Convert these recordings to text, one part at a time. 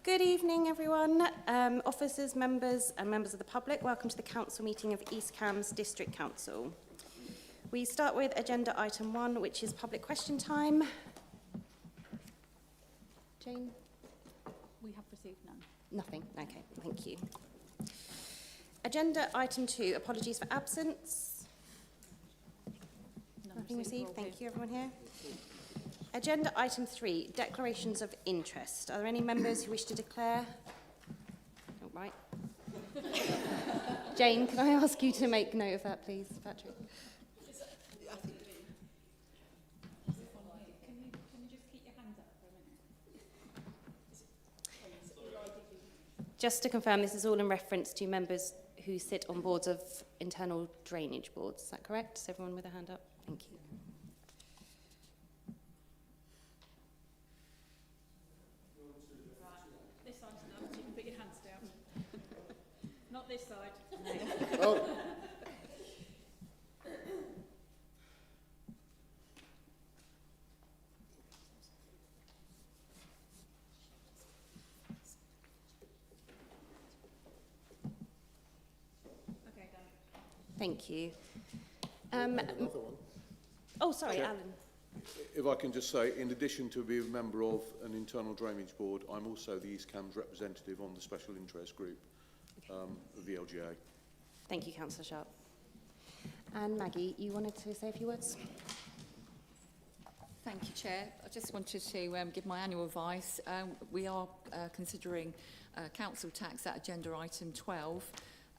Good evening, everyone. Officers, members and members of the public, welcome to the council meeting of East Cambs District Council. We start with agenda item 1, which is public question time. Jane? We have received none. Nothing. Okay, thank you. Agenda item 2, apologies for absence. Nothing received. Thank you, everyone here. Agenda item 3, declarations of interest. Are there any members who wish to declare? Oh, right. Jane, can I ask you to make note of that, please, Patrick? Can you just keep your hands up for a minute? Just to confirm, this is all in reference to members who sit on boards of internal drainage boards. Is that correct? Is everyone with a hand up? Thank you. This side's enough, so you can put your hands down. Not this side. Oh. Okay, done. Thank you. Another one. Oh, sorry, Chair. Alan. If I can just say, in addition to being a member of an internal drainage board, I'm also the East Cambs representative on the special interest group of the LGA. Thank you, Councillor Sharp. And Maggie, you wanted to say a few words? Thank you, Chair. I just wanted to give my annual advice. We are considering council tax at agenda item 12.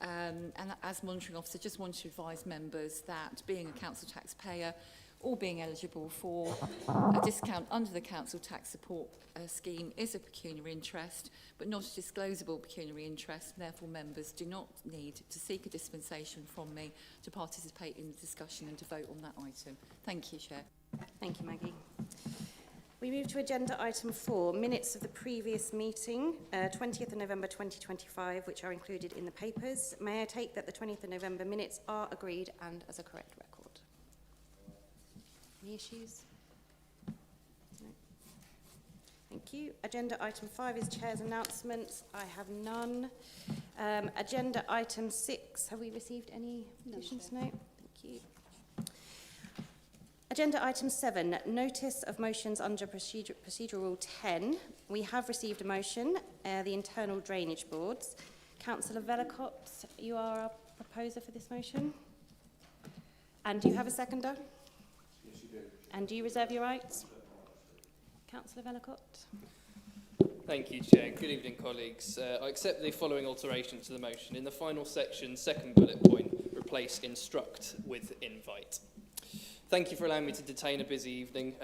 And as monitoring officer, just wanted to advise members that being a council taxpayer or being eligible for a discount under the council tax support scheme is a pecuniary interest, but not a disclosable pecuniary interest. Therefore, members do not need to seek a dispensation from me to participate in the discussion and to vote on that item. Thank you, Chair. Thank you, Maggie. We move to agenda item 4, minutes of the previous meeting, 20th of November 2025, which are included in the papers. May I take that the 20th of November minutes are agreed and as a correct record? Any issues? No. Thank you. Agenda item 5 is Chair's announcements. I have none. Agenda item 6, have we received any additions? No. Thank you. Agenda item 7, notice of motions under procedural rule 10. We have received a motion, the internal drainage boards. Councillor Vellacott, you are our proposer for this motion. And do you have a seconder? Yes, you do. And do you reserve your rights? Councillor Vellacott. Thank you, Chair. Good evening, colleagues. I accept the following alteration to the motion. In the final section, second bullet point, replace instruct with invite. Thank you for allowing me to detain a busy evening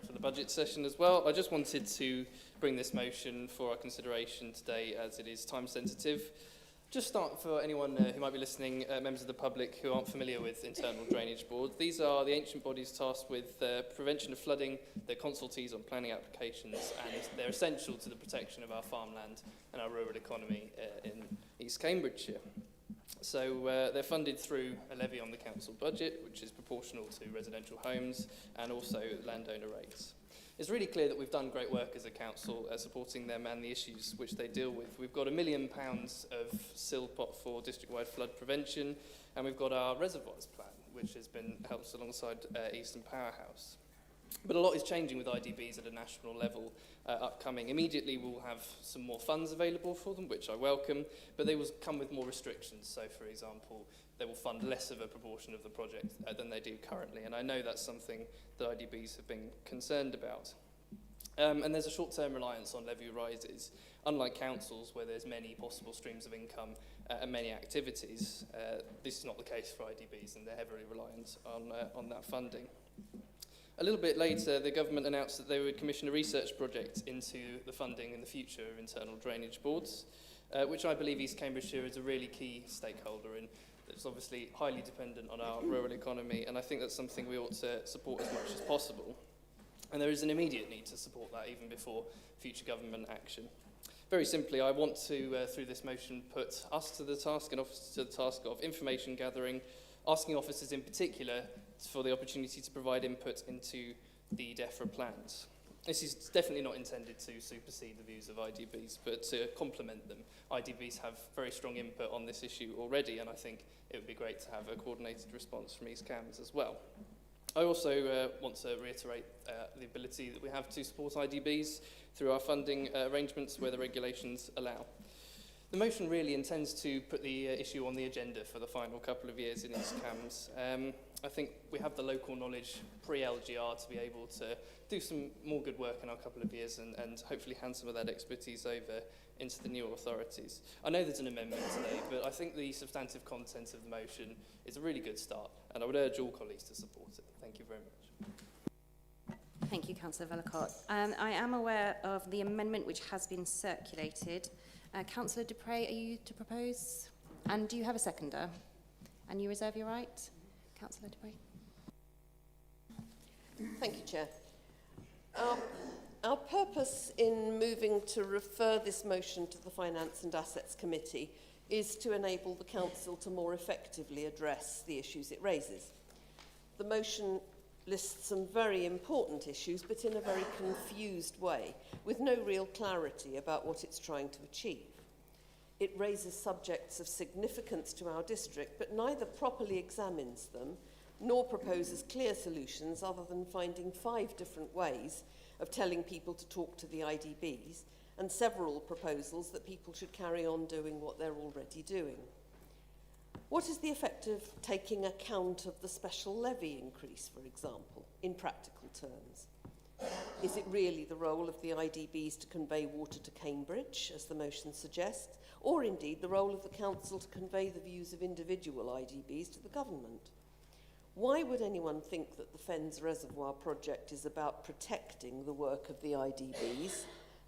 for the budget session as well. I just wanted to bring this motion for our consideration today as it is time sensitive. Just start for anyone who might be listening, members of the public who aren't familiar with internal drainage boards. These are the ancient bodies tasked with prevention of flooding, they're consultees on planning applications, and they're essential to the protection of our farmland and our rural economy in East Cambridgeshire. So they're funded through a levy on the council budget, which is proportional to residential homes and also landowner rates. It's really clear that we've done great work as a council supporting them and the issues which they deal with. We've got £1 million of SILPOT for district-wide flood prevention, and we've got our reservoirs plan, which has been helped alongside Eastern Powerhouse. But a lot is changing with IDBs at a national level upcoming. Immediately we'll have some more funds available for them, which I welcome, but they will come with more restrictions. So, for example, they will fund less of a proportion of the project than they do currently, and I know that's something that IDBs have been concerned about. And there's a short-term reliance on levy rises. Unlike councils, where there's many possible streams of income and many activities, this is not the case for IDBs, and they're heavily reliant on that funding. A little bit later, the government announced that they would commission a research project into the funding in the future of internal drainage boards, which I believe East Cambridgeshire is a really key stakeholder in. It's obviously highly dependent on our rural economy, and I think that's something we ought to support as much as possible. And there is an immediate need to support that even before future government action. Very simply, I want to, through this motion, put us to the task and officers to the task of information gathering, asking officers in particular for the opportunity to provide input into the DEFRA plans. This is definitely not intended to supersede the views of IDBs, but to complement them. IDBs have very strong input on this issue already, and I think it would be great to have a coordinated response from East Cambs as well. I also want to reiterate the ability that we have to support IDBs through our funding arrangements where the regulations allow. The motion really intends to put the issue on the agenda for the final couple of years in East Cambs. I think we have the local knowledge pre-LGR to be able to do some more good work in our couple of years and hopefully hand some of that expertise over into the new authorities. I know there's an amendment today, but I think the substantive content of the motion is a really good start, and I would urge all colleagues to support it. Thank you very much. Thank you, Councillor Vellacott. I am aware of the amendment which has been circulated. Councillor Dupre, are you to propose? And do you have a seconder? And you reserve your right? Councillor Dupre. Thank you, Chair. Our purpose in moving to refer this motion to the Finance and Assets Committee is to enable the Council to more effectively address the issues it raises. The motion lists some very important issues, but in a very confused way, with no real clarity about what it's trying to achieve. It raises subjects of significance to our district, but neither properly examines them, nor proposes clear solutions other than finding 5 different ways of telling people to talk to the IDBs, and several proposals that people should carry on doing what they're already doing. What is the effect of taking account of the special levy increase, for example, in practical terms? Is it really the role of the IDBs to convey water to Cambridge, as the motion suggests, or indeed the role of the Council to convey the views of individual IDBs to the government? Why would anyone think that the Fens Reservoir project is about protecting the work of the IDBs,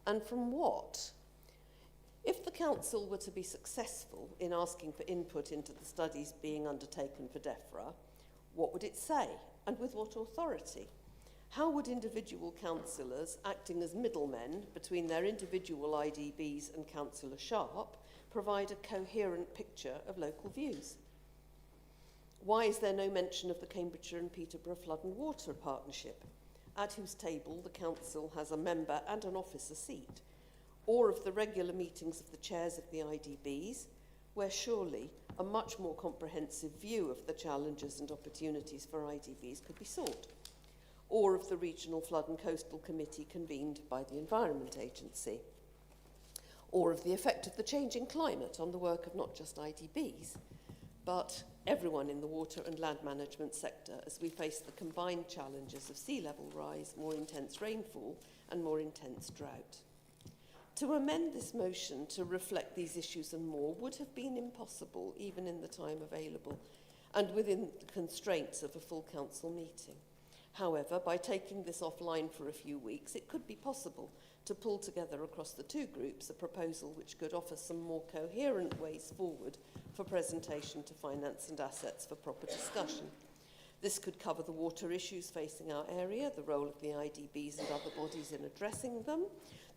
and from what? If the Council were to be successful in asking for input into the studies being undertaken for DEFRA, what would it say, and with what authority? How would individual councillors, acting as middlemen between their individual IDBs and Councillor Sharp, provide a coherent picture of local views? Why is there no mention of the Cambridgeshire and Peterborough Flood and Water Partnership, at whose table the Council has a member and an officer seat, or of the regular meetings of the chairs of the IDBs, where surely a much more comprehensive view of the challenges and opportunities for IDBs could be sought, or of the Regional Flood and Coastal Committee convened by the Environment Agency, or of the effect of the changing climate on the work of not just IDBs, but everyone in the water and land management sector as we face the combined challenges of sea level rise, more intense rainfall and more intense drought. To amend this motion to reflect these issues and more would have been impossible even in the time available and within the constraints of a full council meeting. However, by taking this offline for a few weeks, it could be possible to pull together across the 2 groups a proposal which could offer some more coherent ways forward for presentation to Finance and Assets for proper discussion. This could cover the water issues facing our area, the role of the IDBs and other bodies in addressing them,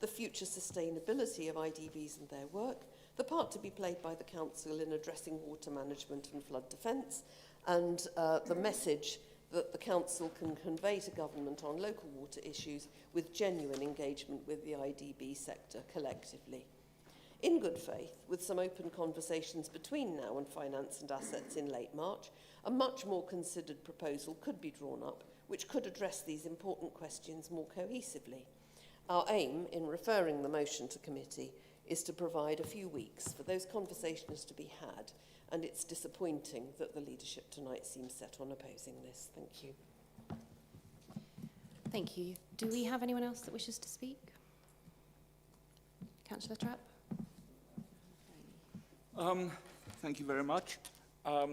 the future sustainability of IDBs and their work, the part to be played by the Council in addressing water management and flood defence, and the message that the Council can convey to government on local water issues with genuine engagement with the IDB sector collectively. In good faith, with some open conversations between now and Finance and Assets in late March, a much more considered proposal could be drawn up, which could address these important questions more cohesively. Our aim in referring the motion to committee is to provide a few weeks for those conversations to be had, and it's disappointing that the leadership tonight seems set on opposing this. Thank you. Thank you. Do we have anyone else that wishes to speak? Councillor Trapp? Thank you very much. I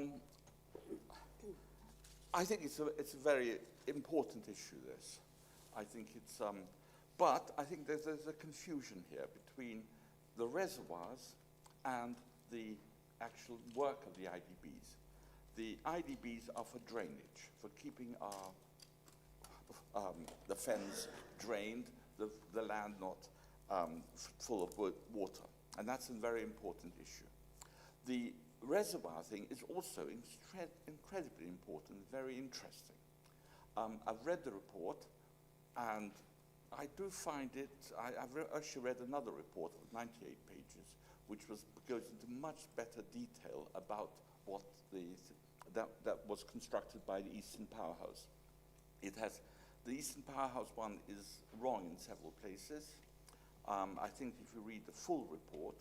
think it's a very important issue, this. I think it's, but I think there's a confusion here between the reservoirs and the actual work of the IDBs. The IDBs are for drainage, for keeping our the fens drained, the land not full of water, and that's a very important issue. The reservoir thing is also incredibly important, very interesting. I've read the report, and I do find it, actually read another report of 98 pages, which goes into much better detail about what that was constructed by the Eastern Powerhouse. The Eastern Powerhouse one is wrong in several places. I think if you read the full report,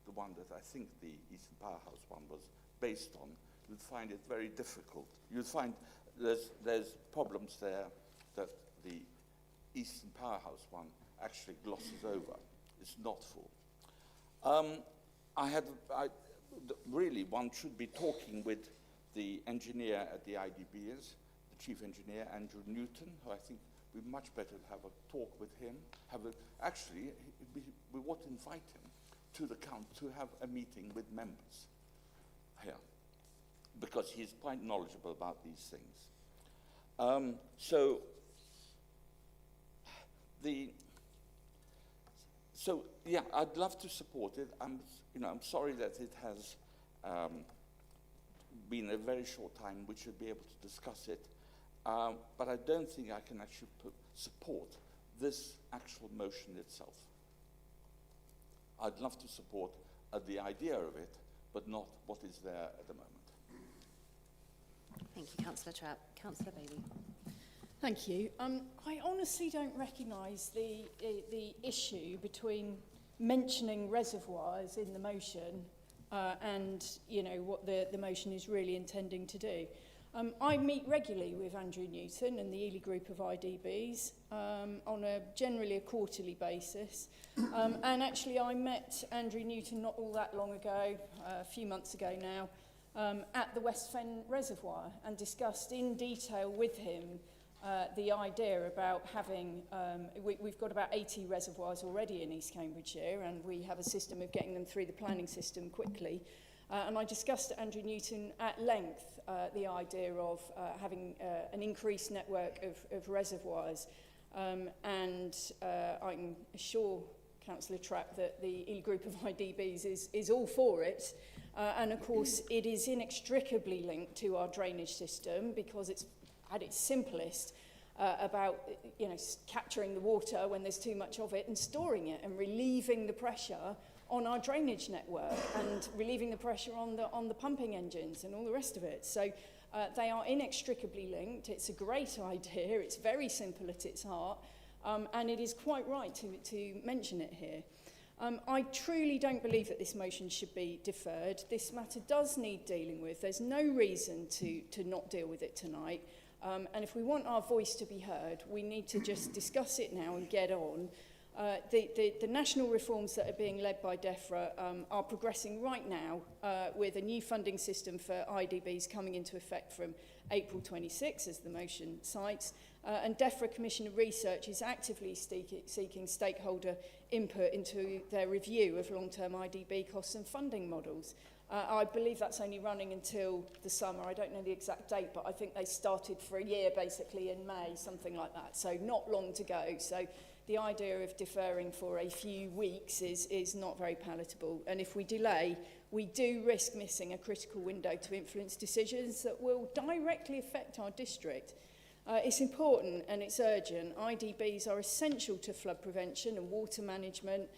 the one that I think the Eastern Powerhouse one was based on, you'd find it very difficult. You'd find there's problems there that the Eastern Powerhouse one actually glosses over. It's not full. Really, one should be talking with the engineer at the IDBs, the chief engineer, Andrew Newton, who I think we'd much better have a talk with him. Actually, we want to invite him to the council to have a meeting with members here, because he's quite knowledgeable about these things. So yeah, I'd love to support it. I'm sorry that it has been a very short time. We should be able to discuss it, but I don't think I can actually support this actual motion itself. I'd love to support the idea of it, but not what is there at the moment. Thank you, Councillor Trapp. Councillor Bailey. Thank you. I honestly don't recognise the issue between mentioning reservoirs in the motion and, you know, what the motion is really intending to do. I meet regularly with Andrew Newton and the Ely group of IDBs on generally a quarterly basis. And actually I met Andrew Newton not all that long ago, a few months ago now, at the West Fen Reservoir, and discussed in detail with him the idea about having, we've got about 80 reservoirs already in East Cambridgeshire, and we have a system of getting them through the planning system quickly. And I discussed at Andrew Newton at length the idea of having an increased network of reservoirs. And I can assure Councillor Trapp that the Ely group of IDBs is all for it. And of course, it is inextricably linked to our drainage system, because it's at its simplest about capturing the water when there's too much of it and storing it and relieving the pressure on our drainage network and relieving the pressure on the pumping engines and all the rest of it. So they are inextricably linked. It's a great idea. It's very simple at its heart, and it is quite right to mention it here. I truly don't believe that this motion should be deferred. This matter does need dealing with. There's no reason to not deal with it tonight. And if we want our voice to be heard, we need to just discuss it now and get on. The national reforms that are being led by DEFRA are progressing right now with a new funding system for IDBs coming into effect from April 26, as the motion cites. And DEFRA Commission of Research is actively seeking stakeholder input into their review of long-term IDB costs and funding models. I believe that's only running until the summer. I don't know the exact date, but I think they started for a year basically in May, something like that. So not long to go. So the idea of deferring for a few weeks is not very palatable. And if we delay, we do risk missing a critical window to influence decisions that will directly affect our district. It's important and it's urgent. IDBs are essential to flood prevention and water management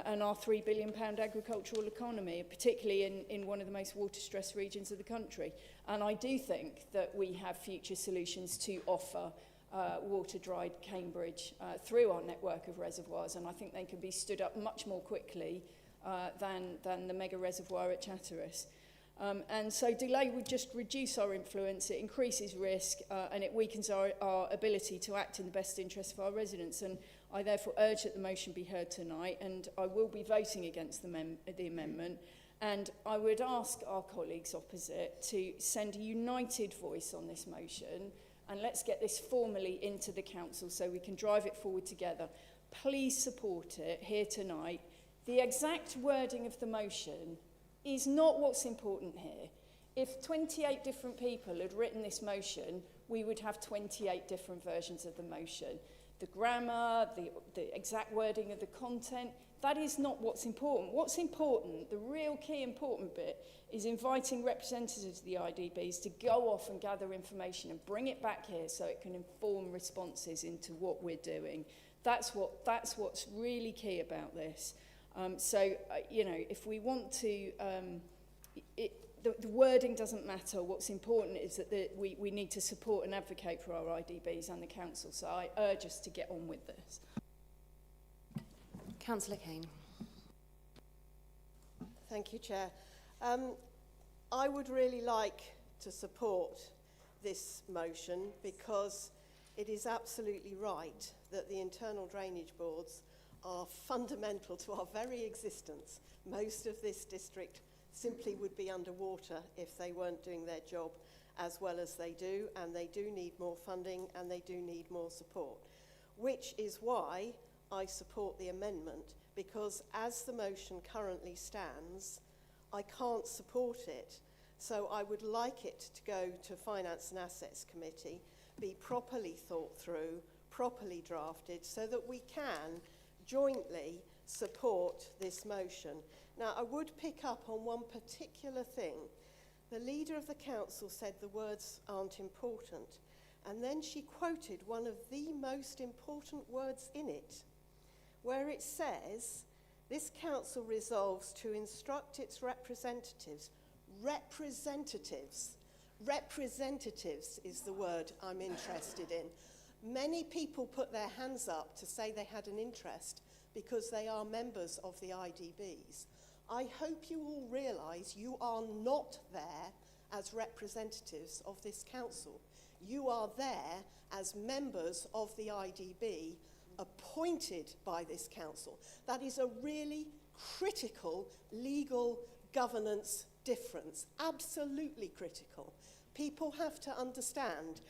and our £3 billion agricultural economy, particularly in one of the most water-stressed regions of the country. And I do think that we have future solutions to offer water-dried Cambridge through our network of reservoirs, and I think they can be stood up much more quickly than the mega reservoir at Chatteris. And so delay would just reduce our influence, it increases risk, and it weakens our ability to act in the best interest of our residents. And I therefore urge that the motion be heard tonight, and I will be voting against the amendment. And I would ask our colleagues opposite to send a united voice on this motion, and let's get this formally into the council so we can drive it forward together. Please support it here tonight. The exact wording of the motion is not what's important here. If 28 different people had written this motion, we would have 28 different versions of the motion. the grammar, the exact wording of the content. That is not what's important. What's important, the real key important bit, is inviting representatives of the IDBs to go off and gather information and bring it back here so it can inform responses into what we're doing. That's what's really key about this. You know, if we want to, the wording doesn't matter. What's important is that we need to support and advocate for our IDBs and the council. So I urge us to get on with this. Councillor Kane. Thank you, Chair. I would really like to support this motion because it is absolutely right that the internal drainage boards are fundamental to our very existence. Most of this district simply would be underwater if they weren't doing their job as well as they do, and they do need more funding and they do need more support, which is why I support the amendment, because as the motion currently stands, I can't support it. So I would like it to go to Finance and Assets Committee, be properly thought through, properly drafted, so that we can jointly support this motion. Now, I would pick up on one particular thing. The leader of the council said the words aren't important, and then she quoted one of the most important words in it, where it says, this council resolves to instruct its representatives is the word I'm interested in. Many people put their hands up to say they had an interest because they are members of the IDBs. I hope you all realise you are not there as representatives of this council. You are there as members of the IDB appointed by this council. That is a really critical legal governance difference, absolutely critical. People have to understand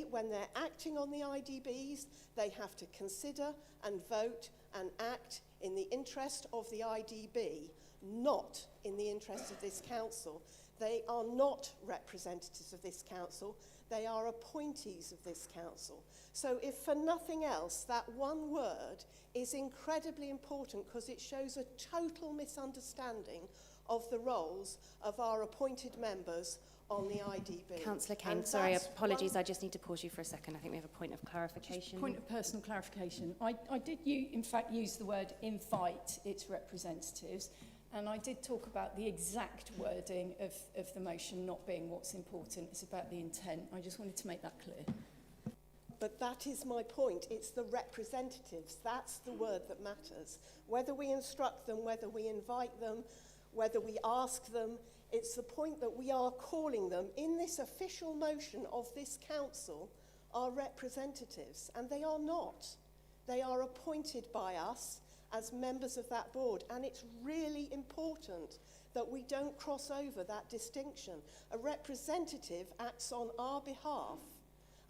when they're acting on the IDBs, they have to consider and vote and act in the interest of the IDB, not in the interest of this council. They are not representatives of this council, they are appointees of this council. So if for nothing else, that one word is incredibly important because it shows a total misunderstanding of the roles of our appointed members on the IDB. Councillor Kane, And sorry, that's apologies, I just need to pause you for a second. I think we have a point of clarification. Point of personal clarification. I did, in fact, use the word invite its representatives, and I did talk about the exact wording of the motion not being what's important. It's about the intent. I just wanted to make that clear. But that is my point. It's the representatives. That's the word that matters. Whether we instruct them, whether we invite them, whether we ask them, it's the point that we are calling them in this official motion of this council our representatives, and they are not. They are appointed by us as members of that board, and it's really important that we don't cross over that distinction. A representative acts on our behalf.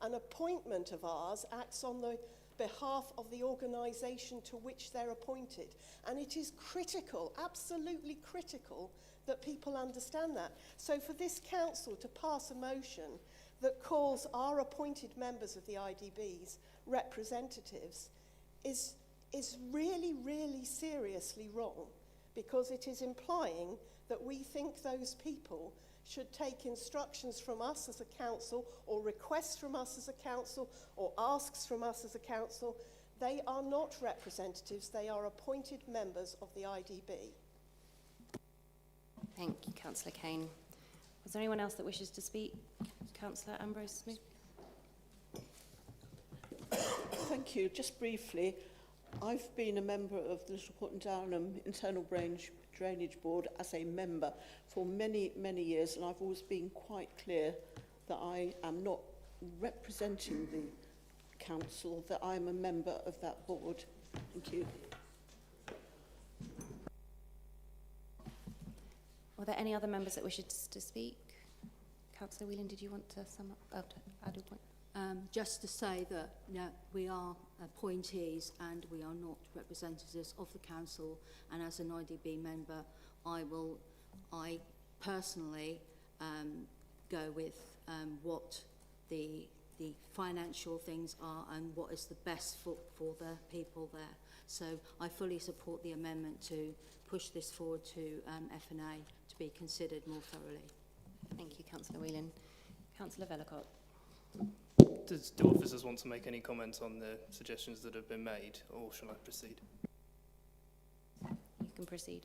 An appointment of ours acts on the behalf of the organisation to which they're appointed. And it is critical, absolutely critical, that people understand that. So for this council to pass a motion that calls our appointed members of the IDBs representatives is really, really seriously wrong, because it is implying that we think those people should take instructions from us as a council, or requests from us as a council, or asks from us as a council. They are not representatives, they are appointed members of the IDB. Thank you, Councillor Kane. Was there anyone else that wishes to speak? Councillor Ambrose Smith. Thank you. Just briefly, I've been a member of the Little Porton Downham Internal Drainage Board as a member for many, many years, and I've always been quite clear that I am not representing the council, that I'm a member of that board. Thank you. Were there any other members that wished to speak? Councillor Whelan, did you want to sum up? Oh, to add a point? Just to say that we are appointees and we are not representatives of the council, and as an IDB member I personally go with what the the financial things are and what is the best for the people there. So I fully support the amendment to push this forward to F&A to be considered more thoroughly. Thank you, Councillor Whelan. Councillor Vellacott. Do officers want to make any comment on the suggestions that have been made, or shall I proceed? You can proceed.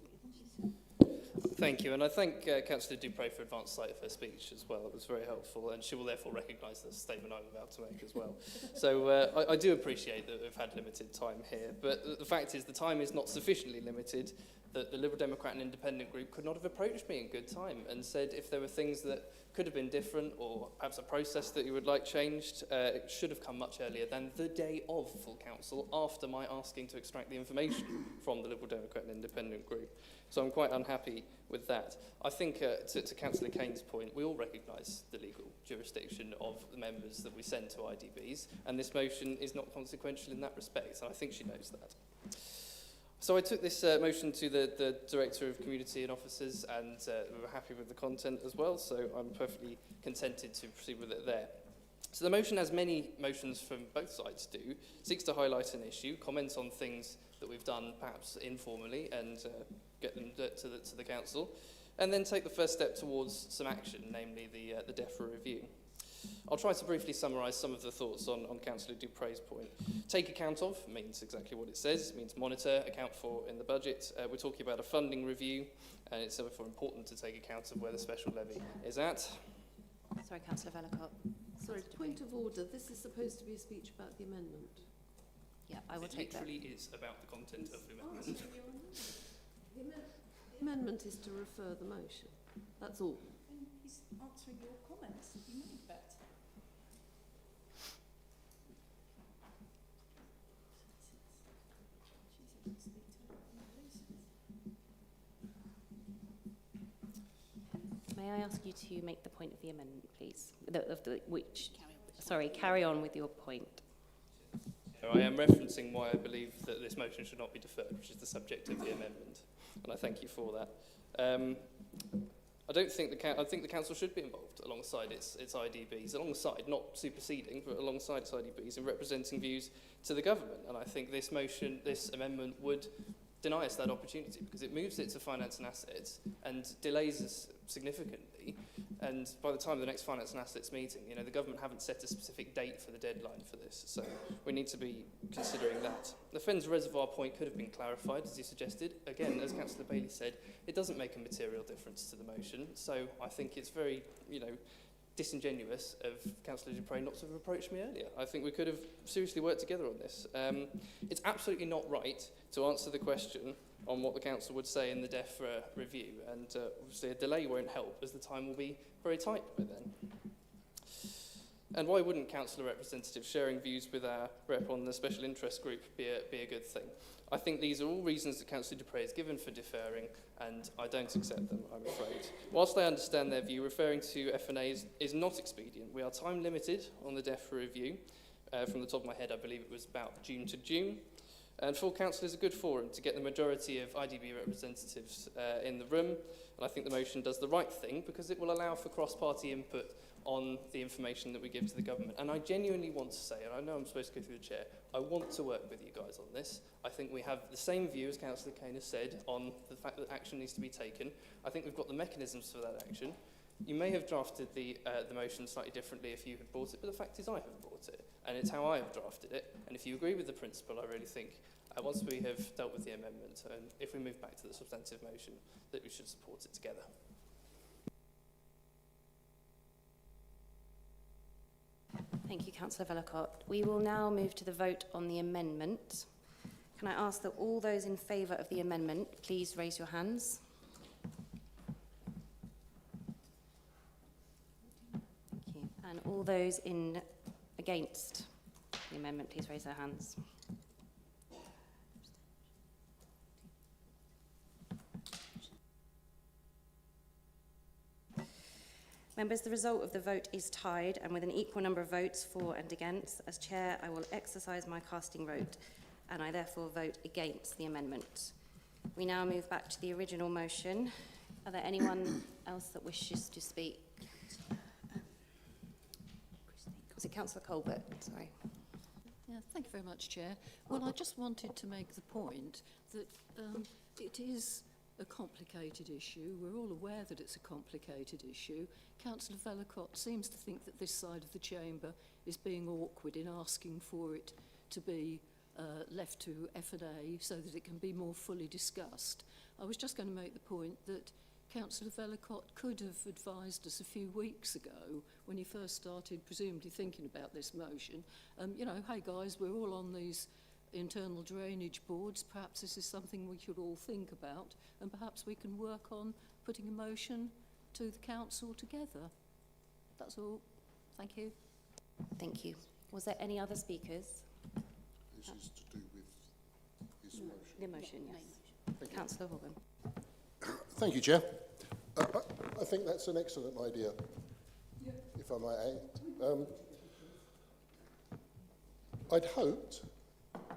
Thank you, and I thank Councillor Dupre for advance sight of her speech as well. It was very helpful, and she will therefore recognise the statement I'm about to make as well. So I do appreciate that we've had limited time here, but the fact is the time is not sufficiently limited that the Liberal Democrat and Independent group could not have approached me in good time and said if there were things that could have been different or perhaps a process that you would like changed, it should have come much earlier than the day of full council after my asking to extract the information from the Liberal Democrat and Independent group. So I'm quite unhappy with that. I think to Councillor Kane's point, we all recognise the legal jurisdiction of the members that we send to IDBs, and this motion is not consequential in that respect, and I think she knows that. So I took this motion to the Director of Community and Officers, and we were happy with the content as well, so I'm perfectly contented to proceed with it there. So the motion, as many motions from both sides do, seeks to highlight an issue, comment on things that we've done perhaps informally, and get them to the council, and then take the first step towards some action, namely the DEFRA review. I'll try to briefly summarise some of the thoughts on Councillor Dupre's point. Take account of means exactly what it says. It means monitor, account for in the budget. We're talking about a funding review, and it's therefore important to take account of where the special levy is at. Sorry, Councillor Vellacott. Sorry, point of order. This is supposed to be a speech about the amendment. Yeah, I will take that. It literally is about the content of the amendment. The amendment is to refer the motion. That's all. He's answering your comments that you made, Bet. May I ask you to make the point of the amendment, please? Carry on with your point. I am referencing why I believe that this motion should not be deferred, which is the subject of the amendment, and I thank you for that. I think the council should be involved alongside its IDBs, alongside, not superseding, but alongside its IDBs in representing views to the government. And I think this amendment would deny us that opportunity because it moves it to finance and assets and delays us significantly. And by the time of the next finance and assets meeting, the government haven't set a specific date for the deadline for this. So we need to be considering that. The Fens Reservoir point could have been clarified, as you suggested. Again, as Councillor Bailey said, it doesn't make a material difference to the motion. So I think it's very, disingenuous of Councillor Dupre not to have approached me earlier. I think we could have seriously worked together on this. It's absolutely not right to answer the question on what the council would say in the DEFRA review, and obviously a delay won't help as the time will be very tight by then. And why wouldn't councillor representatives sharing views with our rep on the special interest group be a good thing? I think these are all reasons that Councillor Dupre has given for deferring, and I don't accept them, I'm afraid. Whilst I understand their view, referring to F&A is not expedient. We are time limited on the DEFRA review. From the top of my head, I believe it was about June to June. And full council is a good forum to get the majority of IDB representatives in the room. And I think the motion does the right thing because it will allow for cross-party input on the information that we give to the government. And I genuinely want to say, and I know I'm supposed to go through the chair, I want to work with you guys on this. I think we have the same view as Councillor Kane has said on the fact that action needs to be taken. I think we've got the mechanisms for that action. You may have drafted the motion slightly differently if you had brought it, but the fact is I have brought it, and it's how I have drafted it. And if you agree with the principle, I really think once we have dealt with the amendment, and if we move back to the substantive motion, that we should support it together. Thank you, Councillor Vellacott. We will now move to the vote on the amendment. Can I ask that all those in favour of the amendment, please raise your hands. Thank you. And all those against the amendment, please raise their hands. Members, the result of the vote is tied, and with an equal number of votes for and against, as Chair, I will exercise my casting vote, and I therefore vote against the amendment. We now move back to the original motion. Are there anyone else that wishes to speak? Was it Councillor Colbert? Sorry. Yeah, thank you very much, Chair. Well, I just wanted to make the point that it is a complicated issue. We're all aware that it's a complicated issue. Councillor Vellacott seems to think that this side of the chamber is being awkward in asking for it to be left to F&A so that it can be more fully discussed. I was just going to make the point that Councillor Vellacott could have advised us a few weeks ago when he first started presumably thinking about this motion. You know, hey guys, we're all on these internal drainage boards. Perhaps this is something we should all think about, and perhaps we can work on putting a motion to the council together. That's all. Thank you. Thank you. Was there any other speakers? This is to do with his motion. The motion, yes. Councillor Vaughan. Thank you, Chair. I think that's an excellent idea, if I might add. I'd hoped,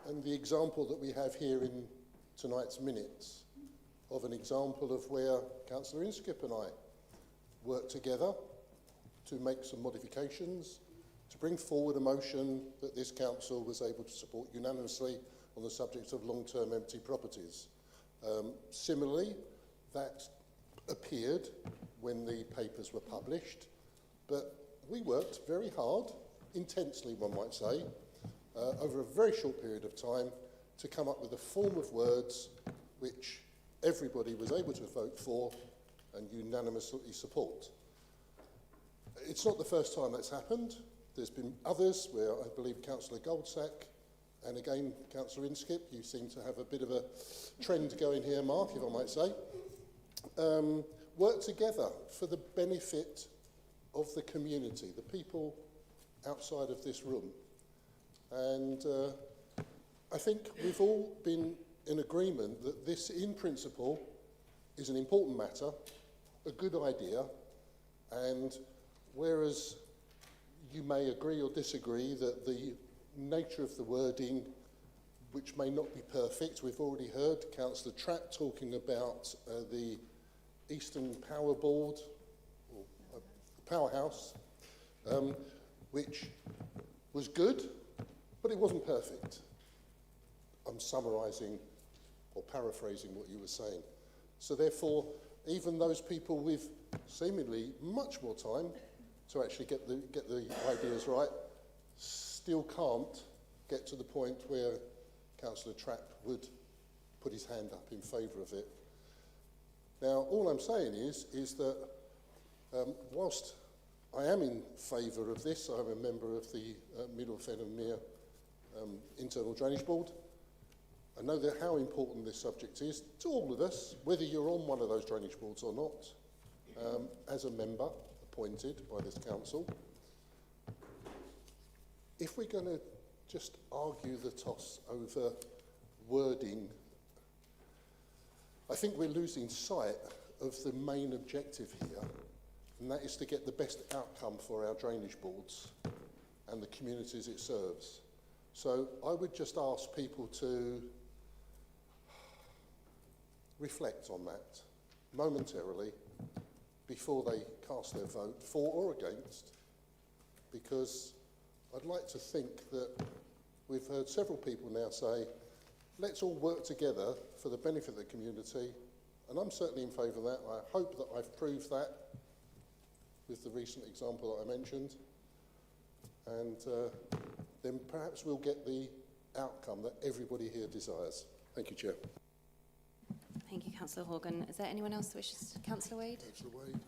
and the example that we have here in tonight's minutes, of an example of where Councillor Inskip and I worked together to make some modifications, to bring forward a motion that this council was able to support unanimously on the subject of long-term empty properties. Similarly, that appeared when the papers were published, but we worked very hard, intensely one might say, over a very short period of time to come up with a form of words which everybody was able to vote for and unanimously support. It's not the first time that's happened. There's been others where I believe Councillor Goldsack and again Councillor Inskip, you seem to have a bit of a trend going here, Mark, if I might say, work together for the benefit of the community, the people outside of this room. And I think we've all been in agreement that this, in principle, is an important matter, a good idea, and whereas you may agree or disagree that the nature of the wording, which may not be perfect, we've already heard Councillor Trapp talking about the Eastern Power Board, or Powerhouse, which was good, but it wasn't perfect. I'm summarising or paraphrasing what you were saying. So therefore, even those people with seemingly much more time to actually get the ideas right still can't get to the point where Councillor Trapp would put his hand up in favour of it. Now, all I'm saying is that whilst I am in favour of this, I'm a member of the Middle Fen and Mere Internal Drainage Board. I know that how important this subject is to all of us, whether you're on one of those drainage boards or not, as a member appointed by this council. If we're going to just argue the toss over wording, I think we're losing sight of the main objective here, and that is to get the best outcome for our drainage boards and the communities it serves. So I would just ask people to reflect on that momentarily before they cast their vote for or against, because I'd like to think that we've heard several people now say, let's all work together for the benefit of the community, and I'm certainly in favour of that. I hope that I've proved that with the recent example that I mentioned, and then perhaps we'll get the outcome that everybody here desires. Thank you, Chair. Thank you, Councillor Horgan. Is there anyone else that wishes? Councillor Wade? Councillor Wade.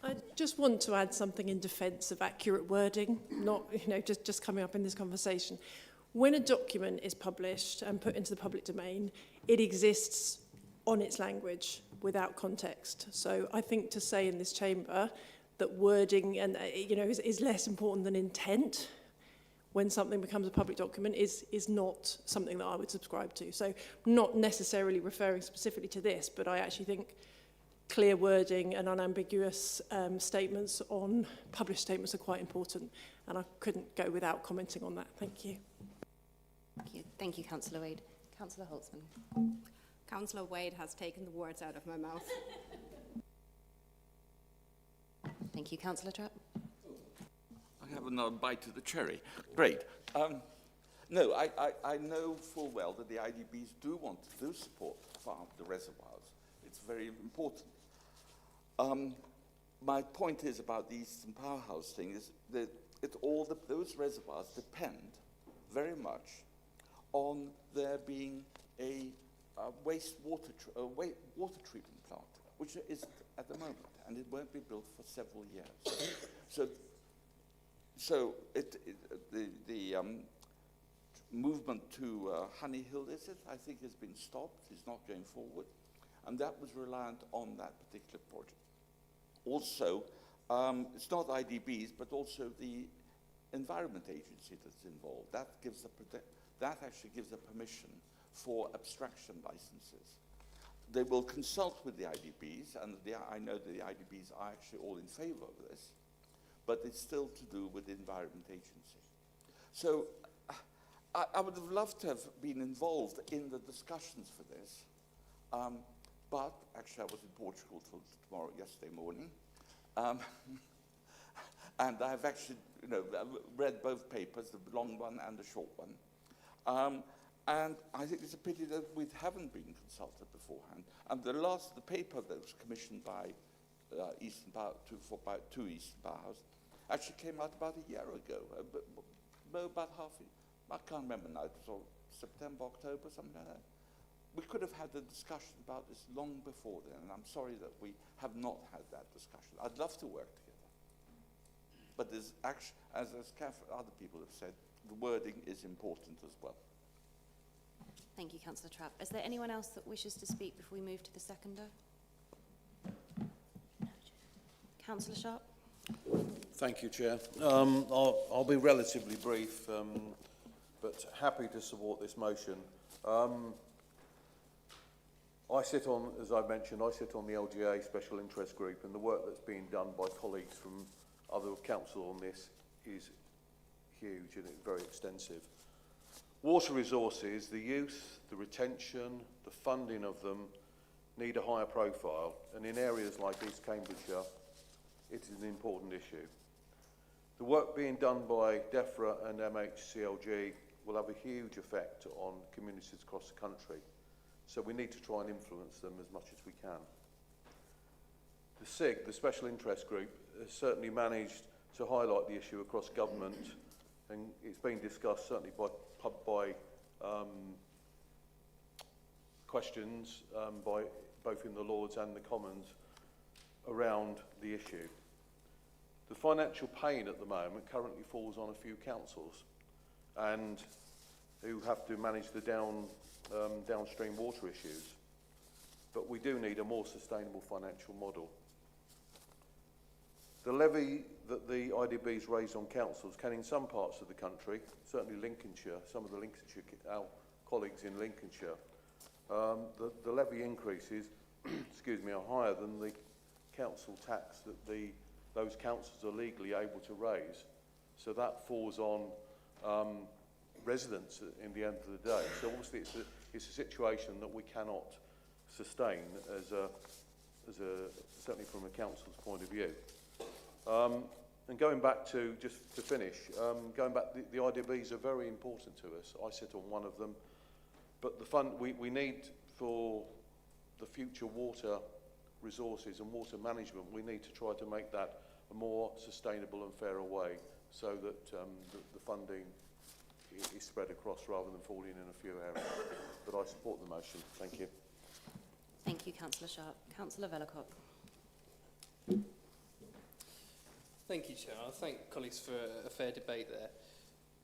I just want to add something in defence of accurate wording, not, just coming up in this conversation. When a document is published and put into the public domain, it exists on its language without context. So I think to say in this chamber that wording and is less important than intent when something becomes a public document is not something that I would subscribe to. So not necessarily referring specifically to this, but I actually think clear wording and unambiguous statements on published statements are quite important, and I couldn't go without commenting on that. Thank you. Thank you, Councillor Wade. Councillor Holtzman. Councillor Wade has taken the words out of my mouth. Thank you, Councillor Trapp. I have another bite of the cherry. Great. No, I know full well that the IDBs do support the reservoirs. It's very important. My point is about the Eastern Powerhouse thing is that those reservoirs depend very much on there being a water treatment plant, which is at the moment, and it won't be built for several years. So the movement to Honey Hill, I think, has been stopped. It's not going forward, and that was reliant on that particular project. Also, it's not IDBs, but also the Environment Agency that's involved. That actually gives a permission for abstraction licenses. They will consult with the IDBs, and I know that the IDBs are actually all in favor of this, but it's still to do with the Environment Agency. So I would have loved to have been involved in the discussions for this, but actually I was in Portugal till yesterday morning, and I've actually read both papers, the long one and the short one. And I think it's a pity that we haven't been consulted beforehand. And the paper that was commissioned by Eastern Power, two Eastern Powers, actually came out about a year ago. About half a year. I can't remember now. It was all September, October, something like that. We could have had a discussion about this long before then, and I'm sorry that we have not had that discussion. I'd love to work together. But there's actually, as other people have said, the wording is important as well. Thank you, Councillor Trapp. Is there anyone else that wishes to speak before we move to the seconder? Councillor Sharp. Thank you, Chair. I'll be relatively brief, but happy to support this motion. I sit on, as I mentioned, I sit on the LGA Special Interest Group, and the work that's being done by colleagues from other council on this is huge and very extensive. Water resources, the use, the retention, the funding of them need a higher profile, and in areas like East Cambridgeshire, it is an important issue. The work being done by DEFRA and MHCLG will have a huge effect on communities across the country, so we need to try and influence them as much as we can. The SIG, the Special Interest Group, has certainly managed to highlight the issue across government, and it's been discussed certainly by questions by both in the Lords and the Commons around the issue. The financial pain at the moment currently falls on a few councils and who have to manage the downstream water issues. But we do need a more sustainable financial model. The levy that the IDBs raise on councils can, in some parts of the country, certainly Lincolnshire, some of the Lincolnshire, our colleagues in Lincolnshire, the levy increases excuse me, are higher than the council tax that those councils are legally able to raise. So that falls on residents in the end of the day. So obviously it's a situation that we cannot sustain as certainly from a council's point of view. And going back to, just to finish, the IDBs are very important to us. I sit on one of them, but the fund we need for the future water resources and water management, we need to try to make that a more sustainable and fairer way so that the funding is spread across rather than falling in a few areas. But I support the motion. Thank you. Thank you, Councillor Sharp. Councillor Vellacott. Thank you, Chair. I thank colleagues for a fair debate there.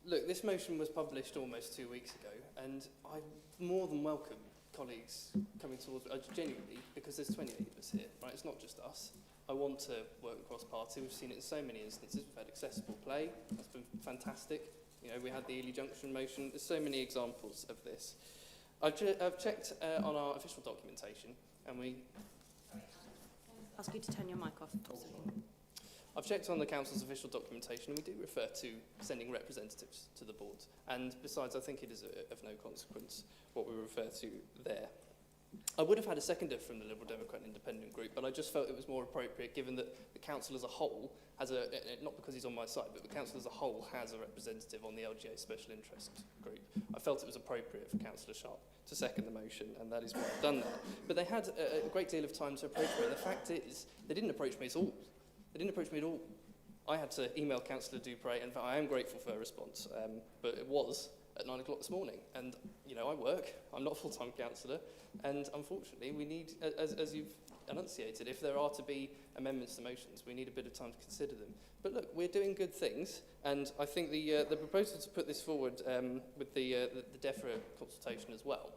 Look, this motion was published almost 2 weeks ago, and I more than welcome colleagues coming towards genuinely, because there's 28 of us here, right? It's not just us. I want to work across party. We've seen it in so many instances. We've had accessible play. That's been fantastic. You know, we had the Ely Junction motion. There's so many examples of this. I've checked on our official documentation, and we... Ask you to turn your mic off. I've checked on the council's official documentation, and we do refer to sending representatives to the board. And besides, I think it is of no consequence what we refer to there. I would have had a seconder from the Liberal Democrat Independent group, but I just felt it was more appropriate given that the council as a whole has a, not because he's on my side, but the council as a whole has a representative on the LGA Special Interest Group. I felt it was appropriate for Councillor Sharp to second the motion, and that is why I've done that. But they had a great deal of time to approach me, and the fact is, they didn't approach me at all. They didn't approach me at all. I had to email Councillor Dupre, and I am grateful for her response, but it was at 9 o'clock this morning. And, you know, I work, I'm not a full-time councillor, and unfortunately we need, as you've enunciated, if there are to be amendments to motions, we need a bit of time to consider them. But look, we're doing good things, and I think the proposal to put this forward with the DEFRA consultation as well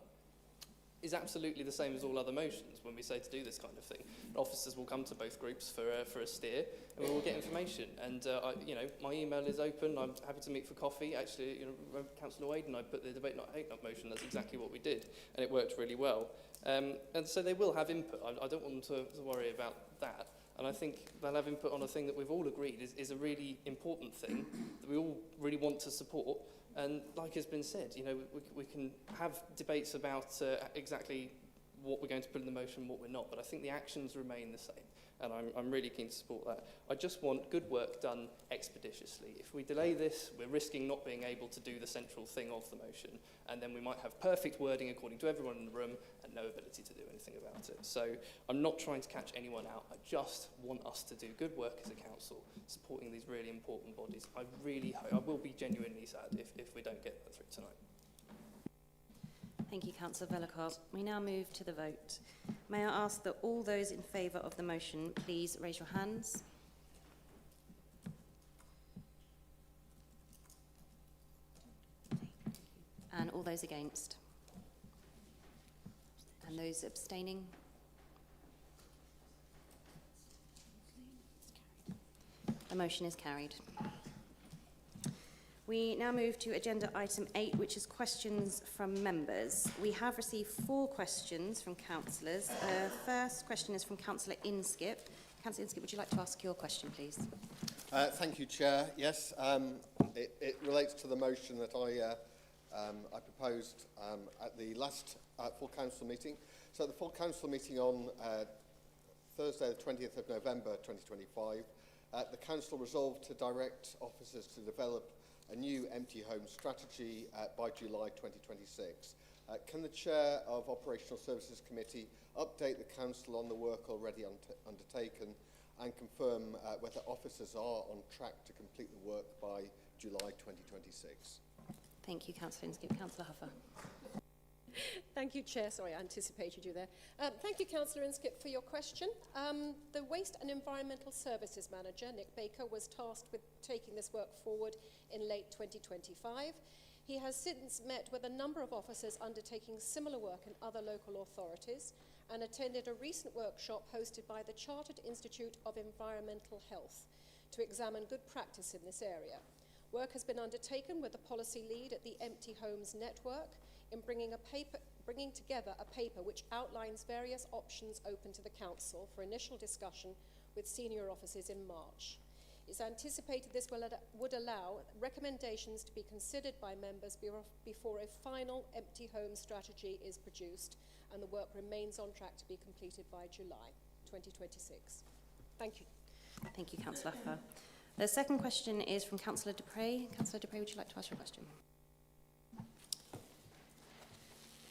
is absolutely the same as all other motions when we say to do this kind of thing. Officers will come to both groups for a steer, and we will get information. And you know, my email is open. I'm happy to meet for coffee. Actually, you know, remember Councillor Wade and I put the debate not hate not motion. That's exactly what we did, and it worked really well. And so they will have input. I don't want them to worry about that. And I think they'll have input on a thing that we've all agreed is a really important thing that we all really want to support. And like has been said, you know, we can have debates about exactly what we're going to put in the motion and what we're not, but I think the actions remain the same, and I'm really keen to support that. I just want good work done expeditiously. If we delay this, we're risking not being able to do the central thing of the motion, and then we might have perfect wording according to everyone in the room and no ability to do anything about it. So I'm not trying to catch anyone out. I just want us to do good work as a council, supporting these really important bodies. I really hope, I will be genuinely sad if we don't get that through tonight. Thank you, Councillor Vellacott. We now move to the vote. May I ask that all those in favour of the motion please raise your hands. And all those against? And those abstaining? The motion is carried. We now move to agenda item 8, which is questions from members. We have received 4 questions from councillors. The first question is from Councillor Inskip. Councillor Inskip, would you like to ask your question, please? Thank you, Chair. Yes, it relates to the motion that I proposed at the last full council meeting. So at the full council meeting on Thursday, the 20th of November 2025, the council resolved to direct officers to develop a new empty home strategy by July 2026. Can the Chair of Operational Services Committee update the Council on the work already undertaken and confirm whether officers are on track to complete the work by July 2026? Thank you, Councillor Inskip. Councillor Huffer. Thank you, Chair. Sorry, I anticipated you there. Thank you, Councillor Inskip, for your question. The Waste and Environmental Services Manager, Nick Baker, was tasked with taking this work forward in late 2025. He has since met with a number of officers undertaking similar work in other local authorities and attended a recent workshop hosted by the Chartered Institute of Environmental Health to examine good practice in this area. Work has been undertaken with the policy lead at the Empty Homes Network in bringing together a paper which outlines various options open to the Council for initial discussion with senior officers in March. It's anticipated this would allow recommendations to be considered by members before a final empty home strategy is produced, and the work remains on track to be completed by July 2026. Thank you. Thank you, Councillor Huffer. The second question is from Councillor Dupre. Councillor Dupre, would you like to ask your question?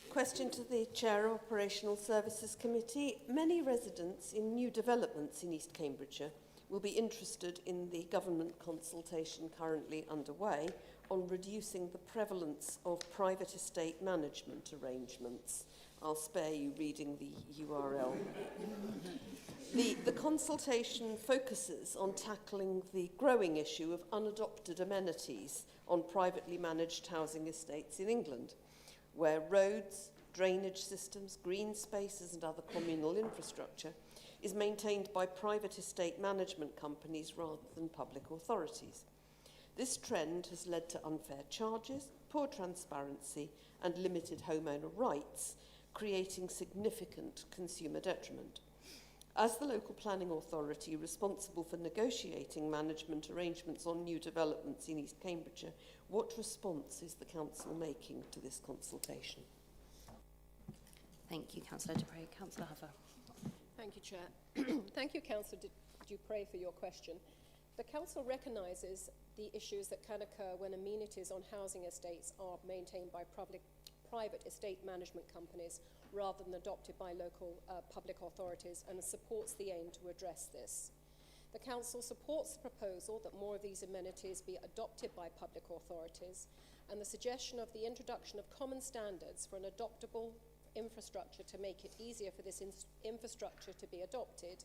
Question to the Chair of Operational Services Committee. Many residents in new developments in East Cambridgeshire will be interested in the government consultation currently underway on reducing the prevalence of private estate management arrangements. I'll spare you reading the URL. The consultation focuses on tackling the growing issue of unadopted amenities on privately managed housing estates in England, where roads, drainage systems, green spaces and other communal infrastructure is maintained by private estate management companies rather than public authorities. This trend has led to unfair charges, poor transparency and limited homeowner rights, creating significant consumer detriment. As the local planning authority responsible for negotiating management arrangements on new developments in East Cambridgeshire, what response is the Council making to this consultation? Thank you, Councillor Dupre. Councillor Huffer. Thank you, Chair. Thank you, Councillor Dupre, for your question. The Council recognises the issues that can occur when amenities on housing estates are maintained by private estate management companies rather than adopted by local public authorities, and supports the aim to address this. The Council supports the proposal that more of these amenities be adopted by public authorities, and the suggestion of the introduction of common standards for an adoptable infrastructure to make it easier for this infrastructure to be adopted.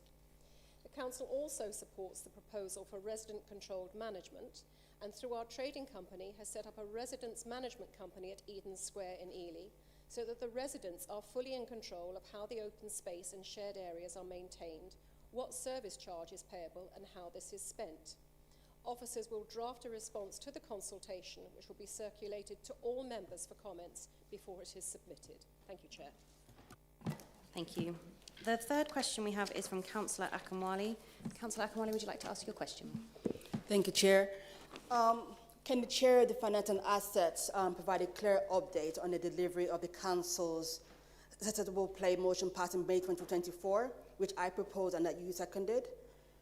The Council also supports the proposal for resident-controlled management, and through our trading company has set up a residents management company at Eden Square in Ely, so that the residents are fully in control of how the open space and shared areas are maintained, what service charge is payable, and how this is spent. Officers will draft a response to the consultation, which will be circulated to all members for comments before it is submitted. Thank you, Chair. Thank you. The third question we have is from Councillor Akinwale. Councillor Akinwale, would you like to ask your question? Thank you, Chair. Can the Chair of the Finance and Assets provide a clear update on the delivery of the Council's Accessible Play motion passed in May 2024, which I proposed and that you seconded?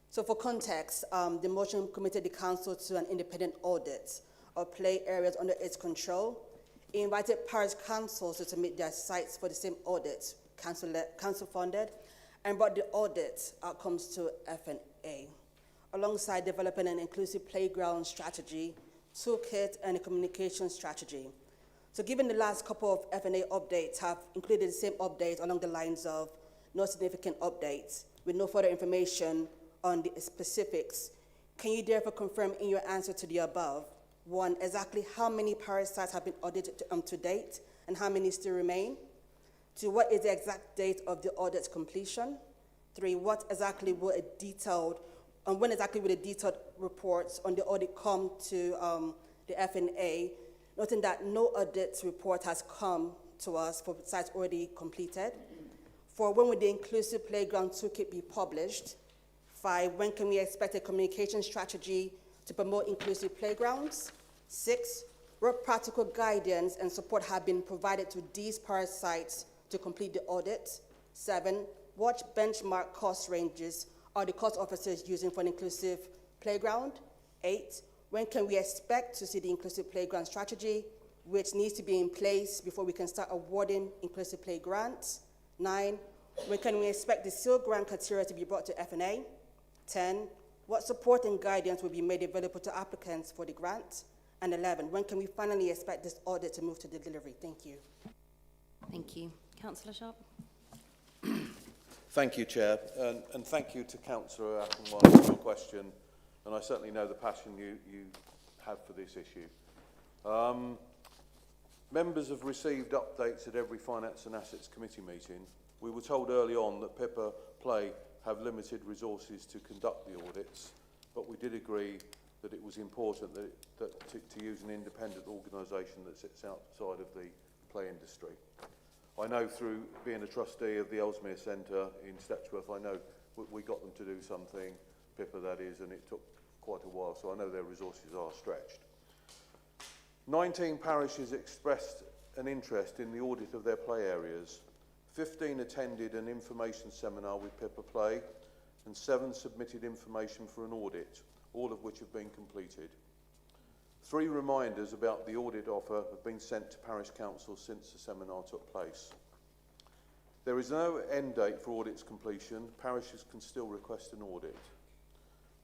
So for context, the motion committed the Council to an independent audit of play areas under its control. It invited parish councils to submit their sites for the same audit, council funded, and brought the audit outcomes to F&A, alongside developing an inclusive playground strategy, toolkit, and a communication strategy. So given the last couple of F&A updates have included the same updates along the lines of no significant updates, with no further information on the specifics, can you therefore confirm in your answer to the above, 1, exactly how many parish sites have been audited to date, and how many still remain? 2, what is the exact date of the audit's completion? 3, what exactly will a detailed, and when exactly will the detailed reports on the audit come to the F&A, noting that no audit report has come to us for sites already completed? 4, when will the Inclusive Playground Toolkit be published? 5, when can we expect a communication strategy to promote inclusive playgrounds? 6, what practical guidance and support have been provided to these parish sites to complete the audit? 7, what benchmark cost ranges are the cost officers using for an inclusive playground? 8, when can we expect to see the inclusive playground strategy, which needs to be in place before we can start awarding inclusive play grants? 9, when can we expect the seal grant criteria to be brought to F&A? 10, what support and guidance will be made available to applicants for the grant? And 11, when can we finally expect this audit to move to the delivery? Thank you. Thank you. Councillor Sharp. Thank you, Chair, and thank you to Councillor Akinwale for your question, and I certainly know the passion you have for this issue. Members have received updates at every Finance and Assets Committee meeting. We were told early on that Pippa Play have limited resources to conduct the audits, but we did agree that it was important to use an independent organisation that sits outside of the play industry. I know through being a trustee of the Ellesmere Centre in Stepsworth, I know we got them to do something, Pippa that is, and it took quite a while, so I know their resources are stretched. 19 parishes expressed an interest in the audit of their play areas. 15 attended an information seminar with Pippa Play, and 7 submitted information for an audit, all of which have been completed. 3 reminders about the audit offer have been sent to parish councils since the seminar took place. There is no end date for audit's completion. Parishes can still request an audit.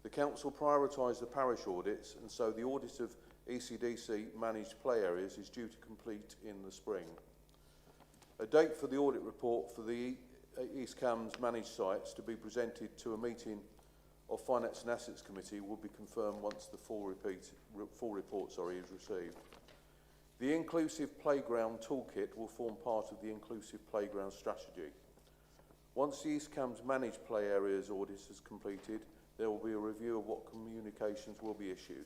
The council prioritised the parish audits, and so the audit of ECDC managed play areas is due to complete in the spring. A date for the audit report for the East Cambs managed sites to be presented to a meeting of Finance and Assets Committee will be confirmed once the full report is received. The Inclusive Playground Toolkit will form part of the Inclusive Playground Strategy. Once the East Cambs managed play areas audit is completed, there will be a review of what communications will be issued.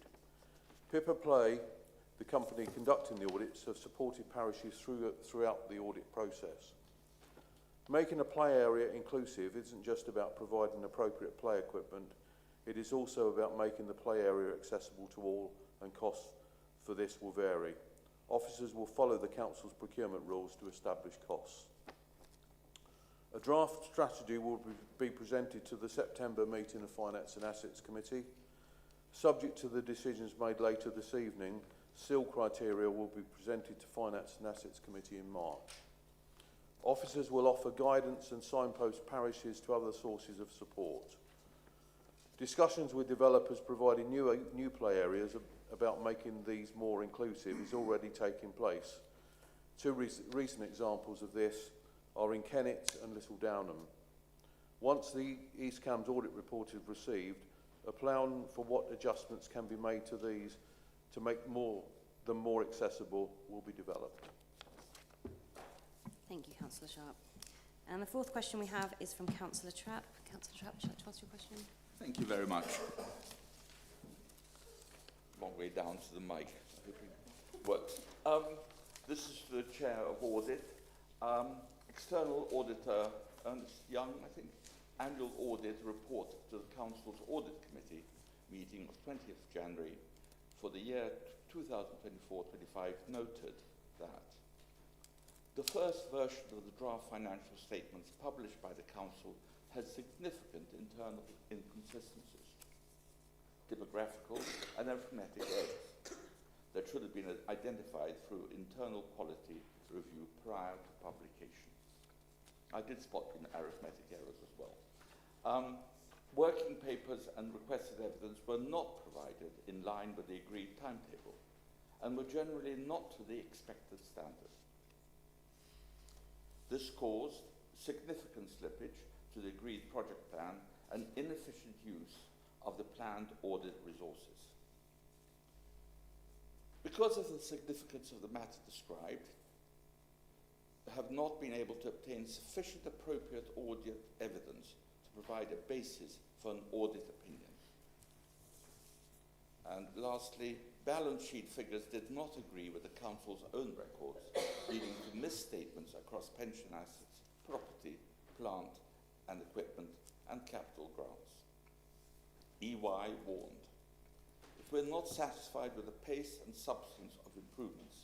Pippa Play, the company conducting the audits, have supported parishes throughout the audit process. Making a play area inclusive isn't just about providing appropriate play equipment, it is also about making the play area accessible to all, and costs for this will vary. Officers will follow the council's procurement rules to establish costs. A draft strategy will be presented to the September meeting of Finance and Assets Committee. Subject to the decisions made later this evening, SIL criteria will be presented to Finance and Assets Committee in March. Officers will offer guidance and signpost parishes to other sources of support. Discussions with developers providing new play areas about making these more inclusive is already taking place. Two recent examples of this are in Kennet and Little Downham. Once the East Cambs audit report is received, a plan for what adjustments can be made to these to make them more accessible will be developed. Thank you, Councillor Sharp. And the fourth question we have is from Councillor Trapp. Councillor Trapp, would you like to ask your question? Thank you very much. Long way down to the mic. I hope it works. This is the Chair of Audit. External Auditor Ernst Young, I think, annual audit report to the Council's Audit Committee meeting of 20th January for the year 2024-25 noted that the first version of the draft financial statements published by the Council had significant internal inconsistencies, demographical and arithmetic errors that should have been identified through internal quality review prior to publication. I did spot arithmetic errors as well. Working papers and requested evidence were not provided in line with the agreed timetable and were generally not to the expected standard. This caused significant slippage to the agreed project plan and inefficient use of the planned audit resources. Because of the significance of the matter described, have not been able to obtain sufficient appropriate audit evidence to provide a basis for an audit opinion. And lastly, balance sheet figures did not agree with the Council's own records, leading to misstatements across pension assets, property, plant and equipment, and capital grants. EY warned, if we're not satisfied with the pace and substance of improvements,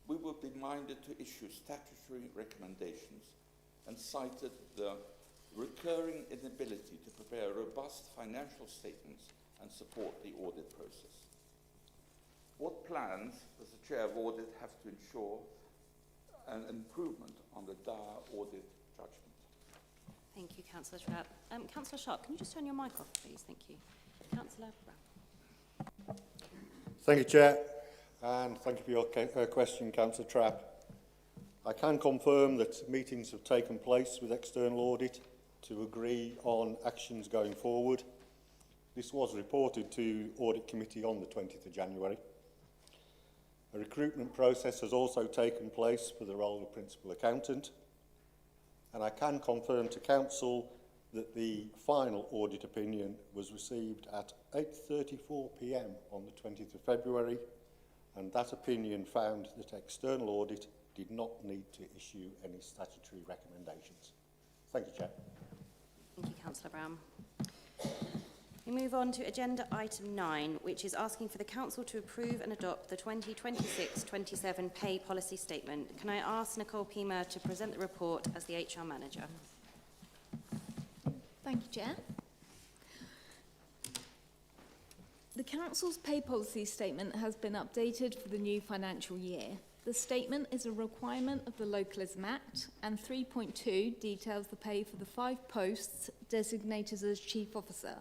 we would be minded to issue statutory recommendations and cited the recurring inability to prepare robust financial statements and support the audit process. What plans does the Chair of Audit have to ensure an improvement on the dire audit judgment? Thank you, Councillor Trapp. Councillor Sharp, can you just turn your mic off, please? Thank you. Councillor Brown. Thank you, Chair, and thank you for your question, Councillor Trapp. I can confirm that meetings have taken place with external audit to agree on actions going forward. This was reported to Audit Committee on the 20th of January. A recruitment process has also taken place for the role of Principal Accountant, and I can confirm to Council that the final audit opinion was received at 8:34 p.m. on the 20th of February, and that opinion found that external audit did not need to issue any statutory recommendations. Thank you, Chair. Thank you, Councillor Brown. We move on to agenda item 9, which is asking for the Council to approve and adopt the 2026-27 pay policy statement. Can I ask Nicole Pima to present the report as the HR Manager? Thank you, Chair. The Council's pay policy statement has been updated for the new financial year. The statement is a requirement of the Localism Act, and 3.2 details the pay for the 5 posts designated as Chief Officer.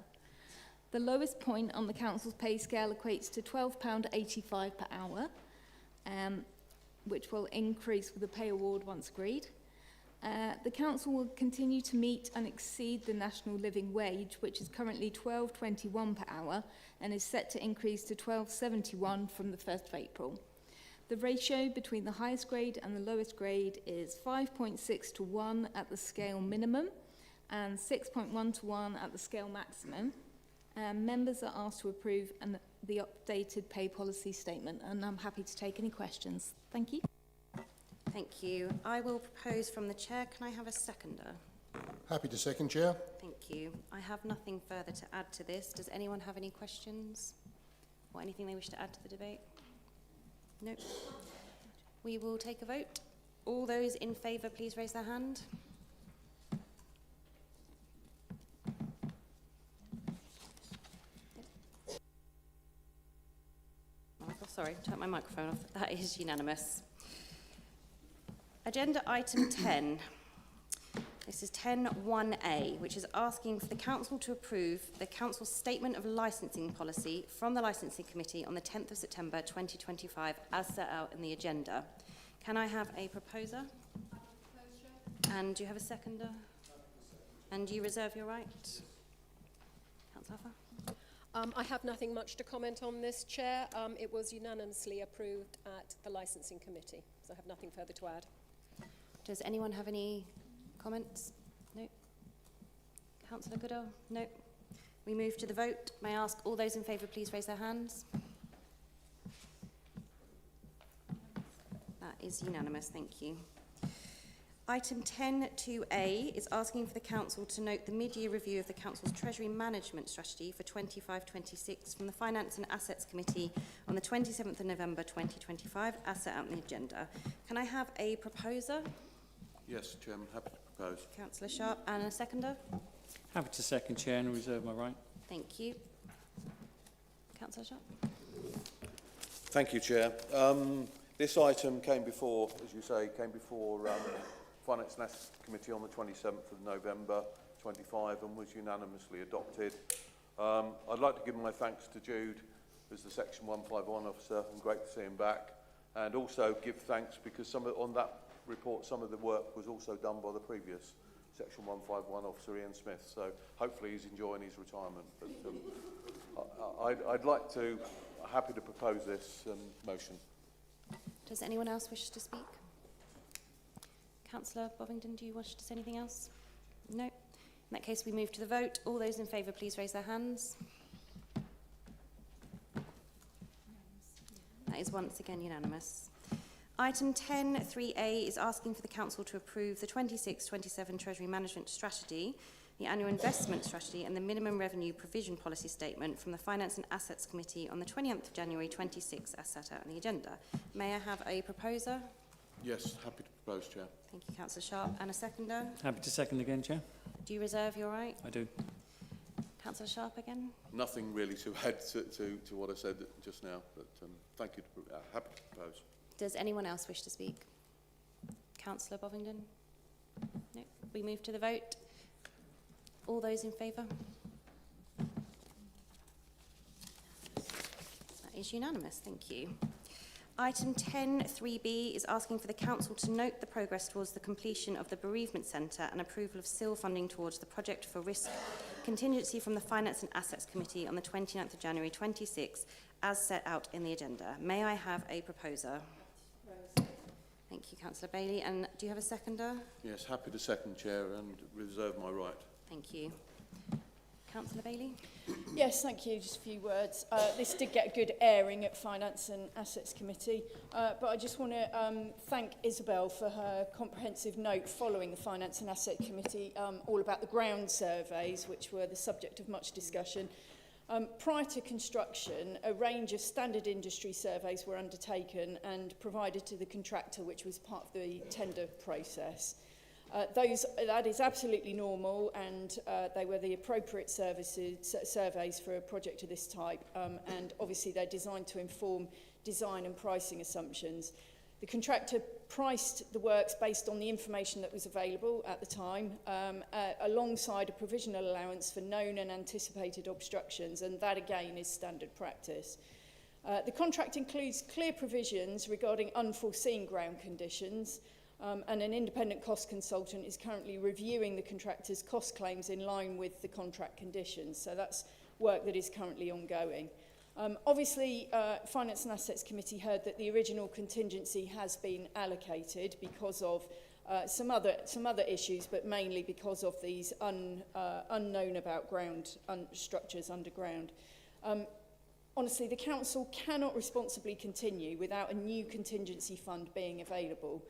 The lowest point on the Council's pay scale equates to £12.85 per hour, which will increase with the pay award once agreed. The Council will continue to meet and exceed the national living wage, which is currently £12.21 per hour and is set to increase to £12.71 from the 1st of April. The ratio between the highest grade and the lowest grade is 5.6 to 1 at the scale minimum and 6.1 to 1 at the scale maximum. Members are asked to approve the updated pay policy statement, and I'm happy to take any questions. Thank you. Thank you. I will propose from the Chair. Can I have a seconder? Happy to second, Chair. Thank you. I have nothing further to add to this. Does anyone have any questions or anything they wish to add to the debate? No. We will take a vote. All those in favour, please raise their hand. sorry, turn my microphone off. That is unanimous. Agenda item 10. This is 10.1a, which is asking for the Council to approve the Council's Statement of Licensing Policy from the Licensing Committee on the 10th of September 2025 as set out in the agenda. Can I have a proposer? And do you have a seconder? And do you reserve your right? Councillor Huffer? I have nothing much to comment on this, Chair. It was unanimously approved at the Licensing Committee, so I have nothing further to add. Does anyone have any comments? No. Councillor Goodall? No. We move to the vote. May I ask all those in favour please raise their hands? That is unanimous, thank you. Item 10.2a is asking for the Council to note the mid-year review of the Council's Treasury Management Strategy for 25-26 from the Finance and Assets Committee on the 27th of November 2025 as set out in the agenda. Can I have a proposer? Yes, Chairman, happy to propose. Councillor Sharp, and a seconder? Happy to second, Chair, and reserve my right. Thank you. Councillor Sharp? Thank you, Chair. This item came before, as you say, Finance and Assets Committee on the 27th of November 25 and was unanimously adopted. I'd like to give my thanks to Jude as the Section 151 officer, and great to see him back, and also give thanks because on that report some of the work was also done by the previous Section 151 officer, Ian Smith, so hopefully he's enjoying his retirement. But I'd like to, happy to propose this motion. Does anyone else wish to speak? Councillor Bovingdon, do you wish to say anything else? No. In that case, we move to the vote. All those in favour, please raise their hands. That is once again unanimous. Item 10.3a is asking for the Council to approve the 26-27 Treasury Management Strategy, the Annual Investment Strategy and the Minimum Revenue Provision Policy Statement from the Finance and Assets Committee on the 20th of January 26 as set out in the agenda. May I have a proposer? Yes, happy to propose, Chair. Thank you, Councillor Sharp. And a seconder? Happy to second again, Chair. Do you reserve your right? I do. Councillor Sharp again? Nothing really to add to what I said just now, but thank you. Happy to propose. Does anyone else wish to speak? Councillor Bovingdon? No. We move to the vote. All those in favour? That is unanimous, thank you. Item 10.3b is asking for the Council to note the progress towards the completion of the Bereavement Centre and approval of SIL funding towards the Project for Risk Contingency from the Finance and Assets Committee on the 29th of January 26 as set out in the agenda. May I have a proposer? Thank you, Councillor Bailey. And do you have a seconder? Yes, happy to second, Chair, and reserve my right. Thank you. Councillor Bailey? Yes, thank you. Just a few words. This did get a good airing at Finance and Assets Committee, but I just want to thank Isabel for her comprehensive note following the Finance and Assets Committee, all about the ground surveys, which were the subject of much discussion. Prior to construction, a range of standard industry surveys were undertaken and provided to the contractor, which was part of the tender process. That is absolutely normal, and they were the appropriate surveys for a project of this type, and obviously they're designed to inform design and pricing assumptions. The contractor priced the works based on the information that was available at the time, alongside a provisional allowance for known and anticipated obstructions, and that again is standard practice. The contract includes clear provisions regarding unforeseen ground conditions, and an independent cost consultant is currently reviewing the contractor's cost claims in line with the contract conditions. So that's work that is currently ongoing. Obviously, Finance and Assets Committee heard that the original contingency has been allocated because of some other issues, but mainly because of these unknown about ground structures underground. Honestly, the Council cannot responsibly continue without a new contingency fund being available.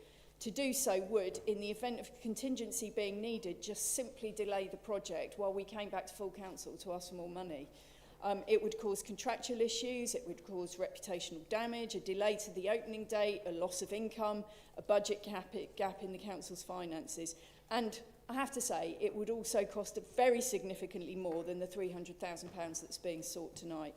To do so would, in the event of contingency being needed, just simply delay the project while we came back to full council to ask for more money. It would cause contractual issues, it would cause reputational damage, a delay to the opening date, a loss of income, a budget gap in the council's finances. And I have to say, it would also cost very significantly more than the £300,000 that's being sought tonight.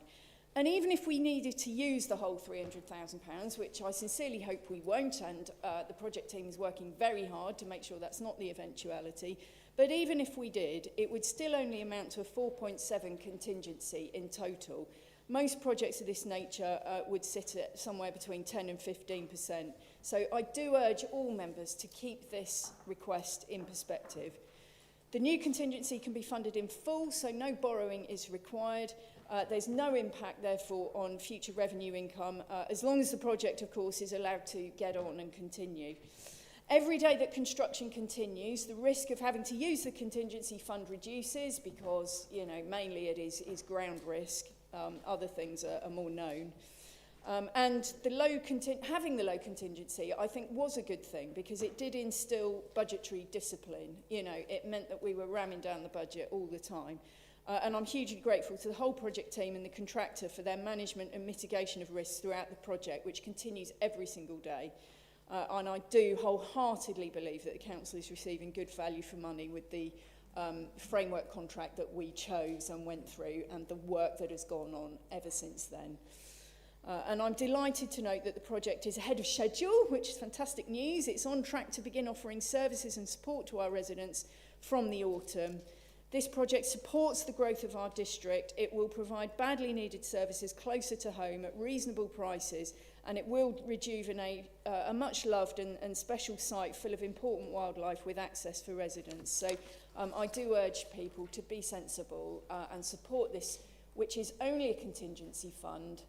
And even if we needed to use the whole £300,000, which I sincerely hope we won't, and the project team is working very hard to make sure that's not the eventuality, but even if we did, it would still only amount to a 4.7 contingency in total. Most projects of this nature would sit at somewhere between 10 and 15%. So I do urge all members to keep this request in perspective. The new contingency can be funded in full, so no borrowing is required. There's no impact, therefore, on future revenue income, as long as the project, of course, is allowed to get on and continue. Every day that construction continues, the risk of having to use the contingency fund reduces because, you know, mainly it is ground risk. Other things are more known. And having the low contingency, I think, was a good thing because it did instill budgetary discipline. You know, it meant that we were ramming down the budget all the time. And I'm hugely grateful to the whole project team and the contractor for their management and mitigation of risks throughout the project, which continues every single day. And I do wholeheartedly believe that the council is receiving good value for money with the framework contract that we chose and went through and the work that has gone on ever since then. And I'm delighted to note that the project is ahead of schedule, which is fantastic news. It's on track to begin offering services and support to our residents from the autumn. This project supports the growth of our district. It will provide badly needed services closer to home at reasonable prices, and it will rejuvenate a much loved and special site full of important wildlife with access for residents. So I do urge people to be sensible and support this, which is only a contingency fund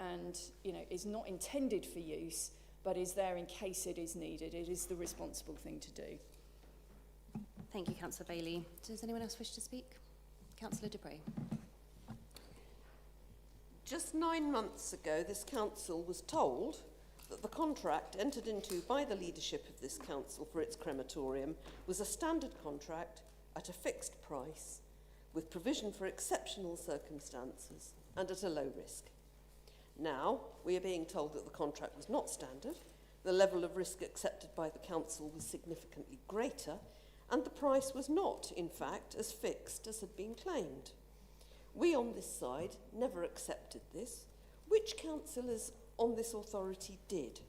and, you know, is not intended for use, but is there in case it is needed. It is the responsible thing to do. Thank you, Councillor Bailey. Does anyone else wish to speak? Councillor Dupre. Just 9 months ago, this council was told that the contract entered into by the leadership of this council for its crematorium was a standard contract at a fixed price with provision for exceptional circumstances and at a low risk. Now, we are being told that the contract was not standard, the level of risk accepted by the council was significantly greater, and the price was not, in fact, as fixed as had been claimed. We on this side never accepted this. Which councillors on this authority did?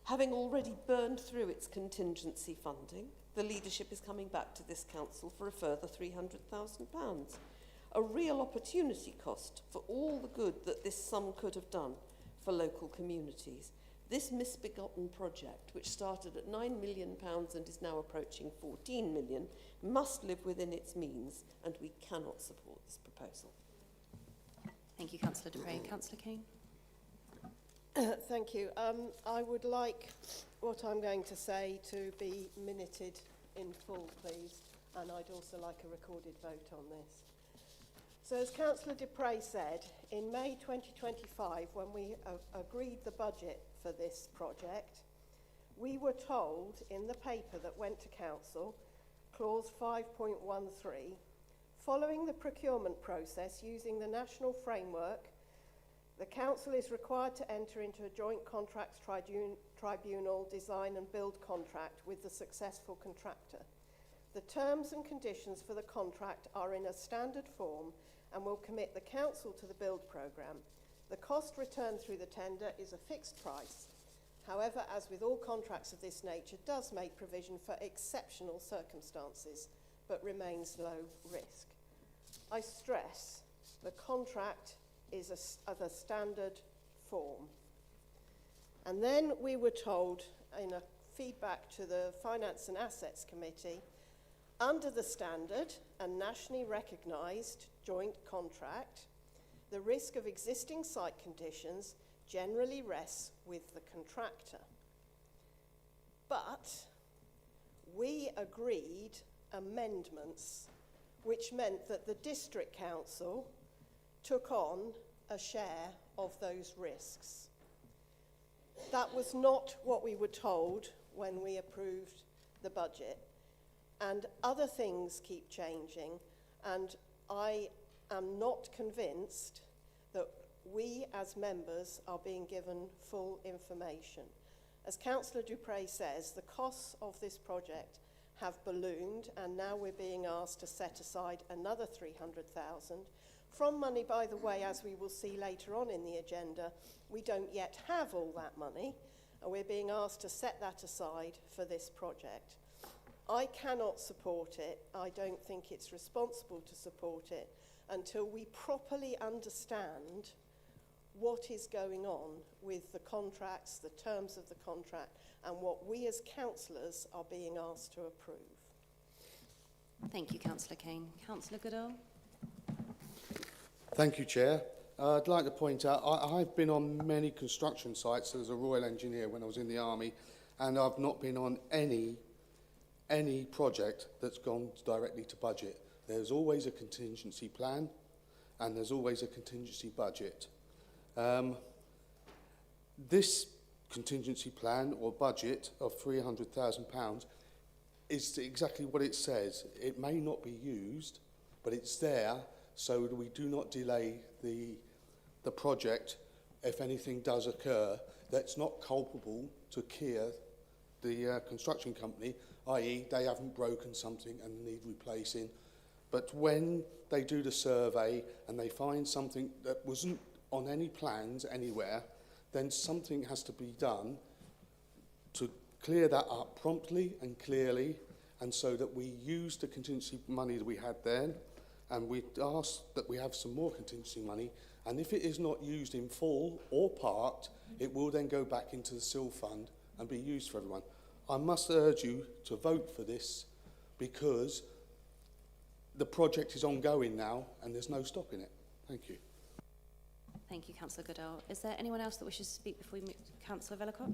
Having already burned through its contingency funding, the leadership is coming back to this council for a further £300,000. A real opportunity cost for all the good that this sum could have done for local communities. This misbegotten project, which started at £9 million and is now approaching 14 million, must live within its means, and we cannot support this proposal. Thank you, Councillor Dupre. Councillor Kane. Thank you. I would like what I'm going to say to be minuted in full, please, and I'd also like a recorded vote on this. So as Councillor Dupre said, in May 2025, when we agreed the budget for this project, we were told in the paper that went to Council, clause 5.13, following the procurement process using the national framework, the Council is required to enter into a joint contracts tribunal design and build contract with the successful contractor. The terms and conditions for the contract are in a standard form and will commit the Council to the build programme. The cost returned through the tender is a fixed price. However, as with all contracts of this nature, does make provision for exceptional circumstances, but remains low risk. I stress the contract is of a standard form. And then we were told in a feedback to the Finance and Assets Committee, under the standard and nationally recognised joint contract, the risk of existing site conditions generally rests with the contractor. But we agreed amendments which meant that the District Council took on a share of those risks. That was not what we were told when we approved the budget, and other things keep changing, and I am not convinced that we as members are being given full information. As Councillor Dupre says, the costs of this project have ballooned, and now we're being asked to set aside another 300,000, From money, by the way, as we will see later on in the agenda, we don't yet have all that money, and we're being asked to set that aside for this project. I cannot support it. I don't think it's responsible to support it until we properly understand what is going on with the contracts, the terms of the contract, and what we as councillors are being asked to approve. Thank you, Councillor Kane. Councillor Goodall. Thank you, Chair. I'd like to point out, I've been on many construction sites as a Royal Engineer when I was in the Army, and I've not been on any project that's gone directly to budget. There's always a contingency plan, and there's always a contingency budget. This contingency plan or budget of £300,000 is exactly what it says. It may not be used, but it's there so that we do not delay the project if anything does occur that's not culpable to Kier, the construction company, i.e. they haven't broken something and need replacing. But when they do the survey and they find something that wasn't on any plans anywhere, then something has to be done to clear that up promptly and clearly, and so that we use the contingency money that we had then, and we ask that we have some more contingency money, and if it is not used in full or part, it will then go back into the SIL fund and be used for everyone. I must urge you to vote for this because the project is ongoing now and there's no stopping it. Thank you. Thank you, Councillor Goodall. Is there anyone else that wishes to speak before we move to Councillor Vellacott?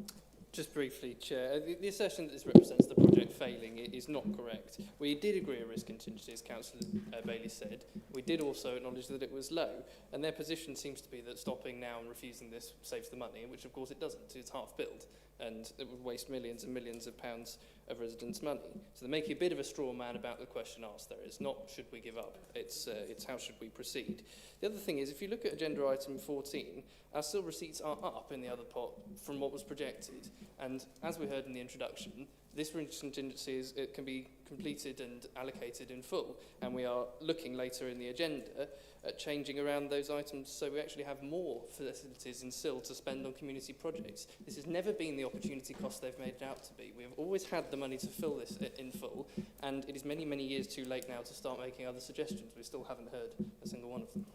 Just briefly, Chair, the assertion that this represents the project failing is not correct. We did agree a risk contingency, as Councillor Bailey said. We did also acknowledge that it was low, and their position seems to be that stopping now and refusing this saves the money, which of course it doesn't. It's half built, and it would waste millions and millions of pounds of residents' money. So they're making a bit of a straw man about the question asked there. It's not should we give up, it's how should we proceed. The other thing is, if you look at agenda item 14, our SIL receipts are up in the other pot from what was projected. And as we heard in the introduction, this risk contingency it can be completed and allocated in full. And we are looking later in the agenda at changing around those items so we actually have more facilities in SIL to spend on community projects. This has never been the opportunity cost they've made it out to be. We have always had the money to fill this in full, and it is many, many years too late now to start making other suggestions. We still haven't heard a single one of them.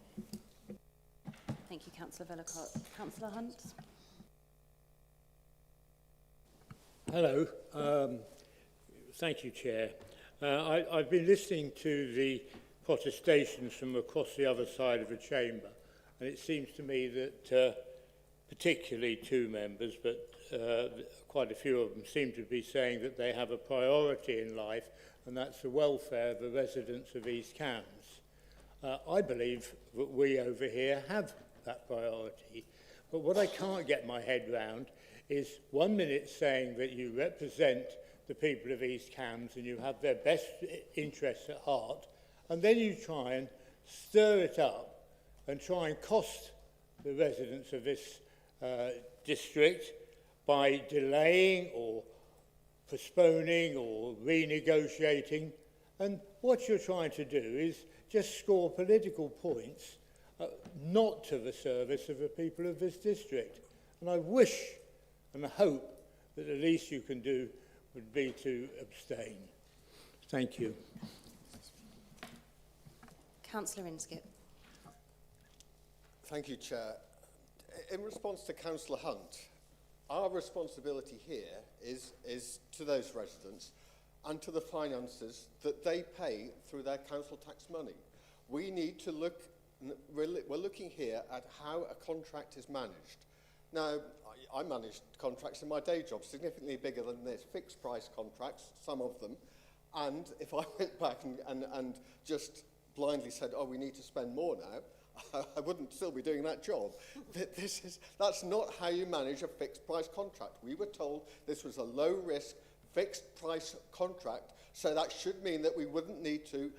Thank you, Councillor Vellacott. Councillor Hunt. Hello. Thank you, Chair. I've been listening to the protestations from across the other side of the chamber, and it seems to me that particularly two members, but quite a few of them seem to be saying that they have a priority in life, and that's the welfare of the residents of East Cambs. I believe that we over here have that priority, but what I can't get my head round is 1 minute saying that you represent the people of East Cambs and you have their best interests at heart, and then you try and stir it up and try and cost the residents of this district by delaying or postponing or renegotiating. And what you're trying to do is just score political points, not to the service of the people of this district. And I wish and I hope that the least you can do would be to abstain. Thank you. Councillor Inskip. Thank you, Chair. In response to Councillor Hunt, our responsibility here is to those residents and to the finances that they pay through their council tax money. We need to look, we're looking here at how a contract is managed. Now, I managed contracts in my day job, significantly bigger than this, fixed price contracts, some of them, and if I went back and just blindly said, oh, we need to spend more now, I wouldn't still be doing that job. That's not how you manage a fixed price contract. We were told this was a low risk fixed price contract, so that should mean that we wouldn't need to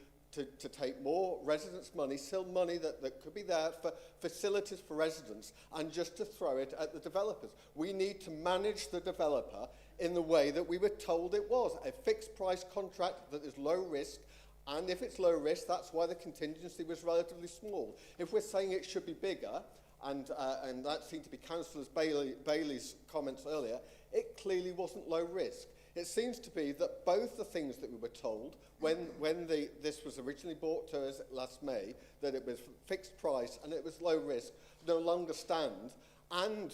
take more residents' money, SIL money that could be there for facilities for residents, and just to throw it at the developers. We need to manage the developer in the way that we were told it was, a fixed price contract that is low risk And if it's low risk, that's why the contingency was relatively small. If we're saying it should be bigger, and that seemed to be Councillor Bailey's comments earlier, it clearly wasn't low risk. It seems to be that both the things that we were told when this was originally brought to us last May, that it was fixed price and it was low risk, no longer stand. And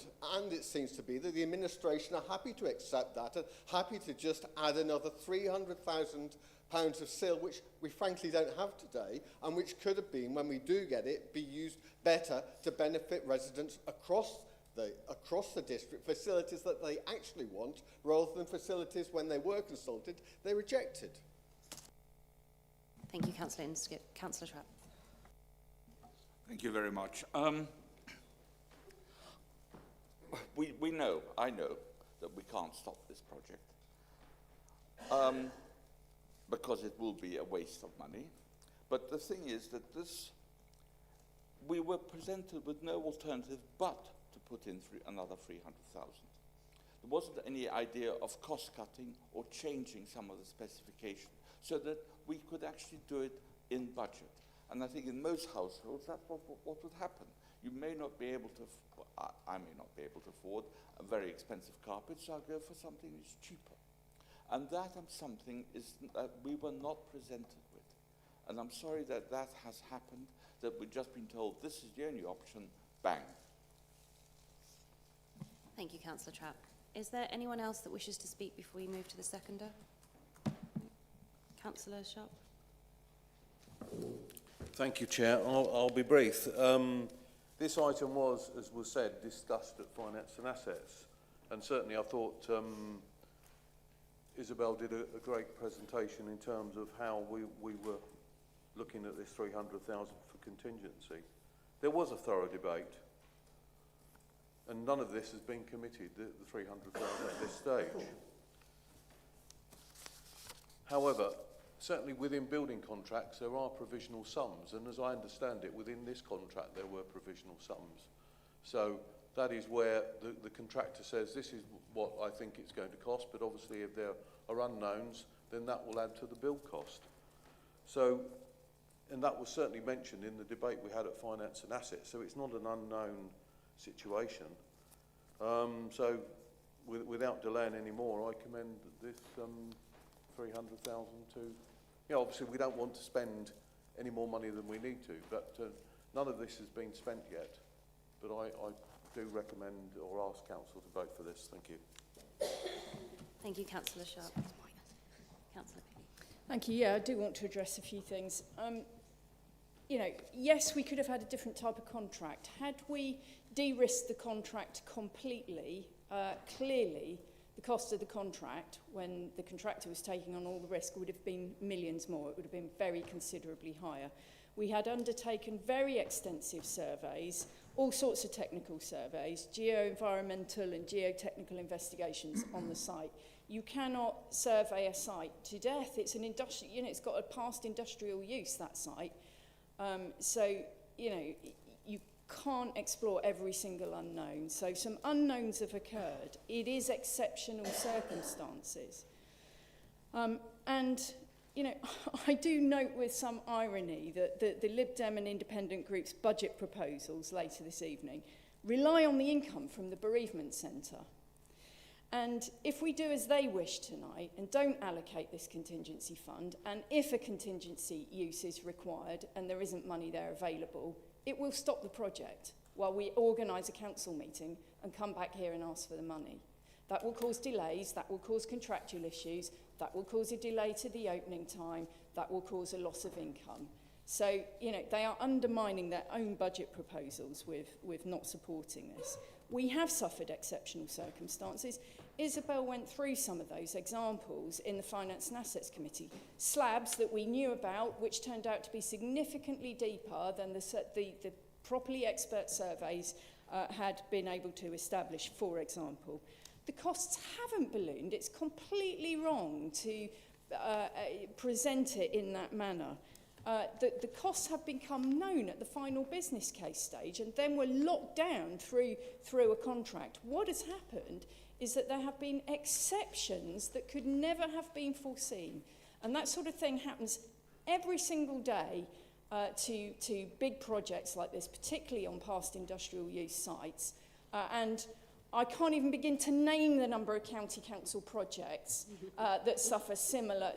it seems to be that the administration are happy to accept that and happy to just add another £300,000 of SIL, which we frankly don't have today, and which could have been, when we do get it, be used better to benefit residents across the district, facilities that they actually want, rather than facilities when they were consulted, they rejected. Thank you, Councillor Inskip. Councillor Trapp. Thank you very much. I know that we can't stop this project because it will be a waste of money. But the thing is that we were presented with no alternative but to put in another 300,000. There wasn't any idea of cost cutting or changing some of the specification so that we could actually do it in budget. And I think in most households that's what would happen. You may not be able to, I may not be able to afford a very expensive carpet, so I'll go for something that's cheaper. And that something that we were not presented with. And I'm sorry that that has happened, that we've just been told this is the only option, bang. Thank you, Councillor Trapp. Is there anyone else that wishes to speak before we move to the seconder? Councillor Sharp. Thank you, Chair. I'll be brief. This item was, as was said, discussed at Finance and Assets. And certainly I thought Isabel did a great presentation in terms of how we were looking at this 300,000 for contingency. There was a thorough debate. And none of this has been committed, the 300,000 at this stage. However, certainly within building contracts, there are provisional sums, and as I understand it, within this contract, there were provisional sums. So that is where the contractor says, this is what I think it's going to cost, but obviously if there are unknowns, then that will add to the build cost. So, and that was certainly mentioned in the debate we had at Finance and Assets, so it's not an unknown situation. So without delaying any more, I commend this 300,000 to, obviously we don't want to spend any more money than we need to, but none of this has been spent yet. But I do recommend or ask Council to vote for this. Thank you. Thank you, Councillor Sharp. Councillor Piggy. Thank you. Yeah, I do want to address a few things. Yes, we could have had a different type of contract. Had we de-risked the contract completely, clearly the cost of the contract, when the contractor was taking on all the risk, would have been millions more. It would have been very considerably higher. We had undertaken very extensive surveys, all sorts of technical surveys, geo-environmental and geotechnical investigations on the site. You cannot survey a site to death. It's an industrial, it's got a past industrial use, that site. You can't explore every single unknown. So some unknowns have occurred. It is exceptional circumstances. I do note with some irony that the Lib Dem and Independent Group's budget proposals later this evening rely on the income from the bereavement centre. And if we do as they wish tonight and don't allocate this contingency fund, and if a contingency use is required and there isn't money there available, it will stop the project while we organise a council meeting and come back here and ask for the money. That will cause delays, that will cause contractual issues, that will cause a delay to the opening time, that will cause a loss of income. So, they are undermining their own budget proposals with not supporting this. We have suffered exceptional circumstances. Isabel went through some of those examples in the Finance and Assets Committee. Slabs that we knew about, which turned out to be significantly deeper than the properly expert surveys had been able to establish, for example. The costs haven't ballooned. It's completely wrong to present it in that manner. The costs have become known at the final business case stage and then were locked down through a contract. What has happened is that there have been exceptions that could never have been foreseen. And that sort of thing happens every single day to big projects like this, particularly on past industrial use sites. And I can't even begin to name the number of county council projects that suffer similar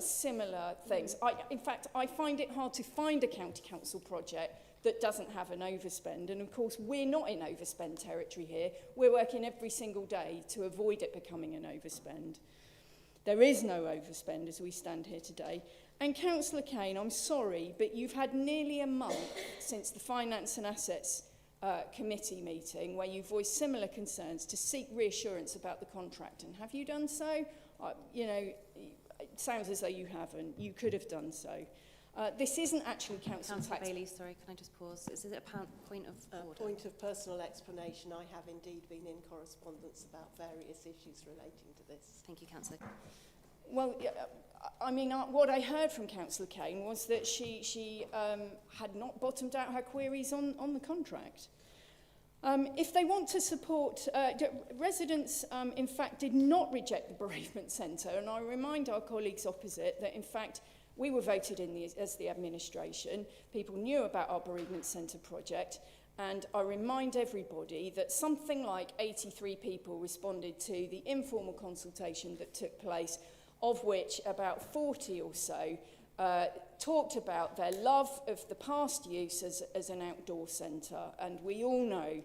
things. In fact, I find it hard to find a county council project that doesn't have an overspend. And of course, we're not in overspend territory here. We're working every single day to avoid it becoming an overspend. There is no overspend as we stand here today. And Councillor Kane, I'm sorry, but you've had nearly a month since the Finance and Assets Committee meeting where you voiced similar concerns to seek reassurance about the contract. And have you done so? You know, it sounds as though you haven't. You could have done so. This isn't actually council Councillor tax. Bailey, sorry, can I just pause? Is it a point of order? Point of personal explanation. I have indeed been in correspondence about various issues relating to this. Thank you, Councillor. Well, I mean, what I heard from Councillor Kane was that she had not bottomed out her queries on the contract. If they want to support, residents in fact did not reject the bereavement centre, and I remind our colleagues opposite that in fact we were voted in as the administration. People knew about our bereavement centre project, and I remind everybody that something like 83 people responded to the informal consultation that took place, of which about 40 or so talked about their love of the past use as an outdoor centre. And we all know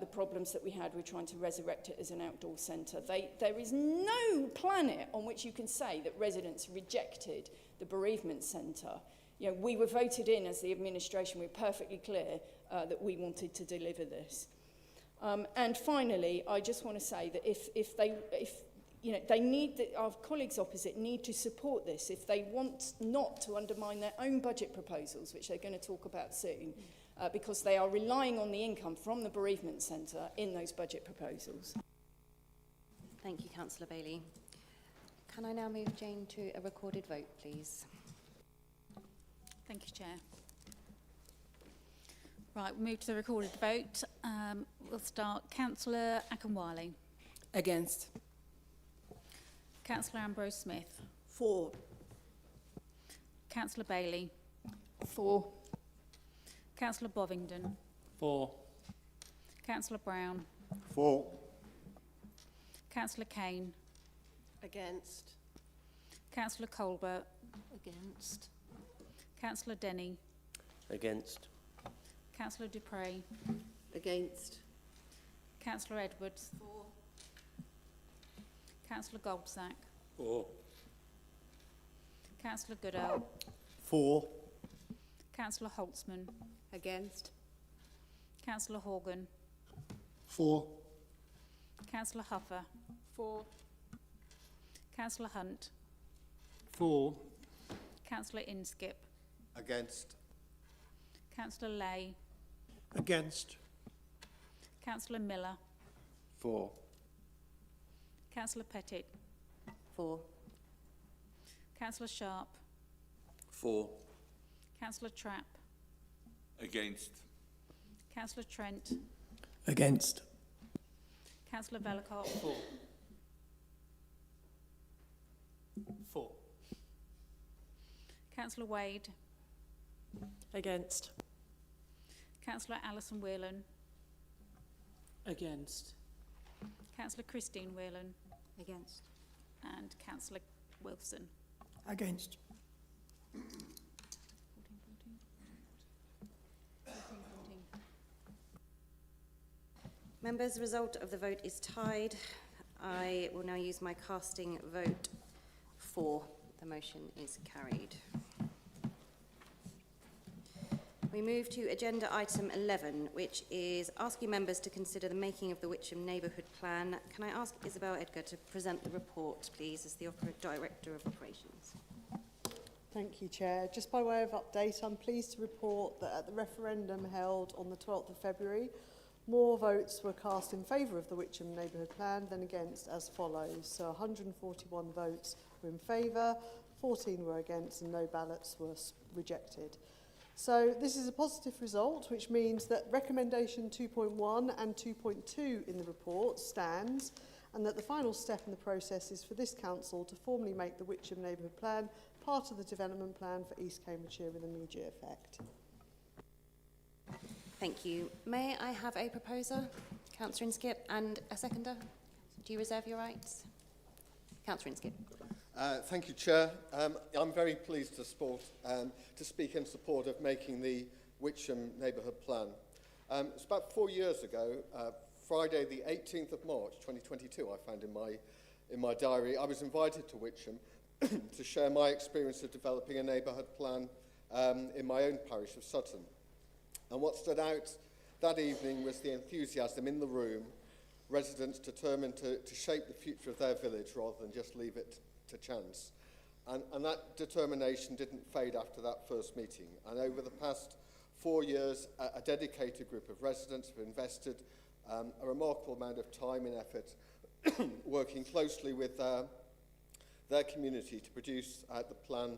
the problems that we had with trying to resurrect it as an outdoor centre. There is no planet on which you can say that residents rejected the bereavement centre. You know, we were voted in as the administration. We were perfectly clear that we wanted to deliver this. And finally, I just want to say that if you know, they need, our colleagues opposite need to support this if they want not to undermine their own budget proposals, which they're going to talk about soon, because they are relying on the income from the bereavement centre in those budget proposals. Thank you, Councillor Bailey. Can I now move Jane to a recorded vote, please? Thank you, Chair. Right, we'll move to the recorded vote. We'll start. Councillor Akinwale. Against. Councillor Ambrose Smith. For. Councillor Bailey. For. Councillor Bovingdon. For. Councillor Brown. For. Councillor Kane. Against. Councillor Colbert. Against. Councillor Denny. Against. Councillor Dupre. Against. Councillor Edwards. For. Councillor Goldsack. For. Councillor Goodell. For. Councillor Holtzman. Against. Councillor Horgan. For. Councillor Huffer. For. Councillor Hunt. For. Councillor Inskip. Against. Councillor Lay. Against. Councillor Miller. For. Councillor Pettit. For. Councillor Sharp. For. Councillor Trapp. Against. Councillor Trent. Against. Councillor Vellacott. For. For. Councillor Wade. Against. Councillor Alison Whelan. Against. Councillor Christine Whelan. Against. And Councillor Wilson. Against. 14. Members, the result of the vote is tied. I will now use my casting vote for. The motion is carried. We move to agenda item 11, which is asking members to consider the making of the Witcham Neighbourhood Plan. Can I ask Isabel Edgar to present the report, please, as the Director of Operations? Thank you, Chair. Just by way of update, I'm pleased to report that at the referendum held on the 12th of February, more votes were cast in favour of the Witcham Neighbourhood Plan than against, as follows. So 141 votes were in favour, 14 were against, and no ballots were rejected. So this is a positive result, which means that recommendation 2.1 and 2.2 in the report stands, and that the final step in the process is for this council to formally make the Witcham Neighbourhood Plan part of the development plan for East Cambridgeshire with immediate effect. Thank you. May I have a proposer, Councillor Inskip, and a seconder? Do you reserve your rights? Councillor Inskip. Thank you, Chair. I'm very pleased to speak in support of making the Witcham Neighbourhood Plan. It's about 4 years ago, Friday the 18th of March 2022, I found in my diary, I was invited to Witcham to share my experience of developing a neighbourhood plan in my own parish of Sutton. And what stood out that evening was the enthusiasm in the room, residents determined to shape the future of their village rather than just leave it to chance. And that determination didn't fade after that first meeting. And over the past 4 years, a dedicated group of residents have invested a remarkable amount of time and effort working closely with their community to produce the plan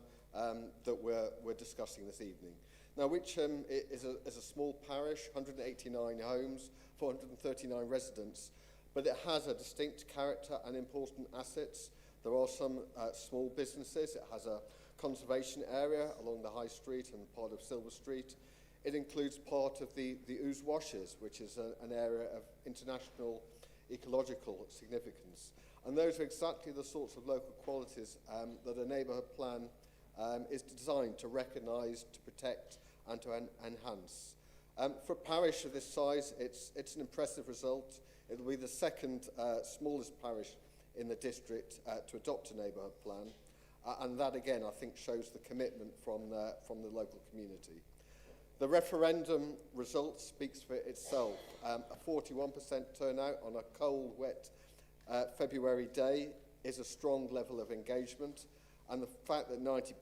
that we're discussing this evening. Now, Witcham is a small parish, 189 homes, 439 residents, but it has a distinct character and important assets. There are some small businesses. It has a conservation area along the High Street and part of Silver Street. It includes part of the Ouse Washes, which is an area of international ecological significance. And those are exactly the sorts of local qualities that a neighbourhood plan is designed to recognise, to protect and to enhance. For a parish of this size, it's an impressive result. It will be the second smallest parish in the district to adopt a neighbourhood plan. And that, again, I think shows the commitment from the local community. The referendum result speaks for itself. A 41% turnout on a cold, wet February day is a strong level of engagement. And the fact that 90%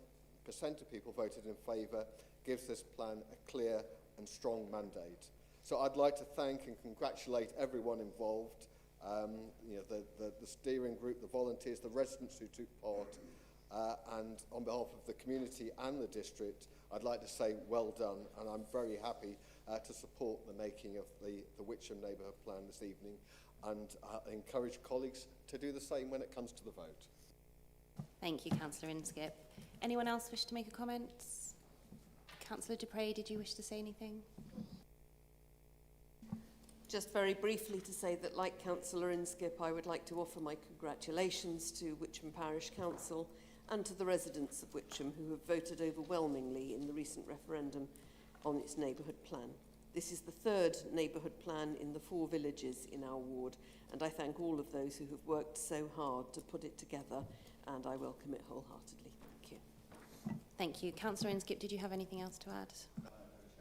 of people voted in favour gives this plan a clear and strong mandate. So I'd like to thank and congratulate everyone involved, the steering group, the volunteers, the residents who took part, and on behalf of the community and the district, I'd like to say well done, and I'm very happy to support the making of the Witcham Neighbourhood Plan this evening, and I encourage colleagues to do the same when it comes to the vote. Thank you, Councillor Inskip. Anyone else wish to make a comment? Councillor Dupre, did you wish to say anything? Just very briefly to say that, like Councillor Inskip, I would like to offer my congratulations to Witcham Parish Council and to the residents of Witcham who have voted overwhelmingly in the recent referendum on its neighbourhood plan. This is the third neighbourhood plan in the 4 villages in our ward, and I thank all of those who have worked so hard to put it together, and I welcome it wholeheartedly. Thank you. Thank you. Councillor Inskip, did you have anything else to add? No,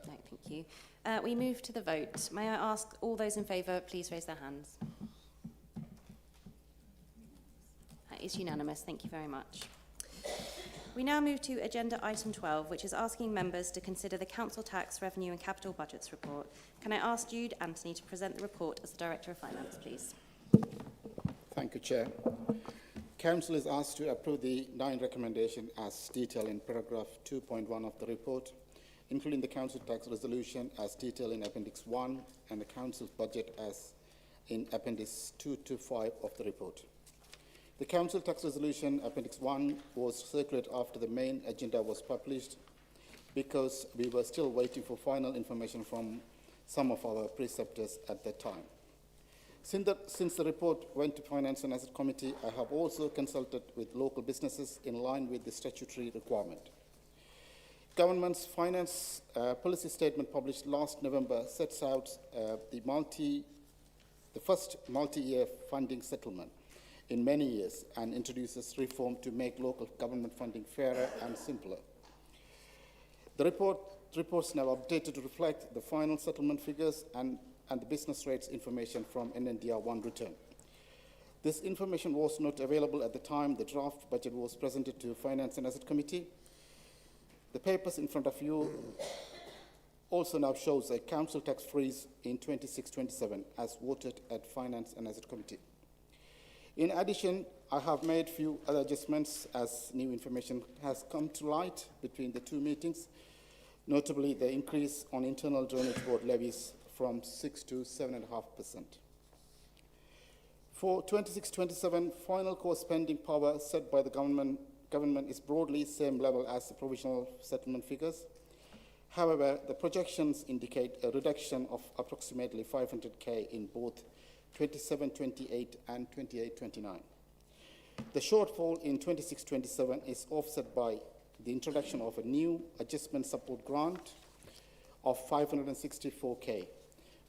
thank you. We move to the vote. May I ask all those in favour, please raise their hands. That is unanimous. Thank you very much. We now move to agenda item 12, which is asking members to consider the Council Tax, Revenue and Capital Budgets report. Can I ask Jude Anthony to present the report as the Director of Finance, please? Thank you, Chair. Council is asked to approve the 9 recommendations as detailed in paragraph 2.1 of the report, including the Council Tax Resolution as detailed in Appendix 1 and the Council's budget as in Appendix 2 to 5 of the report. The Council Tax Resolution Appendix 1 was circulated after the main agenda was published because we were still waiting for final information from some of our preceptors at that time. Since the report went to Finance and Asset Committee, I have also consulted with local businesses in line with the statutory requirement. Government's finance policy statement published last November sets out the first multi-year funding settlement in many years and introduces reform to make local government funding fairer and simpler. The report's now updated to reflect the final settlement figures and the business rates information from NNDR 1 return. This information was not available at the time the draft budget was presented to Finance and Asset Committee. The papers in front of you also now shows a council tax freeze in 26-27 as voted at Finance and Asset Committee. In addition, I have made few other adjustments as new information has come to light between the 2 meetings, notably the increase on internal drainage board levies from 6 to 7.5%. For 26-27, final core spending power set by the government government is broadly same level as the provisional settlement figures. However, the projections indicate a reduction of approximately 500k in both 27-28 and 28-29. The shortfall in 26-27 is offset by the introduction of a new adjustment support grant of 564k,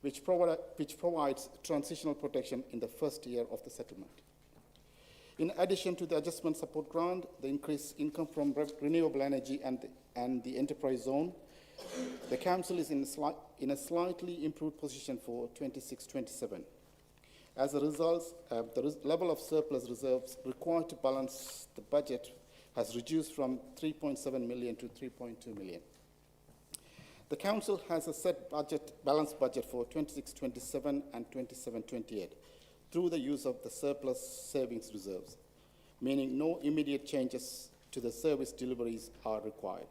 which provides transitional protection in the first year of the settlement. In addition to the adjustment support grant, the increased income from renewable energy and the enterprise zone, the Council is in a slightly improved position for 26-27. As a result, the level of surplus reserves required to balance the budget has reduced from 3.7 million to 3.2 million. The Council has a set balanced budget for 26-27 and 27-28 through the use of the surplus savings reserves, meaning no immediate changes to the service deliveries are required.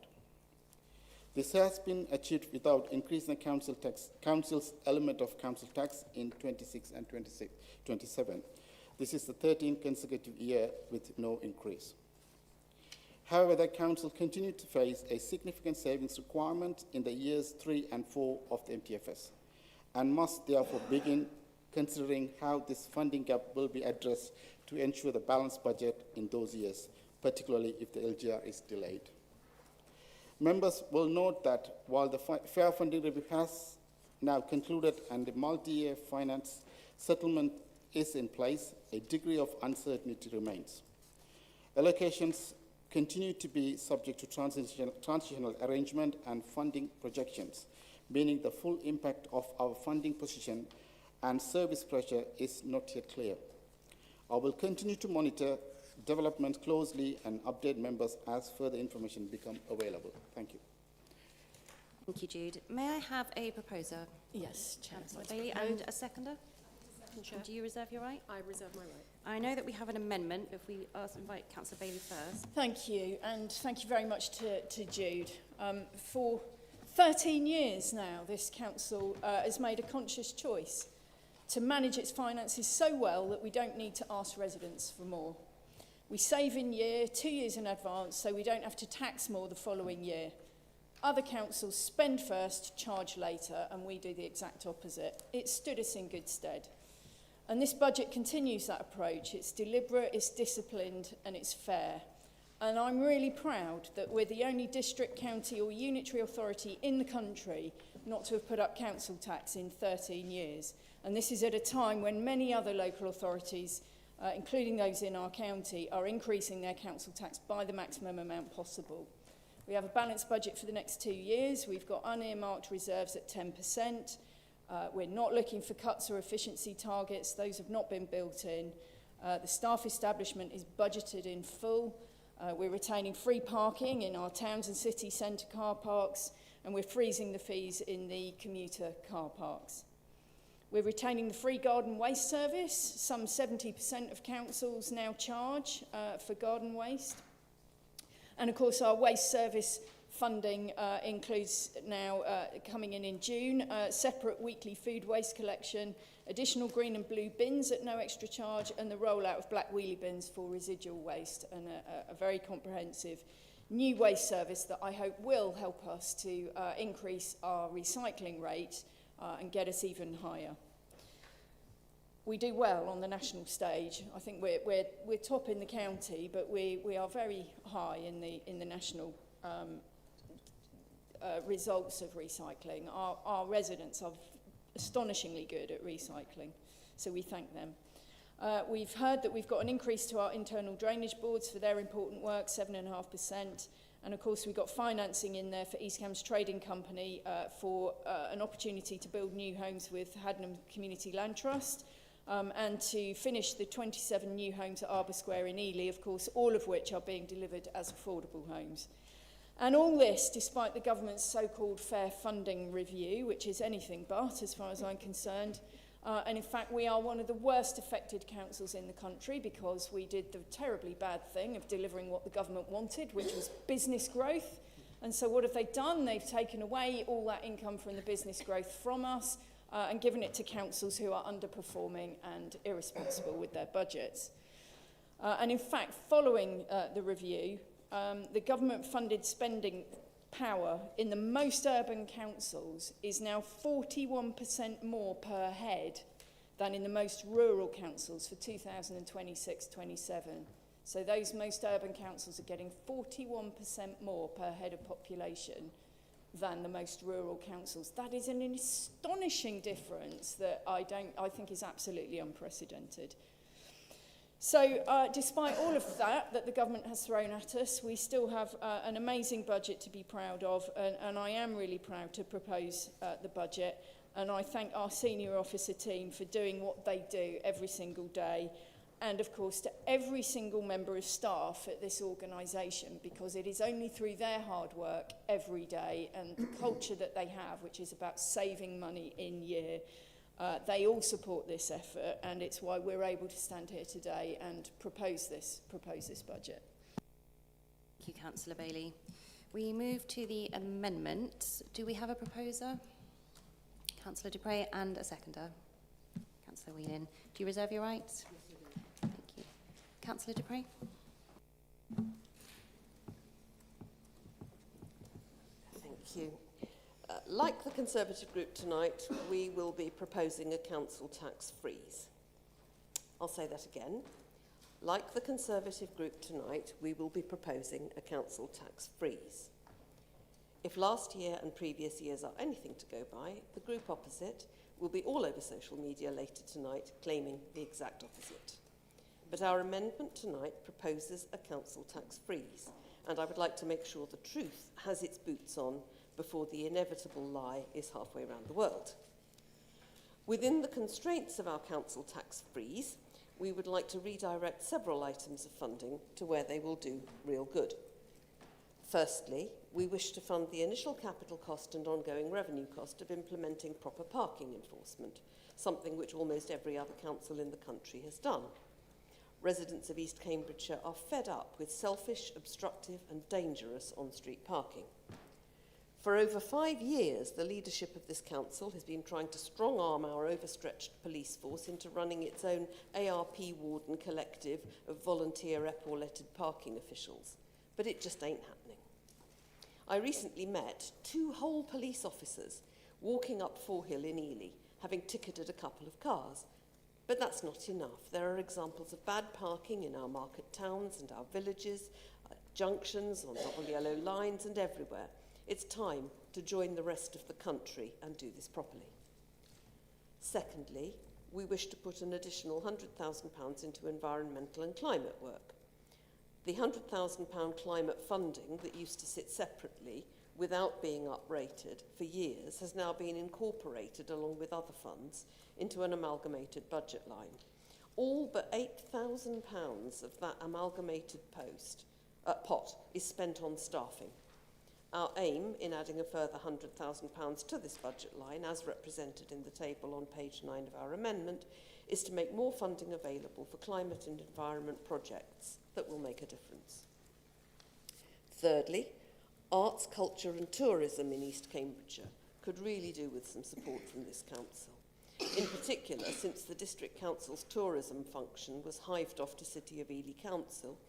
This has been achieved without increasing the Council's element of council tax in 26 and 27. This is the 13th consecutive year with no increase. However, the Council continued to face a significant savings requirement in the years 3 and 4 of the MTFS, and must therefore begin considering how this funding gap will be addressed to ensure the balanced budget in those years, particularly if the LGR is delayed. Members will note that while the fair funding review has now concluded and the multi-year finance settlement is in place, a degree of uncertainty remains. Allocations continue to be subject to transitional arrangement and funding projections, meaning the full impact of our funding position and service pressure is not yet clear. I will continue to monitor developments closely and update members as further information becomes available. Thank you. Thank you, Jude. May I have a proposer? Yes, Chair. Councillor Bailey, and a seconder? Do you reserve your right? I reserve my right. I know that we have an amendment, but if we invite Councillor Bailey first. Thank you, and thank you very much to Jude. For 13 years now, this council has made a conscious choice to manage its finances so well that we don't need to ask residents for more. We save in year, 2 years in advance, so we don't have to tax more the following year. Other councils spend first, charge later, and we do the exact opposite. It stood us in good stead. And this budget continues that approach. It's deliberate, it's disciplined, and it's fair. And I'm really proud that we're the only district, county or unitary authority in the country not to have put up council tax in 13 years. And this is at a time when many other local authorities, including those in our county, are increasing their council tax by the maximum amount possible. We have a balanced budget for the next 2 years. We've got unearmarked reserves at 10%. We're not looking for cuts or efficiency targets. Those have not been built in. The staff establishment is budgeted in full. We're retaining free parking in our towns and city centre car parks, and we're freezing the fees in the commuter car parks. We're retaining the free garden waste service. Some 70% of councils now charge for garden waste. And of course, our waste service funding includes now, coming in June, separate weekly food waste collection, additional green and blue bins at no extra charge, and the rollout of black wheelie bins for residual waste, and a very comprehensive new waste service that I hope will help us to increase our recycling rate and get us even higher. We do well on the national stage. I think we're top in the county, but we are very high in the national results of recycling. Our residents are astonishingly good at recycling, so we thank them. We've heard that we've got an increase to our internal drainage boards for their important work, 7.5%. And of course, we've got financing in there for East Cambs Trading Company for an opportunity to build new homes with Haddenham Community Land Trust, and to finish the 27 new homes at Arbour Square in Ely, of course, all of which are being delivered as affordable homes. And all this despite the government's so-called fair funding review, which is anything but, as far as I'm concerned. And in fact, we are one of the worst affected councils in the country because we did the terribly bad thing of delivering what the government wanted, which was business growth. And so what have they done? They've taken away all that income from the business growth from us and given it to councils who are underperforming and irresponsible with their budgets. And in fact, following the review, the government-funded spending power in the most urban councils is now 41% more per head than in the most rural councils for 2026-27. So those most urban councils are getting 41% more per head of population than the most rural councils. That is an astonishing difference that I think is absolutely unprecedented. So despite all of that the government has thrown at us, we still have an amazing budget to be proud of, and I am really proud to propose the budget. And I thank our senior officer team for doing what they do every single day. And of course to every single member of staff at this organisation, because it is only through their hard work every day and the culture that they have, which is about saving money in year, they all support this effort, and it's why we're able to stand here today and propose this budget. Thank you, Councillor Bailey. We move to the amendment. Do we have a proposer? Councillor Dupre and a seconder. Councillor Whelan. Do you reserve your rights? Thank you. Councillor Dupre. Thank you. Like the Conservative group tonight, we will be proposing a council tax freeze. I'll say that again. Like the Conservative group tonight, we will be proposing a council tax freeze. If last year and previous years are anything to go by, the group opposite will be all over social media later tonight claiming the exact opposite. But our amendment tonight proposes a council tax freeze, and I would like to make sure the truth has its boots on before the inevitable lie is halfway around the world. Within the constraints of our council tax freeze, we would like to redirect several items of funding to where they will do real good. Firstly, we wish to fund the initial capital cost and ongoing revenue cost of implementing proper parking enforcement, something which almost every other council in the country has done. Residents of East Cambridgeshire are fed up with selfish, obstructive and dangerous on-street parking. For over 5 years, the leadership of this council has been trying to strong-arm our overstretched police force into running its own ARP warden collective of volunteer epauletted parking officials. But it just ain't happening. I recently met 2 whole police officers walking up Forehill in Ely, having ticketed a couple of cars. But that's not enough. There are examples of bad parking in our market towns and our villages, junctions, on double yellow lines and everywhere. It's time to join the rest of the country and do this properly. Secondly, we wish to put an additional £100,000 into environmental and climate work. The £100,000 climate funding that used to sit separately without being uprated for years has now been incorporated along with other funds into an amalgamated budget line. All but £8,000 of that amalgamated pot is spent on staffing. Our aim in adding a further £100,000 to this budget line, as represented in the table on page 9 of our amendment, is to make more funding available for climate and environment projects that will make a difference. Thirdly, arts, culture and tourism in East Cambridgeshire could really do with some support from this council. In particular, since the District Council's tourism function was hived off to City of Ely Council,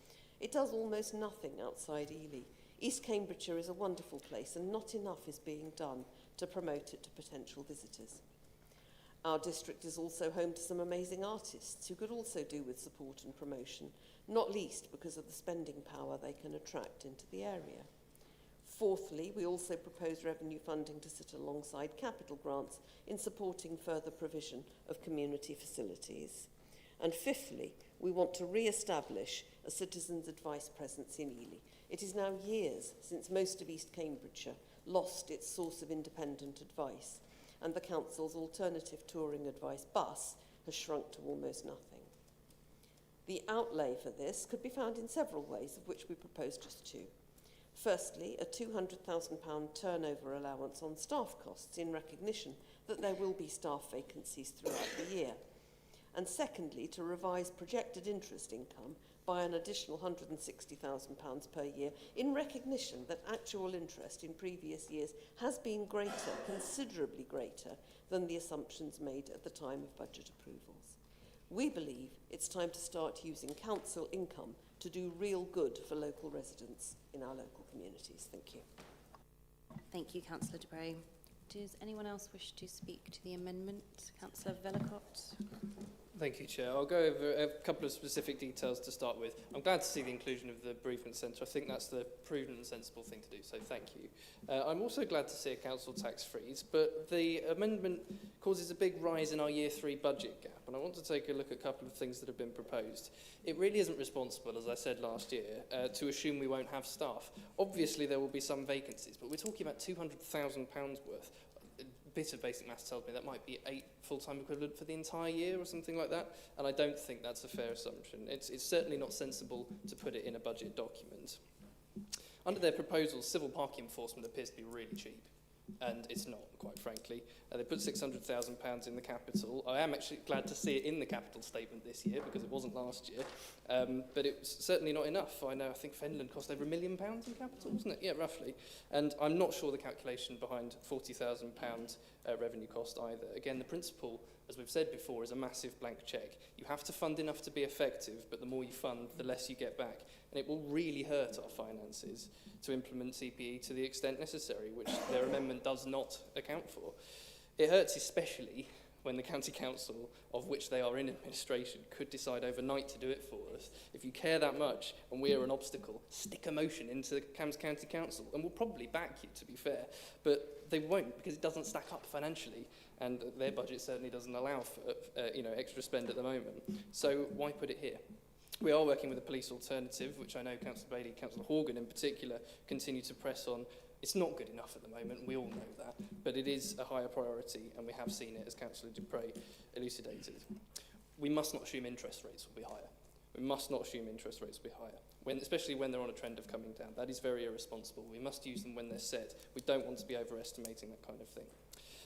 it does almost nothing outside Ely. East Cambridgeshire is a wonderful place and not enough is being done to promote it to potential visitors. Our district is also home to some amazing artists who could also do with support and promotion, not least because of the spending power they can attract into the area. Fourthly, we also propose revenue funding to sit alongside capital grants in supporting further provision of community facilities. And fifthly, we want to re-establish a citizens' advice presence in Ely. It is now years since most of East Cambridgeshire lost its source of independent advice, and the council's alternative touring advice bus has shrunk to almost nothing. The outlay for this could be found in several ways, of which we propose just 2. Firstly, a £200,000 turnover allowance on staff costs in recognition that there will be staff vacancies throughout the year. And secondly, to revise projected interest income by an additional £160,000 per year in recognition that actual interest in previous years has been greater, considerably greater, than the assumptions made at the time of budget approvals. We believe it's time to start using council income to do real good for local residents in our local communities. Thank you. Thank you, Councillor de Bray. Does anyone else wish to speak to the amendment? Councillor Vellacott. Thank you, Chair. I'll go over a couple of specific details to start with. I'm glad to see the inclusion of the bereavement centre. I think that's the prudent and sensible thing to do, so thank you. I'm also glad to see a council tax freeze, but the amendment causes a big rise in our Year 3 budget gap, and I want to take a look at a couple of things that have been proposed. It really isn't responsible, as I said last year, to assume we won't have staff. Obviously, there will be some vacancies, but we're talking about £200,000 worth. Bit of basic maths tells me that might be 8 full-time equivalent for the entire year or something like that, and I don't think that's a fair assumption. It's certainly not sensible to put it in a budget document. Under their proposals, civil parking enforcement appears to be really cheap, and it's not, quite frankly. They put £600,000 in the capital. I am actually glad to see it in the capital statement this year, because it wasn't last year, but it's certainly not enough. I think Fenland cost over £1 million in capital, wasn't it? Yeah, roughly. And I'm not sure the calculation behind £40,000 revenue cost either. Again, the principle, as we've said before, is a massive blank cheque. You have to fund enough to be effective, but the more you fund, the less you get back. And it will really hurt our finances to implement CPE to the extent necessary, which their amendment does not account for. It hurts especially when the county council, of which they are in administration, could decide overnight to do it for us. If you care that much and we are an obstacle, stick a motion into the Cambs County Council, and we'll probably back you, to be fair. But they won't, because it doesn't stack up financially, and their budget certainly doesn't allow for extra spend at the moment. So why put it here? We are working with a police alternative, which I know Councillor Bailey, Councillor Horgan in particular, continue to press on. It's not good enough at the moment, we all know that, but it is a higher priority, and we have seen it, as Councillor Dupre elucidated. We must not assume interest rates will be higher. We must not assume interest rates will be higher, especially when they're on a trend of coming down. That is very irresponsible. We must use them when they're set. We don't want to be overestimating that kind of thing.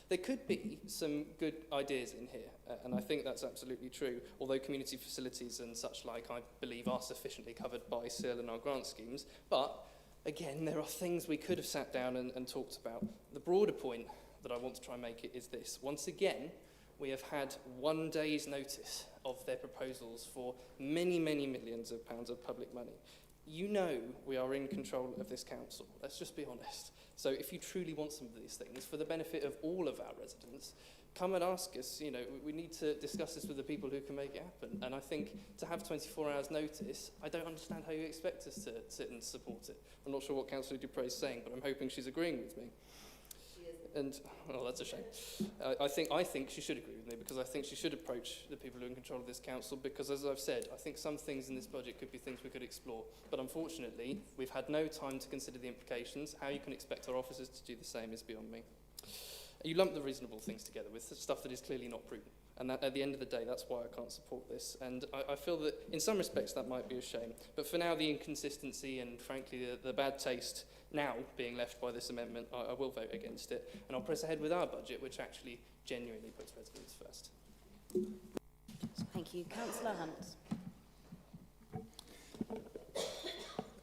There could be some good ideas in here, and I think that's absolutely true, although community facilities and such like, I believe, are sufficiently covered by CIL and our grant schemes. But, again, there are things we could have sat down and talked about. The broader point that I want to try and make it is this. Once again, we have had 1 day's notice of their proposals for many, many millions of pounds of public money. You know we are in control of this council. Let's just be honest. So if you truly want some of these things, for the benefit of all of our residents, come and ask us. You know, we need to discuss this with the people who can make it happen. And I think to have 24 hours notice, I don't understand how you expect us to sit and support it. I'm not sure what Councillor Dupre is saying, but I'm hoping she's agreeing with me. And, well, that's a shame. I think she should agree with me, because I think she should approach the people who are in control of this council, because, as I've said, I think some things in this budget could be things we could explore. But unfortunately, we've had no time to consider the implications. How you can expect our officers to do the same is beyond me. You lump the reasonable things together with stuff that is clearly not prudent. And that, at the end of the day, that's why I can't support this. And I feel that, in some respects, that might be a shame. But for now, the inconsistency and, frankly, the bad taste now being left by this amendment, I will vote against it. And I'll press ahead with our budget, which actually genuinely puts residents first. Thank you. Councillor Hunt.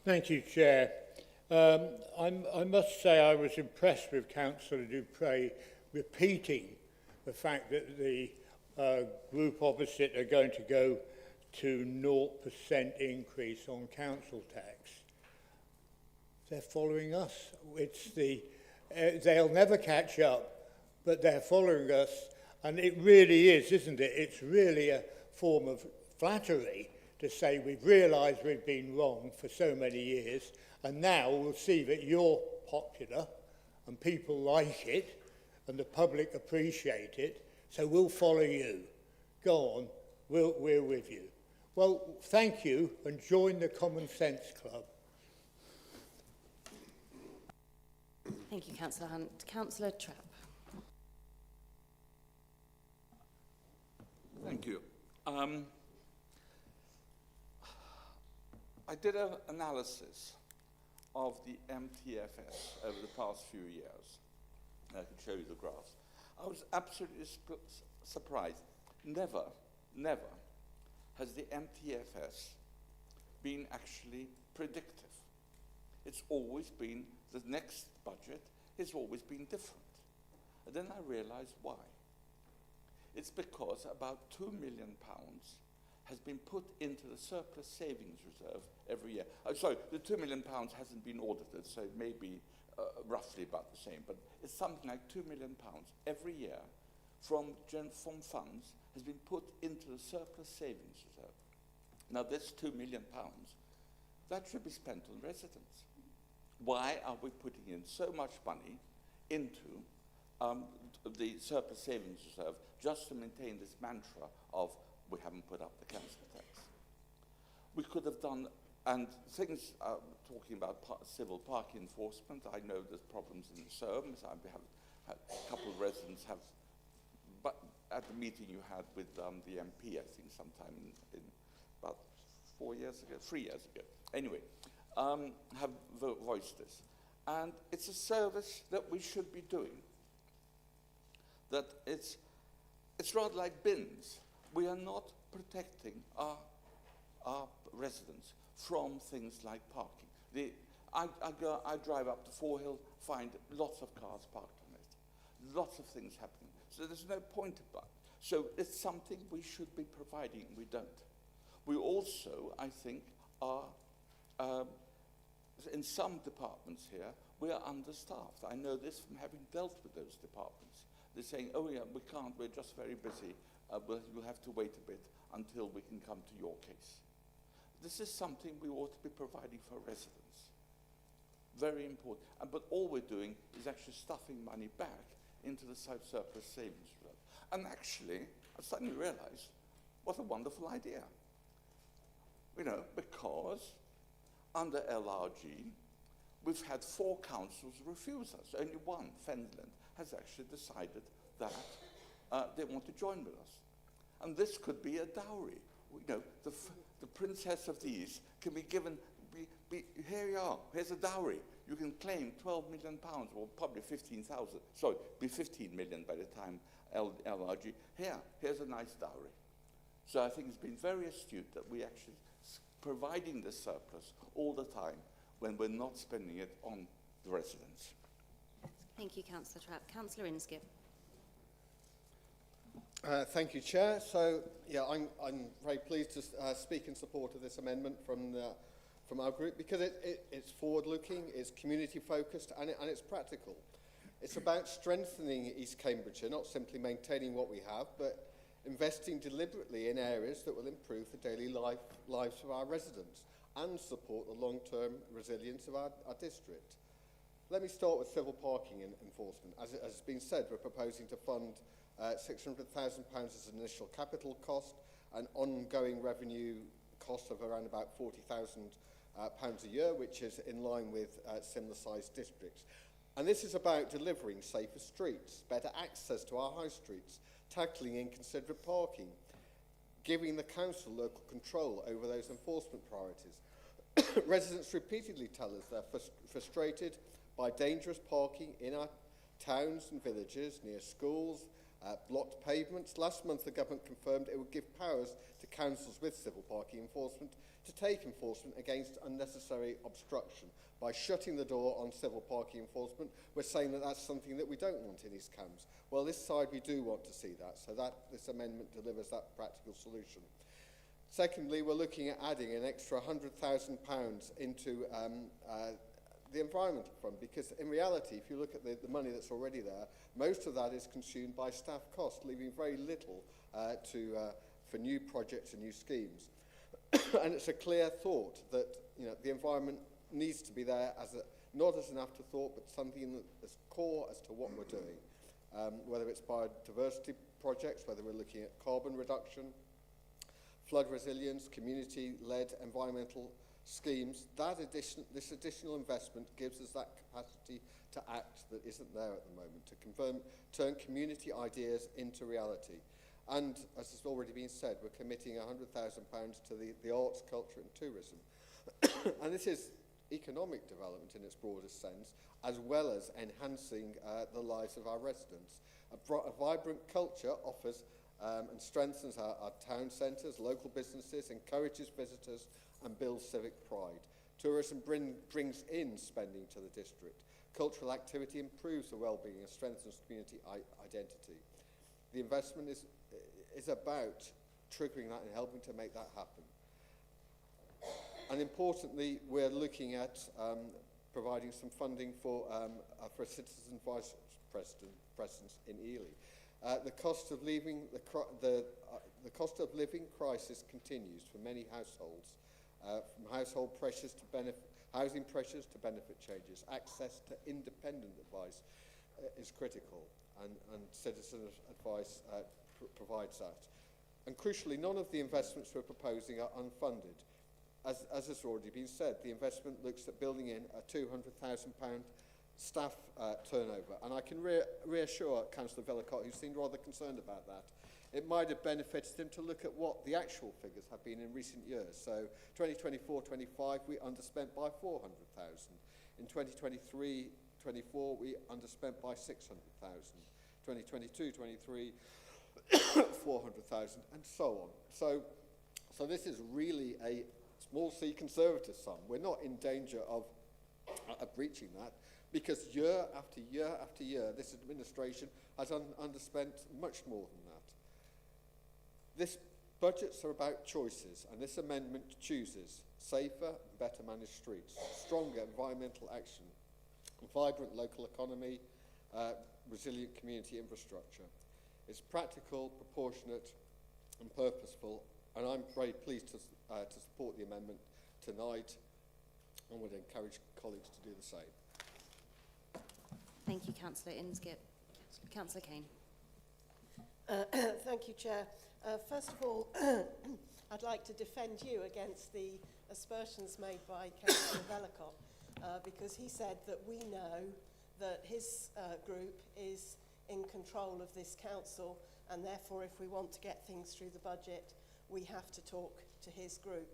Thank you, Chair. I must say I was impressed with Councillor Dupre repeating the fact that the group opposite are going to go to 0% increase on council tax. They're following us. They'll never catch up, but they're following us, and it really is, isn't it? It's really a form of flattery to say we've realised we've been wrong for so many years, and now we'll see that you're popular and people like it and the public appreciate it, so we'll follow you. Go on, we're with you. Well, thank you, and join the Common Sense Club. Thank you, Councillor Hunt. Councillor Trapp. Thank you. I did an analysis of the MTFS over the past few years. I can show you the graphs. I was absolutely surprised. Never has the MTFS been actually predictive. It's always been, the next budget has always been different. And then I realized why. It's because about £2 million has been put into the surplus savings reserve every year. Sorry, the £2 million hasn't been audited, so it may be roughly about the same, but it's something like £2 million every year from funds has been put into the surplus savings reserve. Now, this £2 million, that should be spent on residents. Why are we putting in so much money into the surplus savings reserve just to maintain this mantra of we haven't put up the council tax? We could have done, and things, talking about civil park enforcement, I know there's problems in the SERMs. I have had a couple of residents have, but at the meeting you had with the MP, I think sometime in about 3 years ago. Anyway, have voiced this. And it's a service that we should be doing. That it's rather like bins. We are not protecting our residents from things like parking. I drive up to Forehill, find lots of cars parked on it, lots of things happening. So there's no point about it. So it's something we should be providing, and we don't. We also, I think, are, in some departments here, we are understaffed. I know this from having dealt with those departments. They're saying, oh yeah, we can't, we're just very busy. We'll have to wait a bit until we can come to your case. This is something we ought to be providing for residents. Very important. But all we're doing is actually stuffing money back into the surplus savings reserve. And actually, I suddenly realized, what a wonderful idea. You know, because under LRG, we've had 4 councils refuse us. Only one, Fenland, has actually decided that they want to join with us. And this could be a dowry. You know, the princess of these can be given, here you are, here's a dowry. You can claim £12 million, or probably 15,000, sorry, be 15 million by the time LRG. Here's a nice dowry. So I think it's been very astute that we actually providing the surplus all the time when we're not spending it on the residents. Thank you, Councillor Trapp. Councillor Inskip. Thank you, Chair. So, yeah, I'm very pleased to speak in support of this amendment from our group because it's forward-looking, it's community-focused, and it's practical. It's about strengthening East Cambridgeshire, not simply maintaining what we have, but investing deliberately in areas that will improve the daily lives of our residents and support the long-term resilience of our district. Let me start with civil parking enforcement. As has been said, we're proposing to fund £600,000 as an initial capital cost, an ongoing revenue cost of around about £40,000 a year, which is in line with similar-sized districts. And this is about delivering safer streets, better access to our high streets, tackling inconsiderate parking, giving the council local control over those enforcement priorities. Residents repeatedly tell us they're frustrated by dangerous parking in our towns and villages, near schools, blocked pavements. Last month, the government confirmed it would give powers to councils with civil parking enforcement to take enforcement against unnecessary obstruction. By shutting the door on civil parking enforcement, we're saying that that's something that we don't want in East Cambs. Well, this side, we do want to see that, so that this amendment delivers that practical solution. Secondly, we're looking at adding an extra £100,000 into the Environmental Fund, because in reality, if you look at the money that's already there, most of that is consumed by staff costs, leaving very little for new projects and new schemes. And it's a clear thought that the environment needs to be there not as an afterthought, but something that's core as to what we're doing, whether it's biodiversity projects, whether we're looking at carbon reduction, flood resilience, community-led environmental schemes. This additional investment gives us that capacity to act that isn't there at the moment, to turn community ideas into reality. And as has already been said, we're committing £100,000 to the arts, culture and tourism. And this is economic development in its broadest sense, as well as enhancing the lives of our residents. A vibrant culture offers and strengthens our town centres, local businesses, encourages visitors and builds civic pride. Tourism brings in spending to the district. Cultural activity improves the well-being and strengthens community identity. The investment is is about triggering that and helping to make that happen. And importantly, we're looking at providing some funding for a citizen vice presence in Ely. The cost of living crisis continues for many households, from household pressures to housing pressures to benefit changes. Access to independent advice is critical, and citizen advice provides that. And crucially, none of the investments we're proposing are unfunded. As has already been said, the investment looks at building in a £200,000 staff turnover. And I can reassure Councillor Vellacott, who seemed rather concerned about that, it might have benefited him to look at what the actual figures have been in recent years. So 2024-25, we underspent by 400,000. In 2023-24, we underspent by 600,000. 2022-23, 400,000, and so on. So this is really a small c conservative sum. We're not in danger of breaching that, because year after year after year, this administration has underspent much more than that. This budgets are about choices, and this amendment chooses safer and better managed streets, stronger environmental action, vibrant local economy, resilient community infrastructure. It's practical, proportionate and purposeful, and I'm very pleased to support the amendment tonight and would encourage colleagues to do the same. Thank you, Councillor Inskip. Councillor Kane. Thank you, Chair. First of all, I'd like to defend you against the aspersions made by Councillor Vellacott, because he said that we know that his group is in control of this council, and therefore if we want to get things through the budget, we have to talk to his group.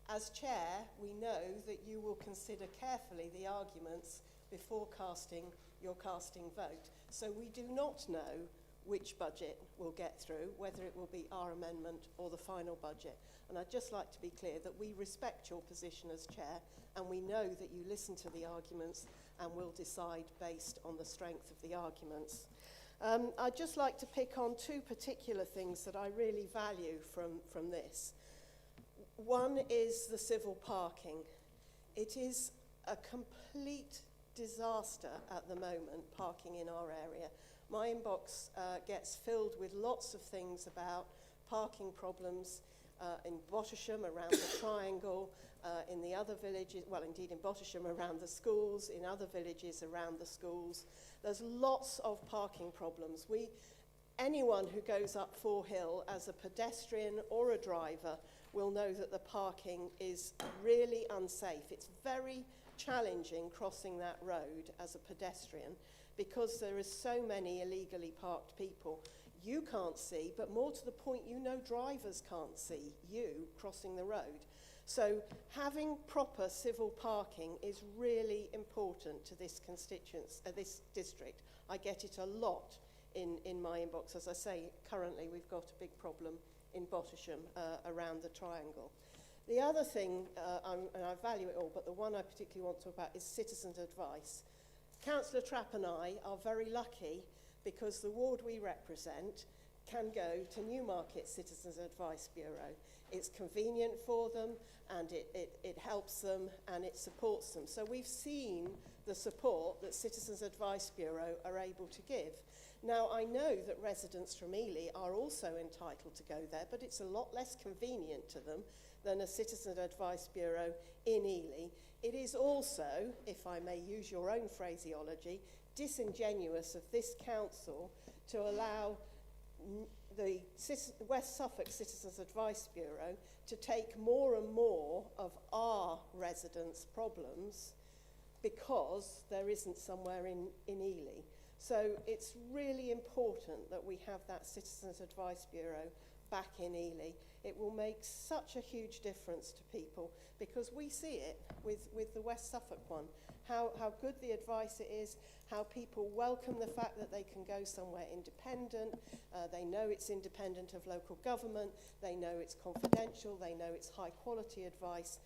As chair, we know that you will consider carefully the arguments before casting your vote. So we do not know which budget will get through, whether it will be our amendment or the final budget. And I'd just like to be clear that we respect your position as chair, and we know that you listen to the arguments and will decide based on the strength of the arguments. I'd just like to pick on two particular things that I really value from this. One is the civil parking. It is a complete disaster at the moment, parking in our area. My inbox gets filled with lots of things about parking problems in Bottisham, around the Triangle, in the other villages, well, indeed in Bottisham around the schools, in other villages around the schools. There's lots of parking problems. Anyone who goes up Fore Hill as a pedestrian or a driver will know that the parking is really unsafe. It's very challenging crossing that road as a pedestrian because there is so many illegally parked people you can't see, but more to the point, you know drivers can't see you crossing the road. So having proper civil parking is really important to this this district. I get it a lot in my inbox. As I say, currently we've got a big problem in Bottisham around the Triangle. The other thing, and I value it all, but the one I particularly want to talk about is citizens' advice. Councillor Trapp and I are very lucky because the ward we represent can go to Newmarket Citizens Advice Bureau. It's convenient for them, and it helps them and it supports them. So we've seen the support that Citizens Advice Bureau are able to give. Now, I know that residents from Ely are also entitled to go there, but it's a lot less convenient to them than a Citizen Advice Bureau in Ely. It is also, if I may use your own phraseology, disingenuous of this council to allow the West Suffolk Citizens Advice Bureau to take more and more of our residents' problems because there isn't somewhere in Ely. So it's really important that we have that Citizens Advice Bureau back in Ely. It will make such a huge difference to people because we see it with the West Suffolk one, how good the advice it is, how people welcome the fact that they can go somewhere independent, they know it's independent of local government, they know it's confidential, they know it's high quality advice,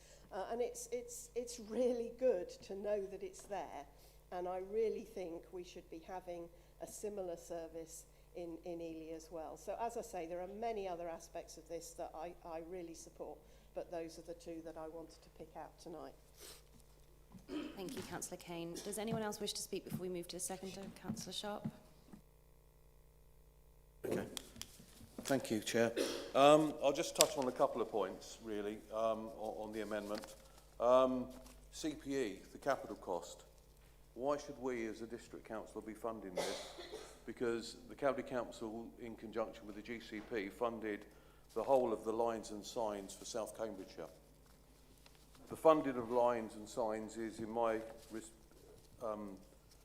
and it's really good to know that it's there. And I really think we should be having a similar service in Ely as well. So as I say, there are many other aspects of this that I really support, but those are the two that I wanted to pick out tonight. Thank you, Councillor Kane. Does anyone else wish to speak before we move to the seconder? Councillor Sharp. Okay. Thank you, Chair. I'll just touch on a couple of points, really, on the amendment. CPE, the capital cost. Why should we, as a district council, be funding this? Because the County Council, in conjunction with the GCP, funded the whole of the lines and signs for South Cambridgeshire. The funding of lines and signs is, in my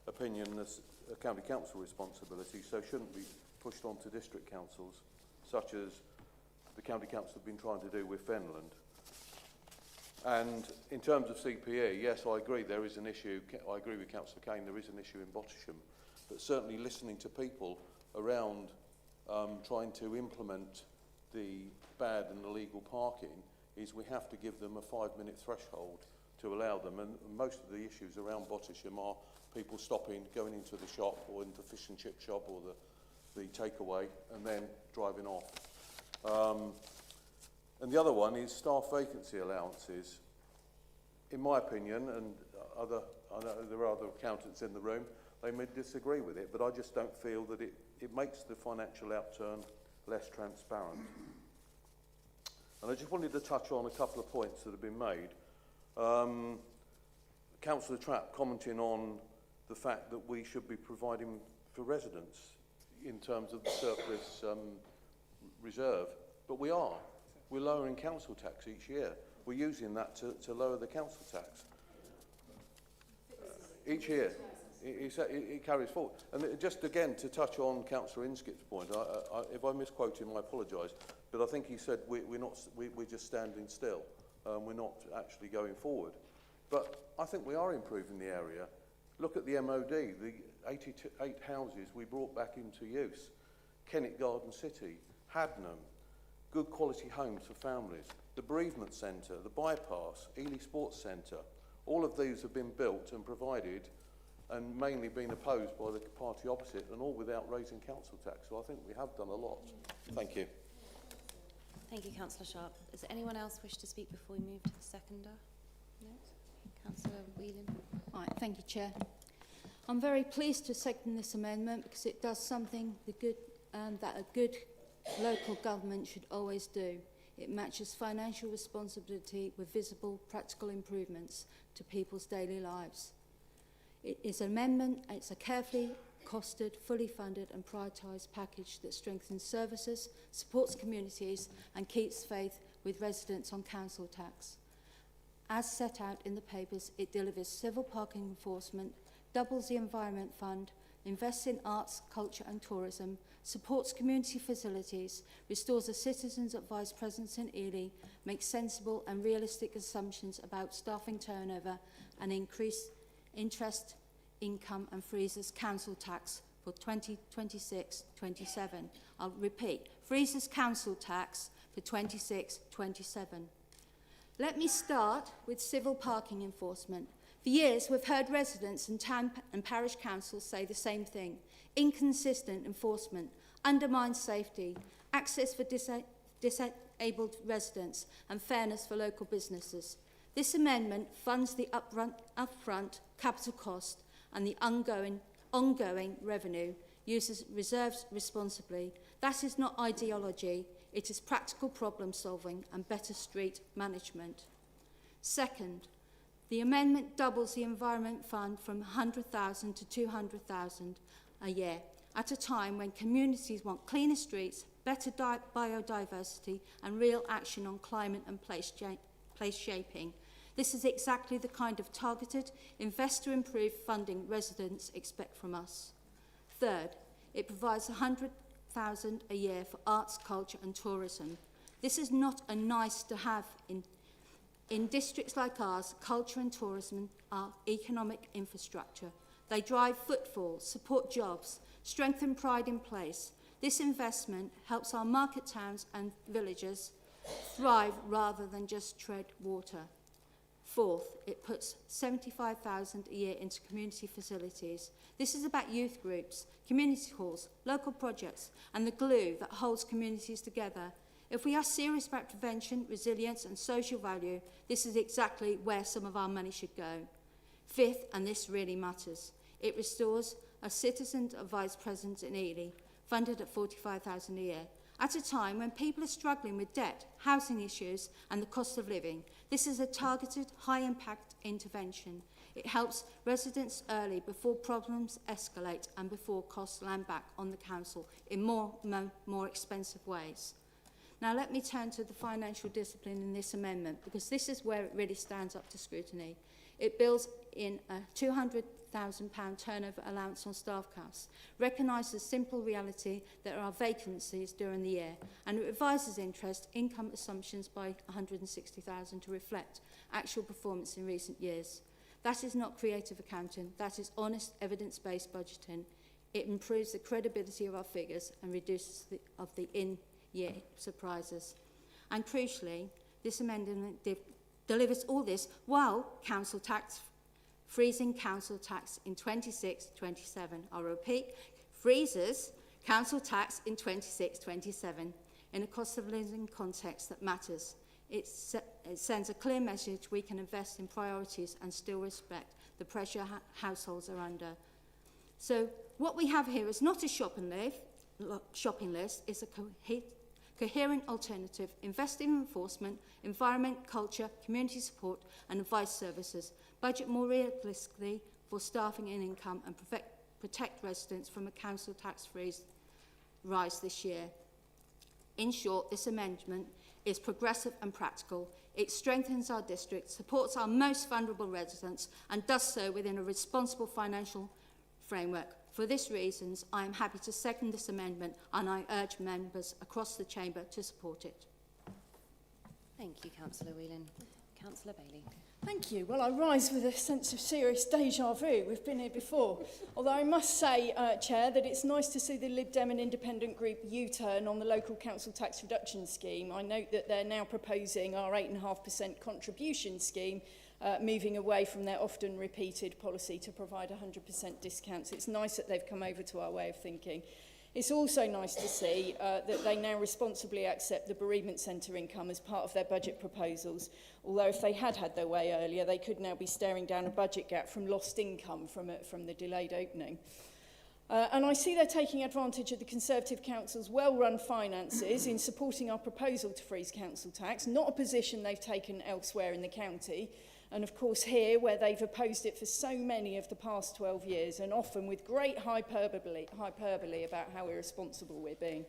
opinion, a County Council responsibility, so shouldn't be pushed onto district councils, such as the County Council have been trying to do with Fenland. And in terms of CPE, yes, I agree there is an issue. I agree with Councillor Kane, there is an issue in Bottisham. But certainly listening to people around trying to implement the bad and illegal parking is we have to give them a 5-minute threshold to allow them. And most of the issues around Bottisham are people stopping, going into the shop or into the fish and chip shop or the takeaway and then driving off. And the other one is staff vacancy allowances. In my opinion, and I know there are other accountants in the room, they may disagree with it, but I just don't feel that it makes the financial outturn less transparent. And I just wanted to touch on a couple of points that have been made. Councillor Trapp commenting on the fact that we should be providing for residents in terms of the surplus reserve, but we are. We're lowering council tax each year. We're using that to lower the council tax. Each year. It carries forward. And just again, to touch on Councillor Inskip's point, if I misquote him, I apologise, but I think he said we're just standing still. We're not actually going forward. But I think we are improving the area. Look at the MOD, the 88 houses we brought back into use. Kennet Garden City, Hadnam, good quality homes for families, the bereavement centre, the bypass, Ely Sports Centre. All of these have been built and provided and mainly been opposed by the party opposite, and all without raising council tax. So I think we have done a lot. Thank you. Thank you, Councillor Sharp. Does anyone else wish to speak before we move to the seconder? No? Councillor Whelan. Right, thank you, Chair. I'm very pleased to second this amendment because it does something that a good local government should always do. It matches financial responsibility with visible, practical improvements to people's daily lives. It is an amendment, it's a carefully costed, fully funded and prioritised package that strengthens services, supports communities and keeps faith with residents on council tax. As set out in the papers, it delivers civil parking enforcement, doubles the Environment Fund, invests in arts, culture and tourism, supports community facilities, restores a citizens' advised presence in Ely, makes sensible and realistic assumptions about staffing turnover and increased interest, income and freezes council tax for 2026-27. I'll repeat, freezes council tax for 26-27. Let me start with civil parking enforcement. For years, we've heard residents and town and parish councils say the same thing. Inconsistent enforcement undermines safety, access for disabled residents and fairness for local businesses. This amendment funds the upfront capital cost and the ongoing revenue, uses reserves responsibly. That is not ideology, it is practical problem solving and better street management. Second, the amendment doubles the Environment Fund from 100,000 to 200,000 a year at a time when communities want cleaner streets, better biodiversity and real action on climate and place shaping. This is exactly the kind of targeted, investor-improved funding residents expect from us. Third, it provides 100,000 a year for arts, culture and tourism. This is not a nice to have. In districts like ours, culture and tourism are economic infrastructure. They drive footfall, support jobs, strengthen pride in place. This investment helps our market towns and villages thrive rather than just tread water. Fourth, it puts $75,000 a year into community facilities. This is about youth groups, community halls, local projects, and the glue that holds communities together. If we are serious about prevention, resilience, and social value, this is exactly where some of our money should go. Fifth, and this really matters, it restores a citizen vice president in Ely, funded at $45,000 a year. At a time when people are struggling with debt, housing issues, and the cost of living, this is a targeted, high-impact intervention. It helps residents early before problems escalate and before costs land back on the council in more expensive ways. Now let me turn to the financial discipline in this amendment, because this is where it really stands up to scrutiny. It builds in a £200,000 turnover allowance on staff costs, recognises the simple reality that there are vacancies during the year, and it revises interest income assumptions by £160,000 to reflect actual performance in recent years. That is not creative accounting, that is honest, evidence-based budgeting. It improves the credibility of our figures and reduces the in-year surprises. And crucially, this amendment delivers all this while freezing council tax in 26-27. I'll repeat, freezes council tax in 26-27 in a cost of living context that matters. It sends a clear message we can invest in priorities and still respect the pressure households are under. So what we have here is not a shopping list, it's a coherent alternative, invest in enforcement, environment, culture, community support and advice services, budget more realistically for staffing and income and protect residents from a council tax freeze rise this year. In short, this amendment is progressive and practical. It strengthens our district, supports our most vulnerable residents and does so within a responsible financial framework. For these reasons, I am happy to second this amendment and I urge members across the chamber to support it. Thank you, Councillor Whelan. Councillor Bailey. Thank you. Well, I rise with a sense of serious deja vu. We've been here before. Although I must say, Chair, that it's nice to see the Lib Dem and Independent Group U-turn on the local council tax reduction scheme. I note that they're now proposing our 8.5% contribution scheme, moving away from their often repeated policy to provide 100% discounts. It's nice that they've come over to our way of thinking. It's also nice to see that they now responsibly accept the bereavement centre income as part of their budget proposals, although if they had their way earlier, they could now be staring down a budget gap from lost income from the delayed opening. And I see they're taking advantage of the Conservative Council's well-run finances in supporting our proposal to freeze council tax, not a position they've taken elsewhere in the county, and of course here, where they've opposed it for so many of the past 12 years, and often with great hyperbole about how irresponsible we're being.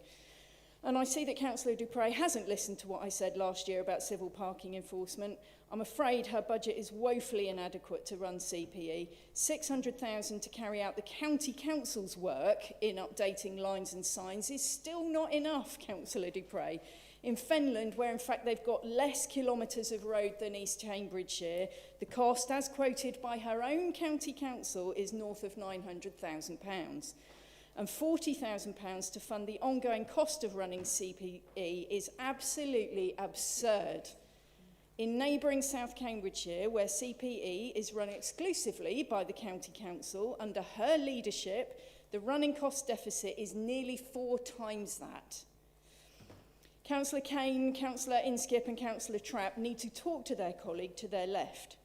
And I see that Councillor Dupre hasn't listened to what I said last year about civil parking enforcement. I'm afraid her budget is woefully inadequate to run CPE. $600,000 to carry out the county council's work in updating lines and signs is still not enough, Councillor Dupre. In Fenland, where in fact they've got less kilometres of road than East Cambridgeshire, the cost, as quoted by her own county council, is north of £900,000. And £40,000 to fund the ongoing cost of running CPE is absolutely absurd. In neighbouring South Cambridgeshire, where CPE is run exclusively by the county council, under her leadership, the running cost deficit is nearly 4 times that. Councillor Kane, Councillor Inskip and Councillor Trapp need to talk to their colleague to their left.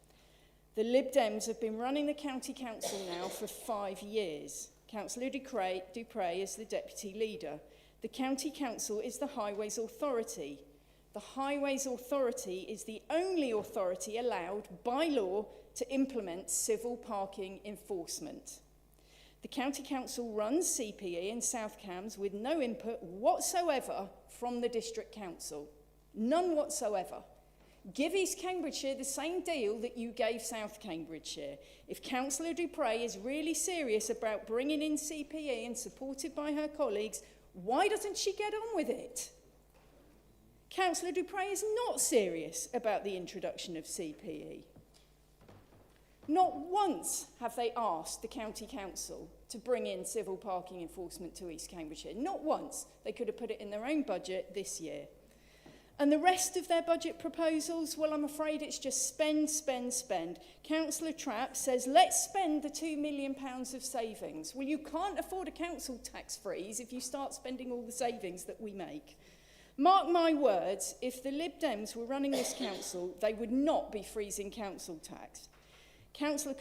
The Lib Dems have been running the county council now for 5 years. Councillor Dupre is the deputy leader. The county council is the Highways Authority. The Highways Authority is the only authority allowed by law to implement civil parking enforcement. The County Council runs CPE in South Cambs with no input whatsoever from the District Council. None whatsoever. Give East Cambridgeshire the same deal that you gave South Cambridgeshire. If Councillor Dupre is really serious about bringing in CPE and supported by her colleagues, why doesn't she get on with it? Councillor Dupre is not serious about the introduction of CPE. Not once have they asked the County Council to bring in civil parking enforcement to East Cambridgeshire. Not once. They could have put it in their own budget this year. And the rest of their budget proposals, well, I'm afraid it's just spend, spend, spend. Councillor Trapp says, let's spend the £2 million of savings. Well, you can't afford a council tax freeze if you start spending all the savings that we make. Mark my words, if the Lib Dems were running this council, they would not be freezing council tax. Councillor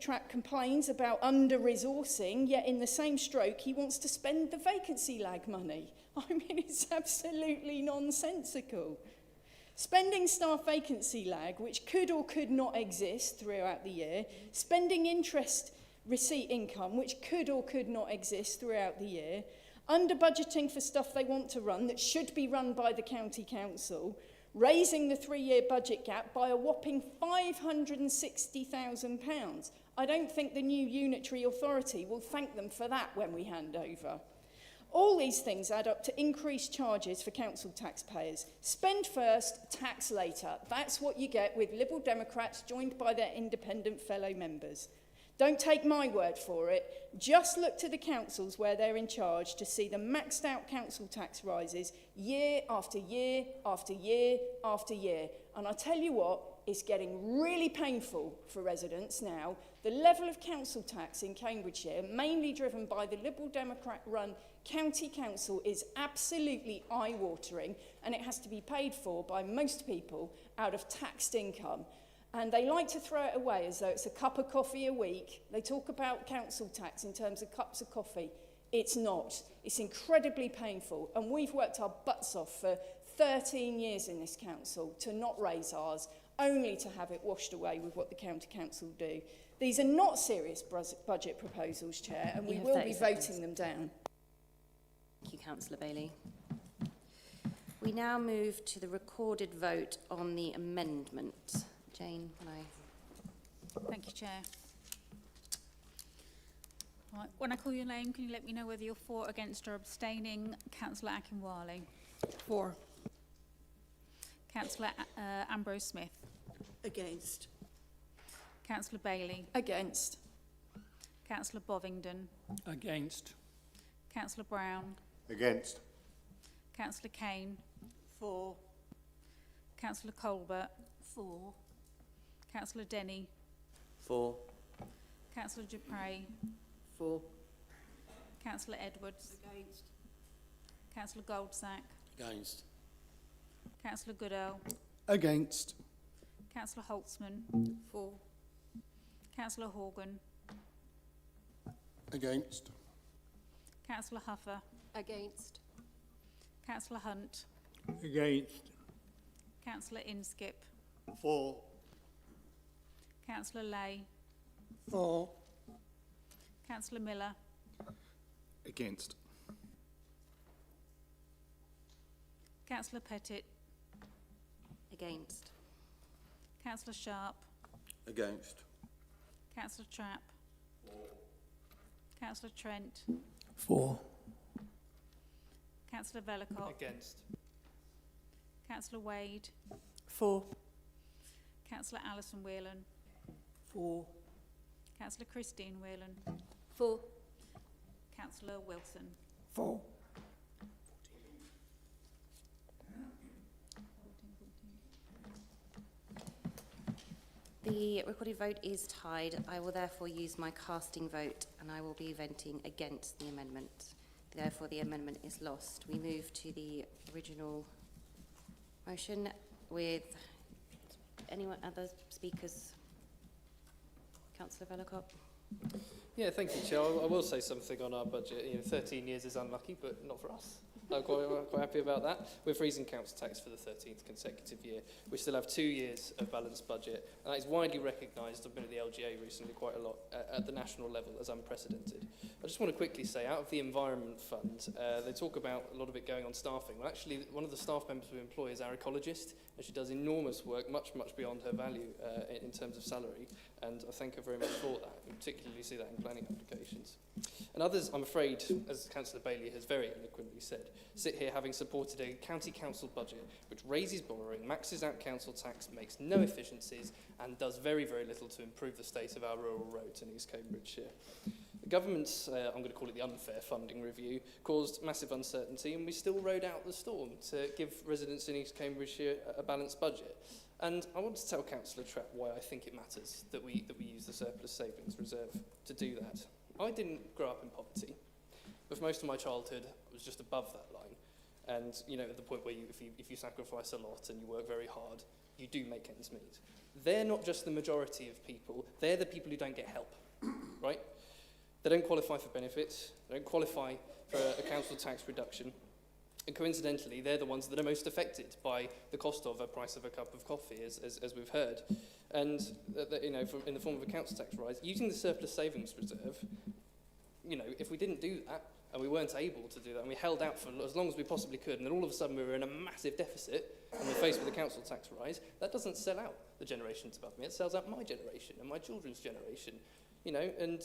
Trapp complains about under-resourcing, yet in the same stroke he wants to spend the vacancy lag money. I mean, it's absolutely nonsensical. Spending staff vacancy lag, which could or could not exist throughout the year, spending interest receipt income, which could or could not exist throughout the year, under-budgeting for stuff they want to run that should be run by the county council, raising the 3-year budget gap by a whopping £560,000. I don't think the new unitary authority will thank them for that when we hand over. All these things add up to increased charges for council taxpayers. Spend first, tax later. That's what you get with Liberal Democrats joined by their independent fellow members. Don't take my word for it. Just look to the councils where they're in charge to see the maxed out council tax rises year after year after year after year. And I tell you what, it's getting really painful for residents now. The level of council tax in Cambridgeshire, mainly driven by the Liberal Democrat-run county council, is absolutely eye-watering, and it has to be paid for by most people out of taxed income. And they like to throw it away as though it's a cup of coffee a week. They talk about council tax in terms of cups of coffee. It's not. It's incredibly painful. And we've worked our butts off for 13 years in this council to not raise ours, only to have it washed away with what the county council do. These are not serious budget proposals, Chair, and we will be voting them down. Thank you, Councillor Bailey. We now move to the recorded vote on the amendment. Jane, can I? Thank you, Chair. Right, when I call your name, can you let me know whether you're for, against or abstaining? Councillor Akinwale. For. Councillor Ambrose Smith. Against. Councillor Bailey. Against. Councillor Bovingdon. Against. Councillor Brown. Against. Councillor Kane. For. Councillor Colbert. For. Councillor Denny. For. Councillor Dupre. For. Councillor Edwards. Against. Councillor Goldsack. Against. Councillor Goodell. Against. Councillor Holtzman. For. Councillor Horgan. Against. Councillor Huffer. Against. Councillor Hunt. Against. Councillor Inskip. For. Councillor Lay. For. Councillor Miller. Against. Councillor Pettit. Against. Councillor Sharp. Against. Councillor Trapp. Councillor Trent. For. Councillor Vellicott. Against. Councillor Wade. For. Councillor Alison Whelan. For. Councillor Christine Whelan. For. Councillor Wilson. For. The recorded vote is tied. I will therefore use my casting vote and I will be voting against the amendment. Therefore, the amendment is lost. We move to the original motion with anyone, other speakers? Councillor Vellicott. Yeah, thank you, Chair. I will say something on our budget. 13 years is unlucky, but not for us. I'm quite happy about that. We're freezing council tax for the 13th consecutive year. We still have 2 years of balanced budget, and that is widely recognised. I've been at the LGA recently quite a lot at the national level as unprecedented. I just want to quickly say, out of the Environment Fund, they talk about a lot of it going on staffing. Well, actually, one of the staff members we employ is our ecologist, and she does enormous work, much beyond her value in terms of salary, and I thank her very much for that. You particularly see that in planning applications. And others, I'm afraid, as Councillor Bailey has very eloquently said, sit here having supported a county council budget which raises borrowing, maxes out council tax, makes no efficiencies, and does very, very little to improve the state of our rural roads in East Cambridgeshire. The Government's, I'm going to call it the unfair funding review, caused massive uncertainty, and we still rode out the storm to give residents in East Cambridgeshire a balanced budget. And I want to tell Councillor Trapp why I think it matters that we use the surplus savings reserve to do that. I didn't grow up in poverty, but for most of my childhood, I was just above that line. And, you know, at the point where if you sacrifice a lot and you work very hard, you do make ends meet. They're not just the majority of people, they're the people who don't get help, right? They don't qualify for benefits, they don't qualify for a council tax reduction, and coincidentally, they're the ones that are most affected by the cost of a price of a cup of coffee, as we've heard. And, you know, in the form of a council tax rise, using the surplus savings reserve, you know, if we didn't do that, and we weren't able to do that, and we held out for as long as we possibly could, and then all of a sudden we were in a massive deficit, and we're faced with a council tax rise, that doesn't sell out the generations above me, it sells out my generation and my children's generation. You know, and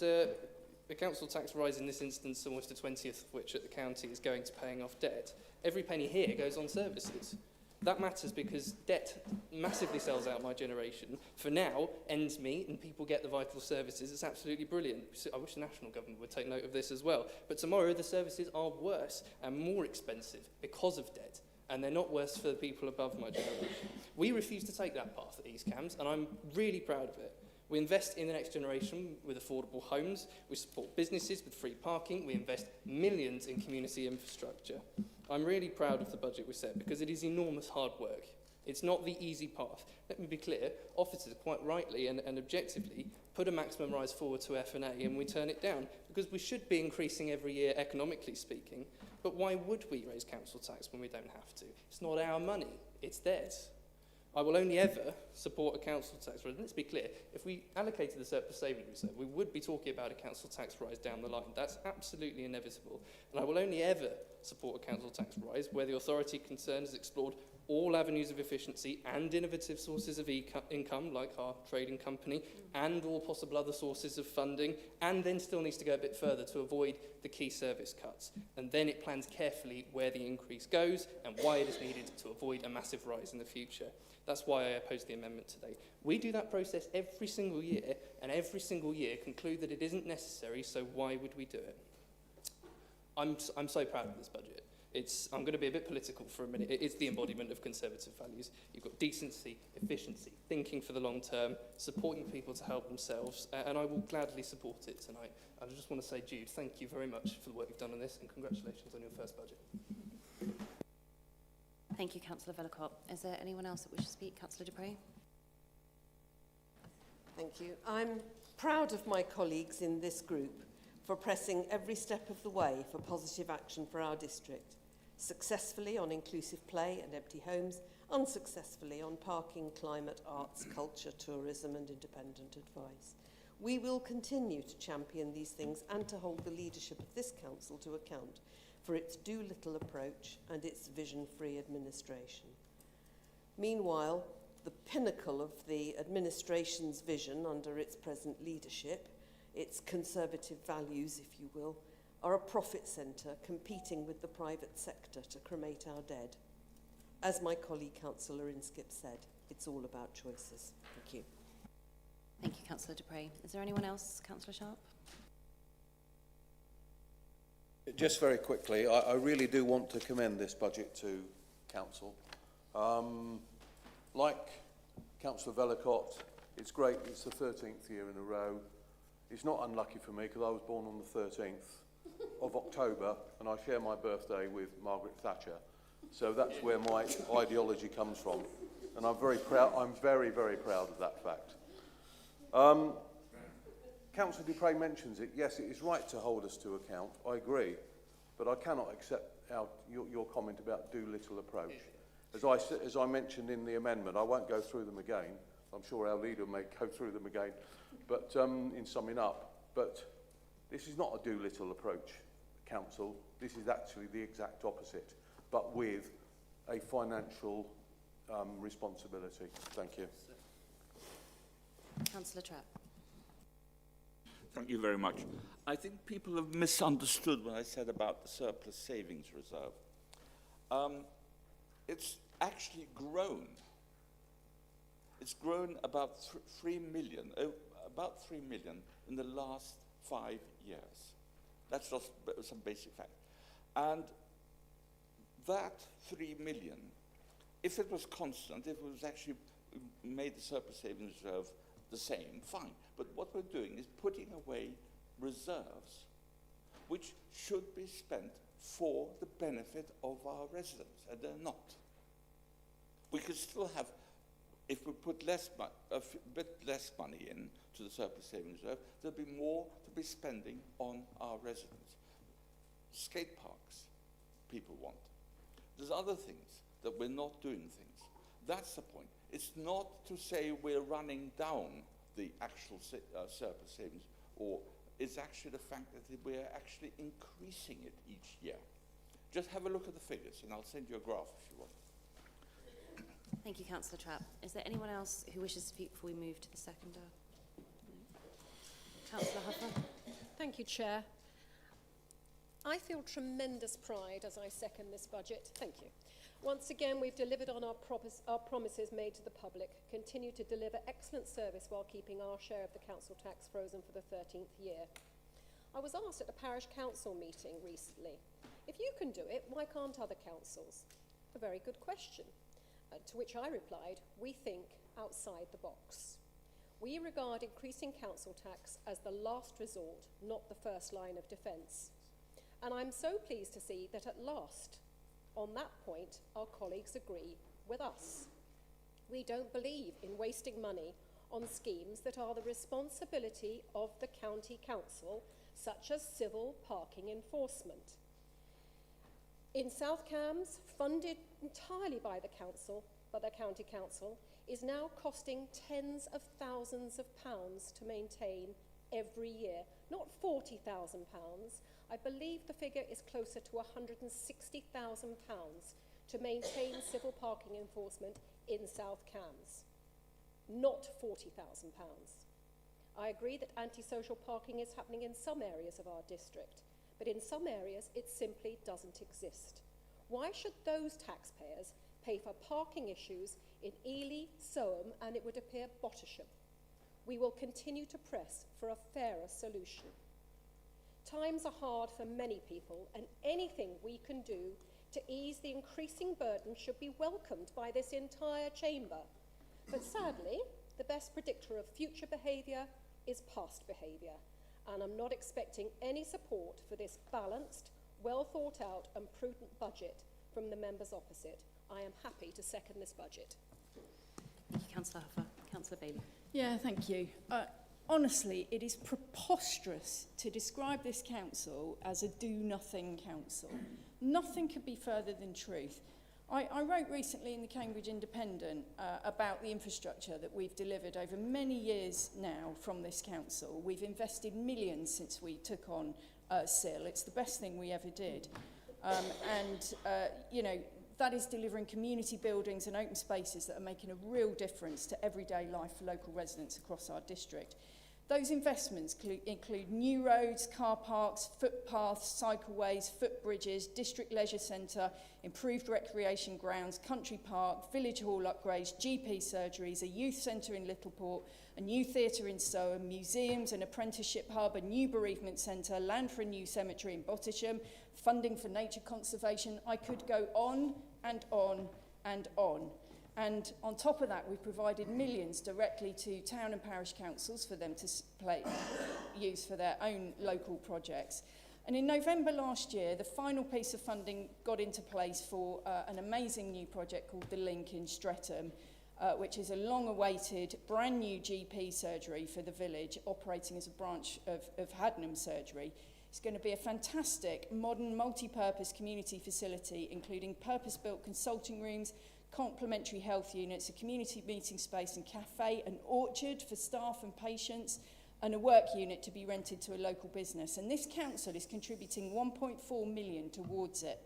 the council tax rise in this instance, almost a 20th of which at the county is going to paying off debt. Every penny here goes on services. That matters because debt massively sells out my generation. For now, ends meet and people get the vital services. It's absolutely brilliant. I wish the national government would take note of this as well. But tomorrow the services are worse and more expensive because of debt. And they're not worse for the people above my generation. We refuse to take that path at East Cambs, and I'm really proud of it. We invest in the next generation with affordable homes, we support businesses with free parking, we invest millions in community infrastructure. I'm really proud of the budget we set because it is enormous hard work. It's not the easy path. Let me be clear, officers quite rightly and objectively put a maximum rise forward to F&A and we turn it down because we should be increasing every year economically speaking, but why would we raise council tax when we don't have to? It's not our money, it's theirs. I will only ever support a council tax rise. Let's be clear, if we allocated the surplus savings reserve, we would be talking about a council tax rise down the line. That's absolutely inevitable. And I will only ever support a council tax rise where the authority concerned has explored all avenues of efficiency and innovative sources of income, like our trading company, and all possible other sources of funding, and then still needs to go a bit further to avoid the key service cuts. And then it plans carefully where the increase goes and why it is needed to avoid a massive rise in the future. That's why I oppose the amendment today. We do that process every single year, and every single year conclude that it isn't necessary, so why would we do it? I'm so proud of this budget. I'm going to be a bit political for a minute. It's the embodiment of conservative values. You've got decency, efficiency, thinking for the long term, supporting people to help themselves, and I will gladly support it tonight. I just want to say, Jude, thank you very much for the work you've done on this, and congratulations on your first budget. Thank you, Councillor Vellacott. Is there anyone else that wishes to speak? Councillor Dupre? Thank you. I'm proud of my colleagues in this group for pressing every step of the way for positive action for our district, successfully on inclusive play and empty homes, unsuccessfully on parking, climate, arts, culture, tourism and independent advice. We will continue to champion these things and to hold the leadership of this council to account for its do-little approach and its vision-free administration. Meanwhile, the pinnacle of the administration's vision under its present leadership, its conservative values, if you will, are a profit centre competing with the private sector to cremate our dead. As my colleague Councillor Inskip said, it's all about choices. Thank you. Thank you, Councillor Dupre. Is there anyone else? Councillor Sharp? Just very quickly, I really do want to commend this budget to Council. Like Councillor Vellacott, it's great, it's the 13th year in a row. It's not unlucky for me because I was born on the 13th of October and I share my birthday with Margaret Thatcher. So that's where my ideology comes from. And I'm very proud, I'm very, very proud of that fact. Councillor Dupre mentions it. Yes, it is right to hold us to account. I agree. But I cannot accept your comment about do-little approach. As I mentioned in the amendment, I won't go through them again. I'm sure our leader may go through them again, but in summing up. But this is not a do-little approach, Council. This is actually the exact opposite, but with a financial responsibility. Thank you. Councillor Trapp. Thank you very much. I think people have misunderstood what I said about the surplus savings reserve. It's actually grown. It's grown about 3 million in the last 5 years. That's just some basic fact. And that 3 million, if it was constant, if it was actually made the surplus savings reserve the same, fine. But what we're doing is putting away reserves which should be spent for the benefit of our residents, and they're not. We could still have, if we put a bit less money in to the surplus savings reserve, there'll be more to be spending on our residents. Skate parks, people want. There's other things that we're not doing things. That's the point. It's not to say we're running down the actual surplus savings, or it's actually the fact that we're actually increasing it each year. Just have a look at the figures, and I'll send you a graph if you want. Thank you, Councillor Trapp. Is there anyone else who wishes to speak before we move to the seconder? No. Councillor Huffer. Thank you, Chair. I feel tremendous pride as I second this budget. Thank you. Once again, we've delivered on our promises made to the public, continue to deliver excellent service while keeping our share of the council tax frozen for the 13th year. I was asked at a parish council meeting recently, if you can do it, why can't other councils? A very good question. To which I replied, we think outside the box. We regard increasing council tax as the last resort, not the first line of defence. And I'm so pleased to see that at last, on that point, our colleagues agree with us. We don't believe in wasting money on schemes that are the responsibility of the county council, such as civil parking enforcement. In South Cambs, funded entirely by the county council, is now costing tens of thousands of pounds to maintain every year, not £40,000. I believe the figure is closer to £160,000 to maintain civil parking enforcement in South Cambs, not £40,000. I agree that antisocial parking is happening in some areas of our district, but in some areas it simply doesn't exist. Why should those taxpayers pay for parking issues in Ely, Soham, and it would appear Bottisham? We will continue to press for a fairer solution. Times are hard for many people, and anything we can do to ease the increasing burden should be welcomed by this entire chamber. But sadly, the best predictor of future behaviour is past behaviour, and I'm not expecting any support for this balanced, well thought out and prudent budget from the members opposite. I am happy to second this budget. Thank you, Councillor Huffer. Councillor Bailey. Yeah, thank you. Honestly, it is preposterous to describe this council as a do-nothing council. Nothing could be further than truth. I wrote recently in the Cambridge Independent about the infrastructure that we've delivered over many years now from this council. We've invested millions since we took on SIL. It's the best thing we ever did. You know, that is delivering community buildings and open spaces that are making a real difference to everyday life for local residents across our district. Those investments include new roads, car parks, footpaths, cycleways, footbridges, district leisure centre, improved recreation grounds, country park, village hall upgrades, GP surgeries, a youth centre in Littleport, a new theatre in Soham, museums, an apprenticeship hub, a new bereavement centre, land for a new cemetery in Bottisham, funding for nature conservation. I could go on and on and on. And on top of that, we've provided millions directly to town and parish councils for them to use for their own local projects. And in November last year, the final piece of funding got into place for an amazing new project called The Link in Streatham, which is a long-awaited, brand-new GP surgery for the village, operating as a branch of Hadnam Surgery. It's going to be a fantastic, modern, multi-purpose community facility, including purpose-built consulting rooms, complementary health units, a community meeting space and cafe, an orchard for staff and patients, and a work unit to be rented to a local business. And this council is contributing 1.4 million towards it.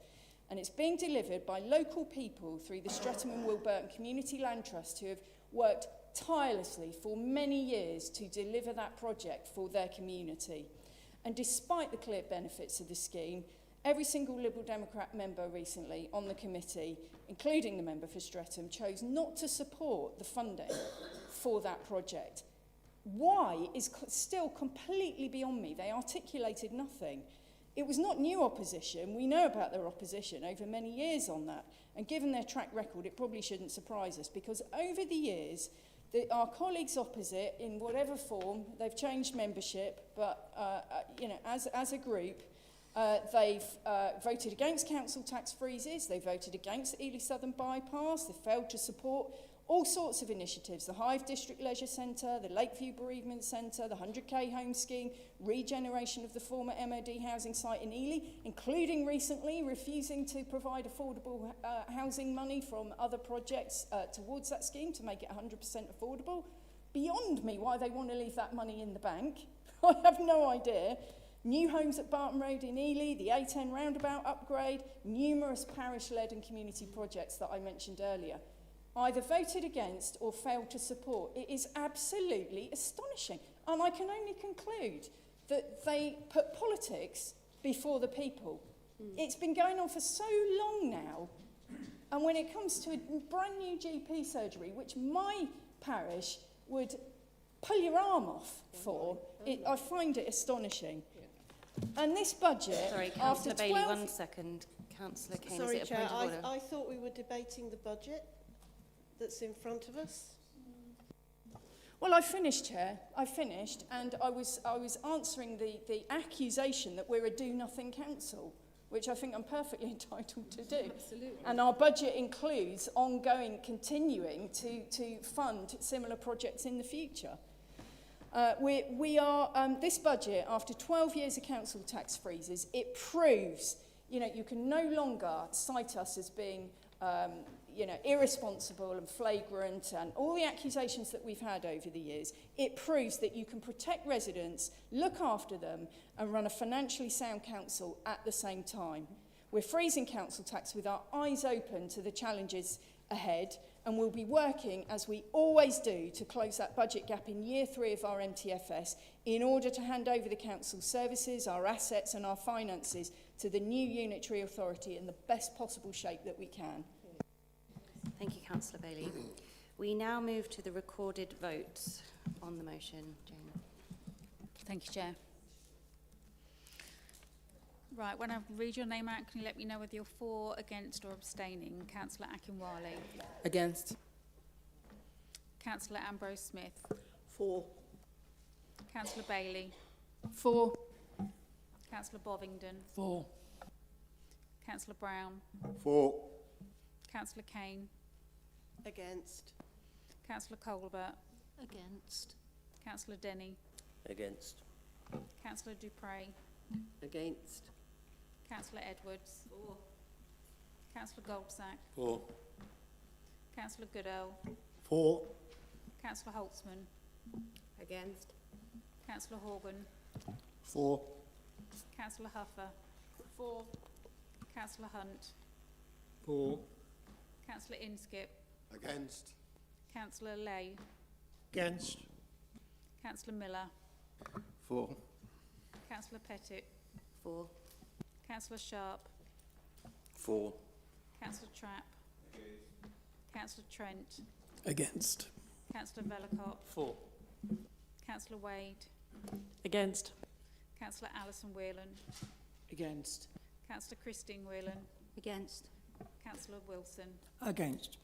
And it's being delivered by local people through the Streatham and Wilburton Community Land Trust, who have worked tirelessly for many years to deliver that project for their community. And despite the clear benefits of the scheme, every single Liberal Democrat member recently on the committee, including the member for Streatham, chose not to support the funding for that project. Why is still completely beyond me. They articulated nothing. It was not new opposition. We know about their opposition over many years on that. And given their track record, it probably shouldn't surprise us, because over the years, our colleagues opposite, in whatever form, they've changed membership, but you know, as a group, they've voted against council tax freezes, they voted against the Ely Southern Bypass, they failed to support all sorts of initiatives, the Hive District Leisure Centre, the Lakeview Bereavement Centre, the 100k Home Scheme, regeneration of the former MOD housing site in Ely, including recently refusing to provide affordable housing money from other projects towards that scheme to make it 100% affordable. Beyond me why they want to leave that money in the bank. I have no idea. New homes at Barton Road in Ely, the A10 roundabout upgrade, numerous parish-led and community projects that I mentioned earlier. Either voted against or failed to support. It is absolutely astonishing. And I can only conclude that they put politics before the people. It's been going on for so long now. And when it comes to a brand new GP surgery, which my parish would pull your arm off for, I find it astonishing. And this budget, Sorry, after Councillor Bailey, 12... 1 second. Councillor Kane, Sorry, is it a Chair, point of order? I thought we were debating the budget that's in front of us. Well, I finished, Chair. I finished, and I was answering the accusation that we're a do-nothing council, which I think I'm perfectly entitled to do. Absolutely. And our budget includes ongoing, continuing to fund similar projects in the future. This budget, after 12 years of council tax freezes, it proves, you know, you can no longer cite us as being you know, irresponsible and flagrant and all the accusations that we've had over the years. It proves that you can protect residents, look after them and run a financially sound council at the same time. We're freezing council tax with our eyes open to the challenges ahead, and we'll be working, as we always do, to close that budget gap in year 3 of our MTFS in order to hand over the council services, our assets and our finances to the new unitary authority in the best possible shape that we can. Thank you, Councillor Bailey. We now move to the recorded votes on the motion. Jane. Thank you, Chair. Right, when I read your name out, can you let me know whether you're for, against or abstaining? Councillor Akinwale. Against. Councillor Ambrose Smith. For. Councillor Bailey. For. Councillor Bovingdon. For. Councillor Brown. For. Councillor Kane. Against. Councillor Colbert. Against. Councillor Denny. Against. Councillor Dupre. Against. Councillor Edwards. For. Councillor Goldsack. For. Councillor Goodell. For. Councillor Holtzman. Against. Councillor Horgan. For. Councillor Huffer. For. Councillor Hunt. For. Councillor Inskip. Against. Councillor Lay. Against. Councillor Miller. For. Councillor Pettit. For. Councillor Sharp. For. Councillor Trapp. Councillor Trent. Against. Councillor Vellacott. For. Councillor Wade. Against. Councillor Alison Whelan. Against. Councillor Christine Whelan. Against. Councillor Wilson. Against.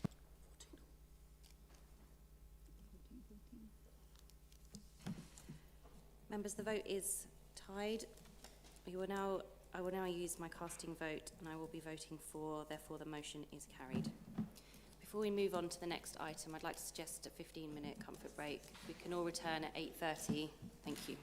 Members, the vote is tied. I will now use my casting vote and I will be voting for, therefore the motion is carried. Before we move on to the next item, I'd like to suggest a 15-minute comfort break. We can all return at 8:30. Thank you.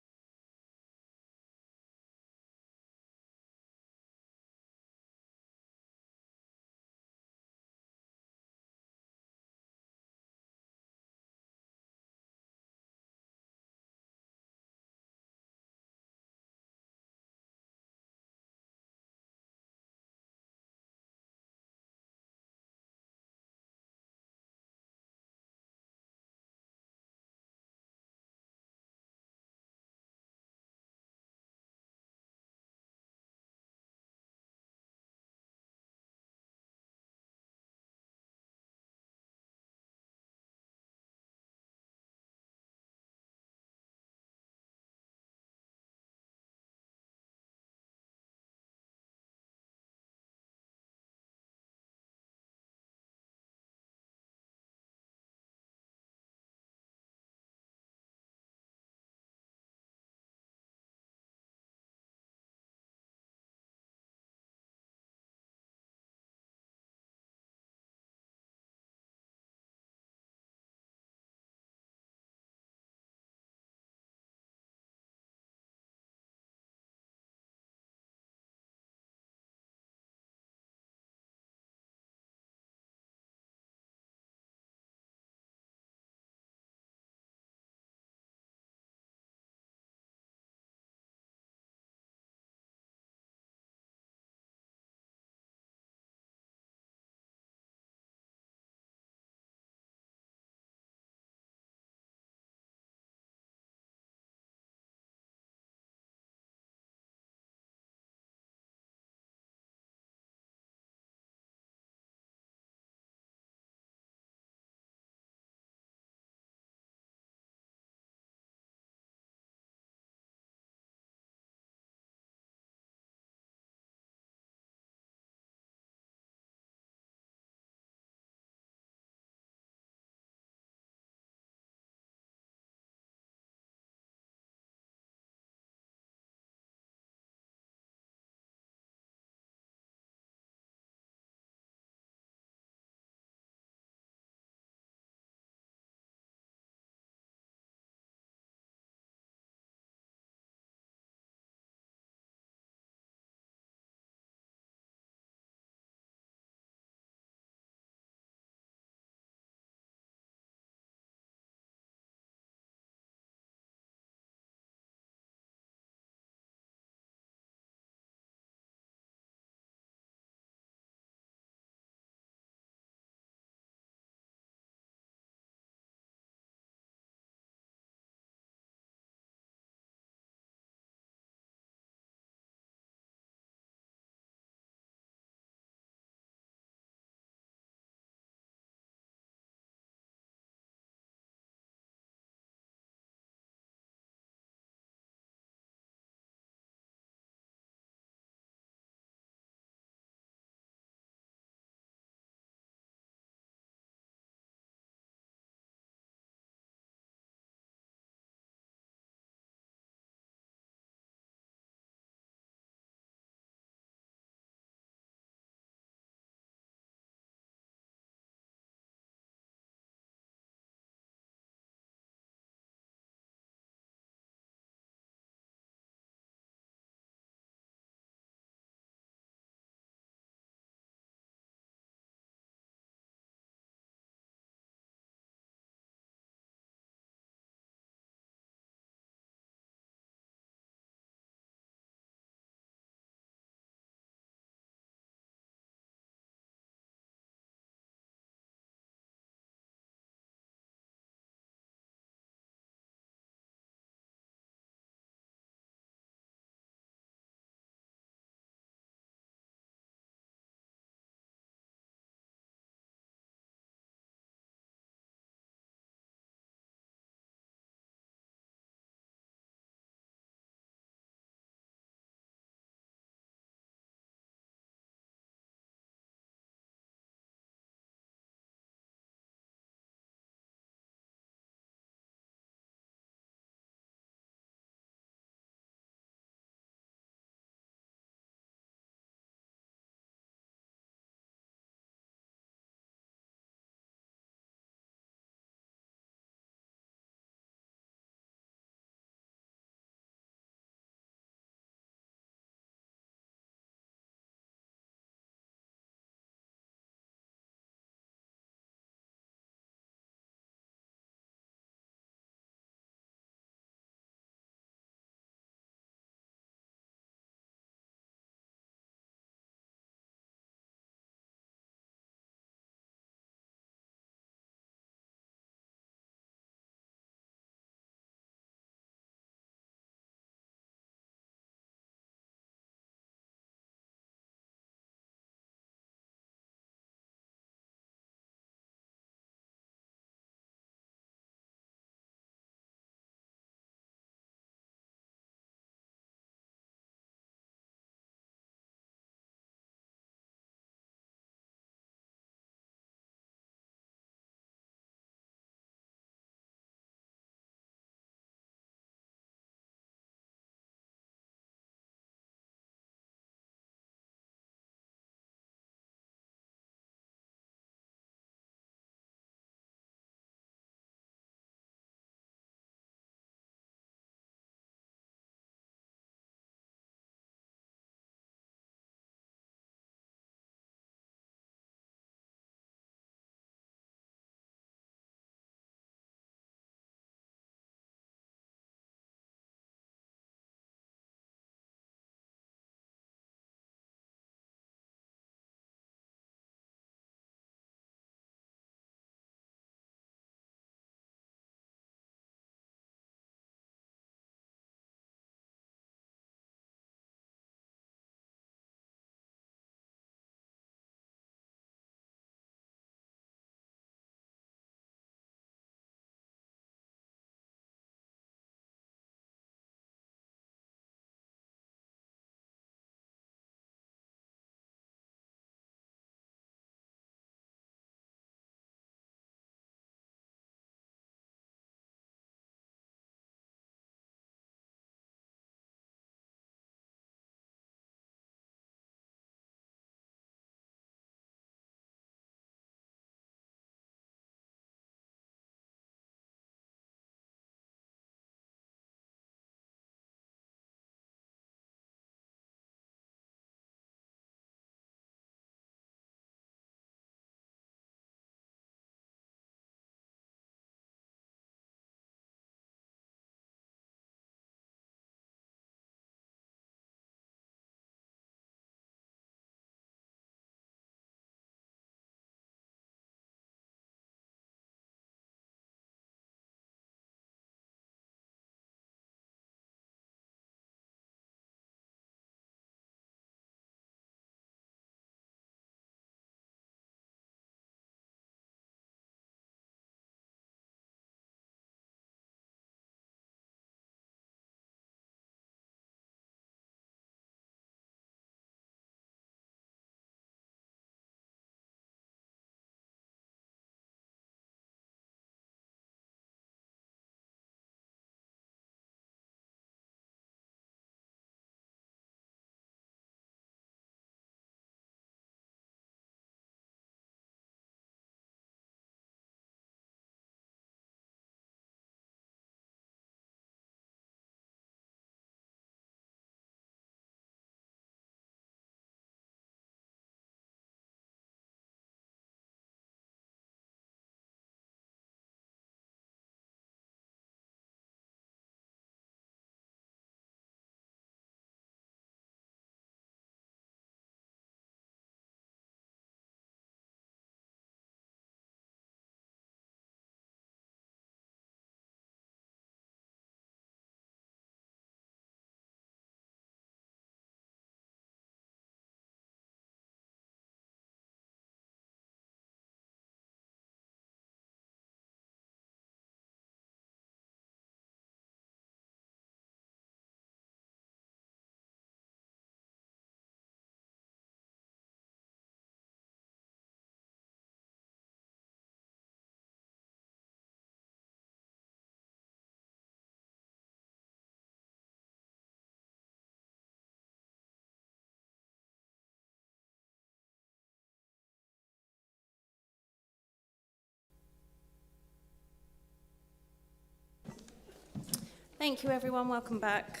Thank you, everyone. Welcome back.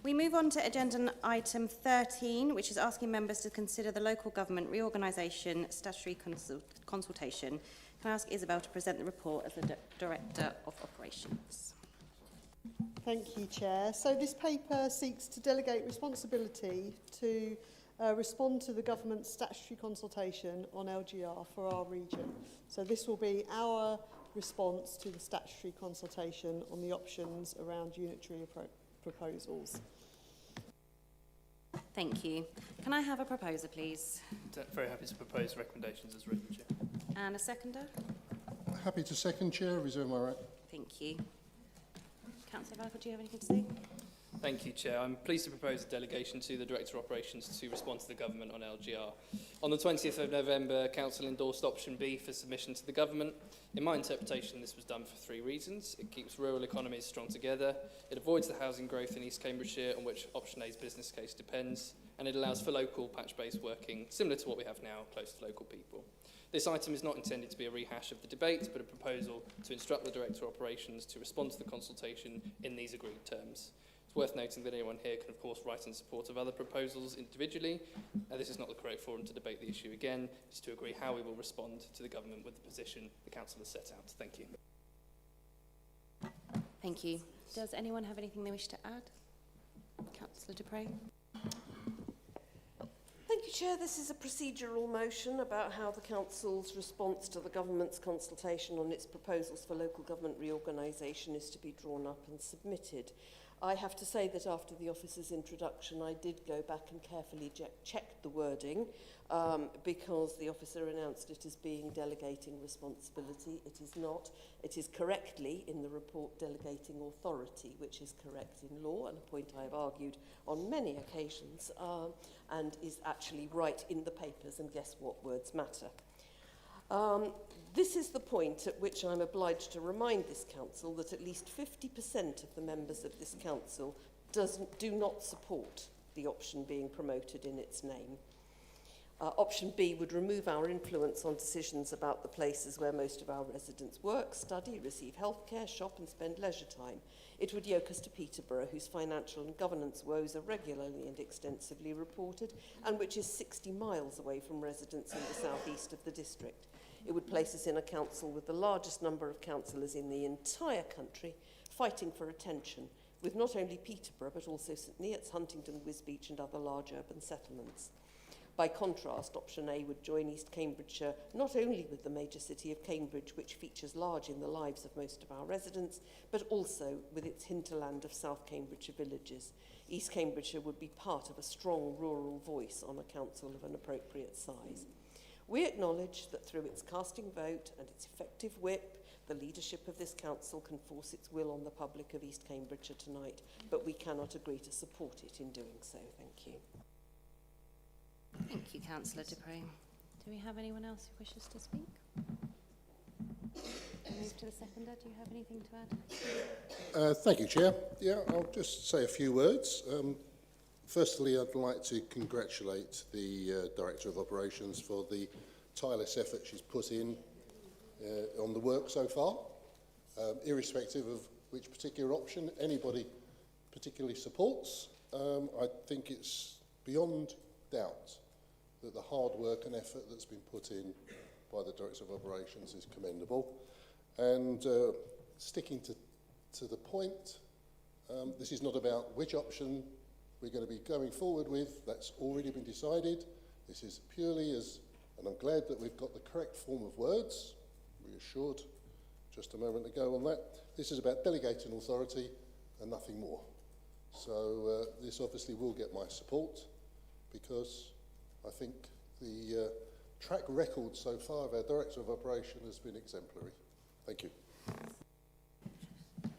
We move on to agenda item 13, which is asking members to consider the local government reorganisation statutory consultation. Can I ask Isabel to present the report as the Director of Operations? Thank you, Chair. So this paper seeks to delegate responsibility to respond to the government's statutory consultation on LGR for our region. So this will be our response to the statutory consultation on the options around unitary proposals. Thank you. Can I have a proposer, please? Very happy to propose recommendations as written, Chair. And a seconder? Happy to second, Chair. Reserve my right. Thank you. Councillor Valcott, do you have anything to say? Thank you, Chair. I'm pleased to propose a delegation to the Director of Operations to respond to the Government on LGR. On the 20th of November, Council endorsed option B for submission to the Government. In my interpretation, this was done for 3 reasons. It keeps rural economies strong together, it avoids the housing growth in East Cambridgeshire on which option A's business case depends, and it allows for local patch-based working, similar to what we have now, close to local people. This item is not intended to be a rehash of the debate, but a proposal to instruct the Director of Operations to respond to the consultation in these agreed terms. It's worth noting that anyone here can, of course, write in support of other proposals individually. This is not the correct forum to debate the issue again. It's to agree how we will respond to the Government with the position the Council has set out. Thank you. Thank you. Does anyone have anything they wish to add? Councillor Dupre? Thank you, Chair. This is a procedural motion about how the Council's response to the Government's consultation on its proposals for local government reorganisation is to be drawn up and submitted. I have to say that after the officer's introduction, I did go back and carefully check the wording because the officer announced it as being delegating responsibility. It is not. It is correctly in the report delegating authority, which is correct in law, and a point I have argued on many occasions, and is actually right in the papers, and guess what, words matter. This is the point at which I'm obliged to remind this council that at least 50% of the members of this council do not support the option being promoted in its name. Option B would remove our influence on decisions about the places where most of our residents work, study, receive healthcare, shop and spend leisure time. It would yoke us to Peterborough, whose financial and governance woes are regularly and extensively reported, and which is 60 miles away from residents in the southeast of the district. It would place us in a council with the largest number of councillors in the entire country, fighting for attention, with not only Peterborough but also St Neots, Huntingdon, Wisbech and other large urban settlements. By contrast, option A would join East Cambridgeshire not only with the major city of Cambridge, which features large in the lives of most of our residents, but also with its hinterland of South Cambridgeshire villages. East Cambridgeshire would be part of a strong rural voice on a council of an appropriate size. We acknowledge that through its casting vote and its effective whip, the leadership of this council can force its will on the public of East Cambridgeshire tonight, but we cannot agree to support it in doing so. Thank you. Thank you, Councillor Dupre. Do we have anyone else who wishes to speak? Move to the seconder. Do you have anything to add? Thank you, Chair. Yeah, I'll just say a few words. Firstly, I'd like to congratulate the Director of Operations for the tireless effort she's put in on the work so far, irrespective of which particular option anybody particularly supports. I think it's beyond doubt that the hard work and effort that's been put in by the Director of Operations is commendable. And sticking to the point, this is not about which option we're going to be going forward with. That's already been decided. This is purely as, and I'm glad that we've got the correct form of words, reassured just a moment ago on that. This is about delegating authority and nothing more. So this obviously will get my support because I think the track record so far of our Director of Operation has been exemplary. Thank you.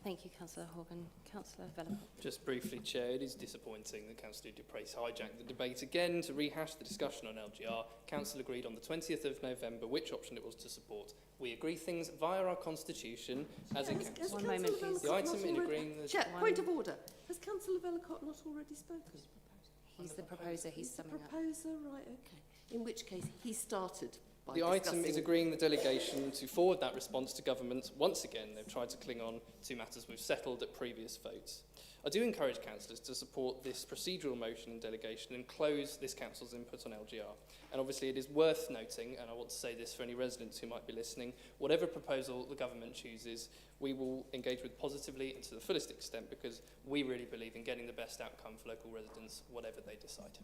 Thank you, Councillor Horgan. Councillor Velleman. Just briefly, Chair, it is disappointing that Councillor Dupre's hijacked the debate again to rehash the discussion on LGR. Council agreed on the 20th of November which option it was to support. We agree things via our constitution as a council. One moment, please. The item in agreeing the... Chair, point of order. Has Councillor Vellecott not already spoken? He's the proposer. He's summing up. Proposer, right, okay. In which case, he started by The item is discussing- agreeing the delegation to forward that response to government. Once again, they've tried to cling on to matters we've settled at previous votes. I do encourage councillors to support this procedural motion in delegation and close this council's input on LGR. And obviously it is worth noting, and I want to say this for any residents who might be listening, whatever proposal the government chooses, we will engage with positively and to the fullest extent, because we really believe in getting the best outcome for local residents, whatever they decide.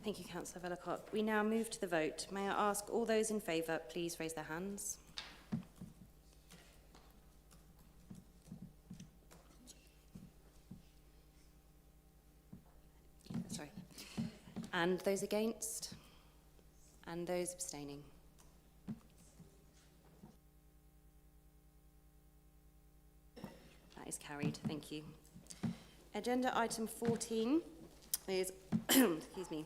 Thank you, Councillor Vellacott. We now move to the vote. May I ask all those in favour, please raise their hands. Sorry. And those against? And those abstaining? That is carried. Thank you. Agenda item 14 is, excuse me,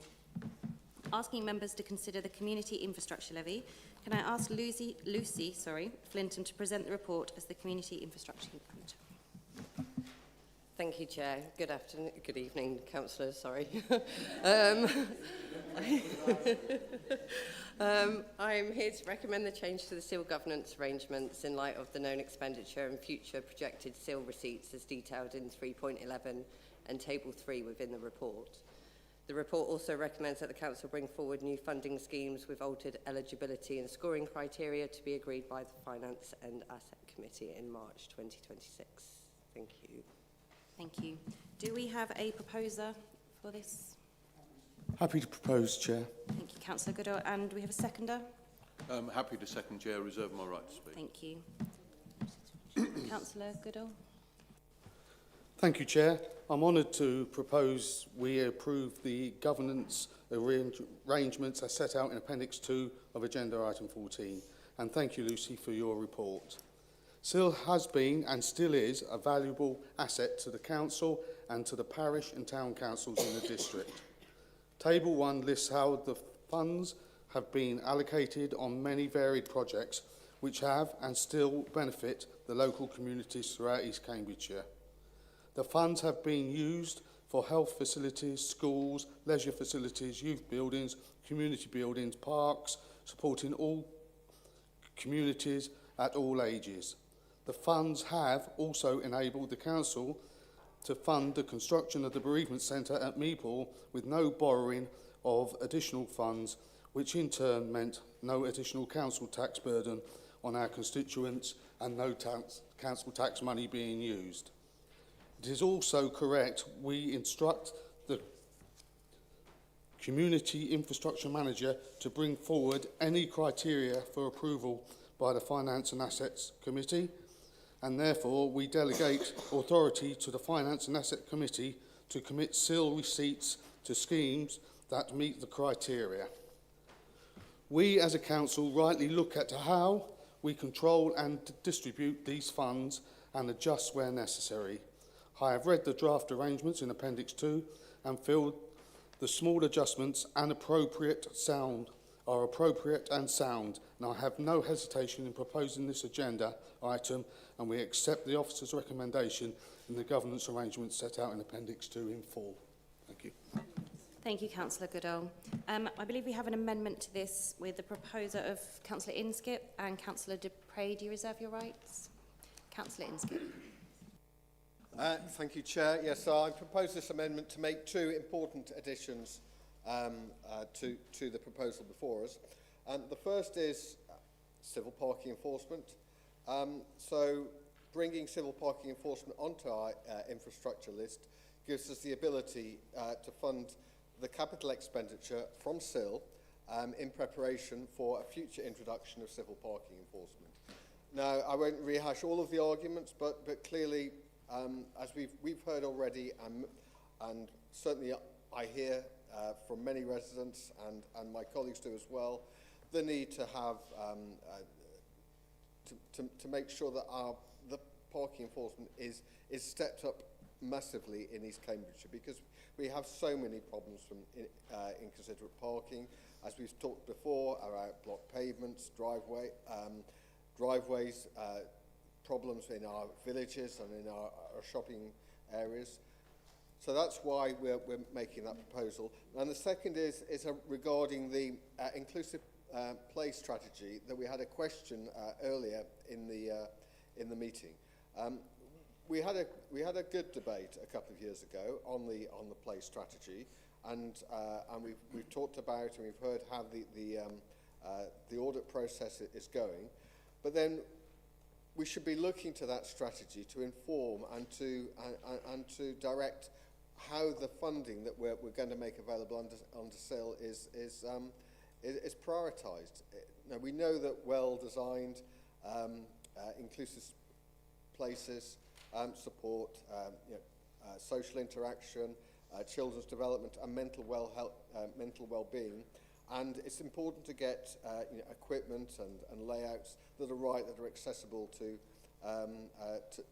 asking members to consider the community infrastructure levy. Can I ask Lucy Flinton to present the report as the community infrastructure manager? Thank you, Chair. Good afternoon, good evening, councillors, sorry. I'm here to recommend the change to the seal governance arrangements in light of the known expenditure and future projected seal receipts as detailed in 3.11 and Table 3 within the report. The report also recommends that the Council bring forward new funding schemes with altered eligibility and scoring criteria to be agreed by the Finance and Asset Committee in March 2026. Thank you. Thank you. Do we have a proposer for this? Happy to propose, Chair. Thank you, Councillor Goodall. And do we have a seconder? Happy to second, Chair. Reserve my right to speak. Thank you. Councillor Goodall. Thank you, Chair. I'm honoured to propose we approve the governance arrangements as set out in Appendix 2 of Agenda Item 14. And thank you, Lucy, for your report. SIL has been and still is a valuable asset to the Council and to the parish and town councils in the district. Table 1 lists how the funds have been allocated on many varied projects which have and still benefit the local communities throughout East Cambridgeshire. The funds have been used for health facilities, schools, leisure facilities, youth buildings, community buildings, parks, supporting all communities at all ages. The funds have also enabled the Council to fund the construction of the bereavement centre at Meeple with no borrowing of additional funds, which in turn meant no additional council tax burden on our constituents and no council tax money being used. It is also correct we instruct the Community Infrastructure Manager to bring forward any criteria for approval by the Finance and Assets Committee, and therefore we delegate authority to the Finance and Asset Committee to commit SIL receipts to schemes that meet the criteria. We as a council rightly look at how we control and distribute these funds and adjust where necessary. I have read the draft arrangements in Appendix 2 and feel the small adjustments are appropriate and sound, and I have no hesitation in proposing this agenda item, and we accept the officer's recommendation in the governance arrangements set out in Appendix 2 in full. Thank you. Thank you, Councillor Goodall. I believe we have an amendment to this with the proposer of Councillor Inskip and Councillor Dupre. Do you reserve your rights? Councillor Inskip. Thank you, Chair. Yes, I propose this amendment to make two important additions to the proposal before us. The first is civil parking enforcement. So bringing civil parking enforcement onto our infrastructure list gives us the ability to fund the capital expenditure from SIL in preparation for a future introduction of civil parking enforcement. Now, I won't rehash all of the arguments, but clearly, as we've heard already, and certainly I hear from many residents and my colleagues do as well, the need to have to make sure that the parking enforcement is stepped up massively in East Cambridgeshire, because we have so many problems from inconsiderate parking, as we've talked before, about blocked pavements, driveways, problems in our villages and in our shopping areas. So that's why we're making that proposal. And the second is regarding the inclusive play strategy that we had a question earlier in the meeting. We had a good debate a couple of years ago on the play strategy, and we've talked about and we've heard how the audit process is going. But then we should be looking to that strategy to inform and to direct how the funding that we're going to make available under SIL is prioritised. Now, we know that well-designed, inclusive places support social interaction, children's development, and mental well-being. And it's important to get equipment and layouts that are right, that are accessible to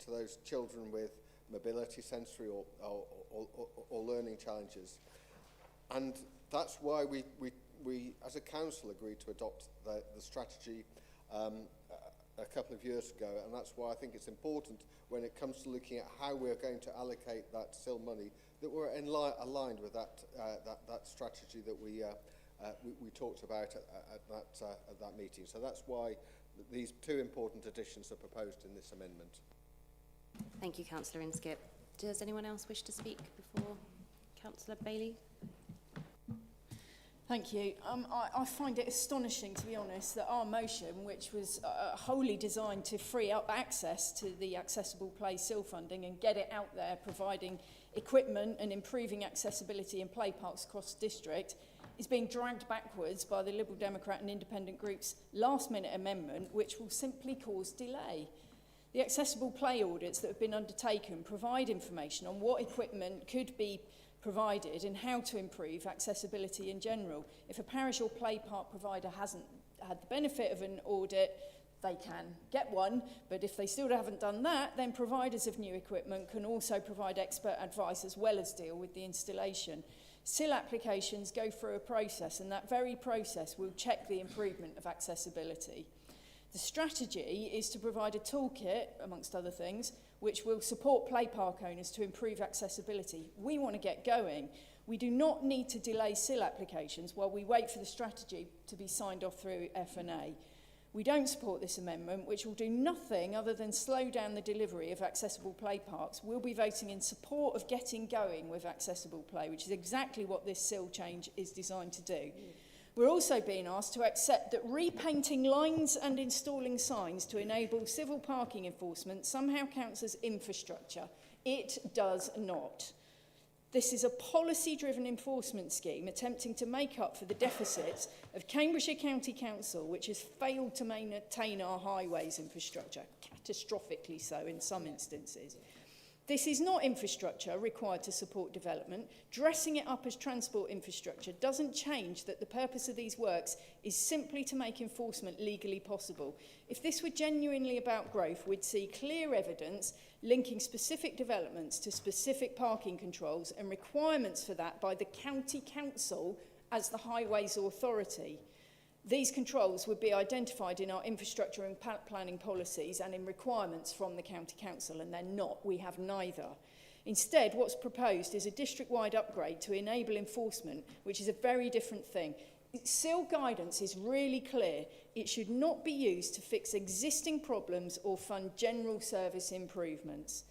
those children with mobility, sensory or learning challenges. And that's why we as a council agreed to adopt the strategy a couple of years ago, and that's why I think it's important when it comes to looking at how we're going to allocate that SIL money that we're aligned with that strategy that we talked about at that meeting. So that's why these two important additions are proposed in this amendment. Thank you, Councillor Inskip. Does anyone else wish to speak before Councillor Bailey? Thank you. I find it astonishing, to be honest, that our motion, which was wholly designed to free up access to the Accessible Play SIL funding and get it out there, providing equipment and improving accessibility in play parks across the district, is being dragged backwards by the Liberal Democrat and Independent Group's last-minute amendment, which will simply cause delay. The accessible play audits that have been undertaken provide information on what equipment could be provided and how to improve accessibility in general. If a parish or play park provider hasn't had the benefit of an audit, they can get one, but if they still haven't done that, then providers of new equipment can also provide expert advice as well as deal with the installation. SIL applications go through a process, and that very process will check the improvement of accessibility. The strategy is to provide a toolkit, amongst other things, which will support play park owners to improve accessibility. We want to get going. We do not need to delay SIL applications while we wait for the strategy to be signed off through F&A. We don't support this amendment, which will do nothing other than slow down the delivery of accessible play parks. We'll be voting in support of getting going with accessible play, which is exactly what this SIL change is designed to do. We're also being asked to accept that repainting lines and installing signs to enable civil parking enforcement somehow counts as infrastructure. It does not. This is a policy-driven enforcement scheme attempting to make up for the deficits of Cambridgeshire County Council, which has failed to maintain our highways infrastructure, catastrophically so in some instances. This is not infrastructure required to support development. Dressing it up as transport infrastructure doesn't change that the purpose of these works is simply to make enforcement legally possible. If this were genuinely about growth, we'd see clear evidence linking specific developments to specific parking controls and requirements for that by the county council as the highways authority. These controls would be identified in our infrastructure and planning policies and in requirements from the county council, and they're not. We have neither. Instead, what's proposed is a district-wide upgrade to enable enforcement, which is a very different thing. SIL guidance is really clear. It should not be used to fix existing problems or fund general service improvements.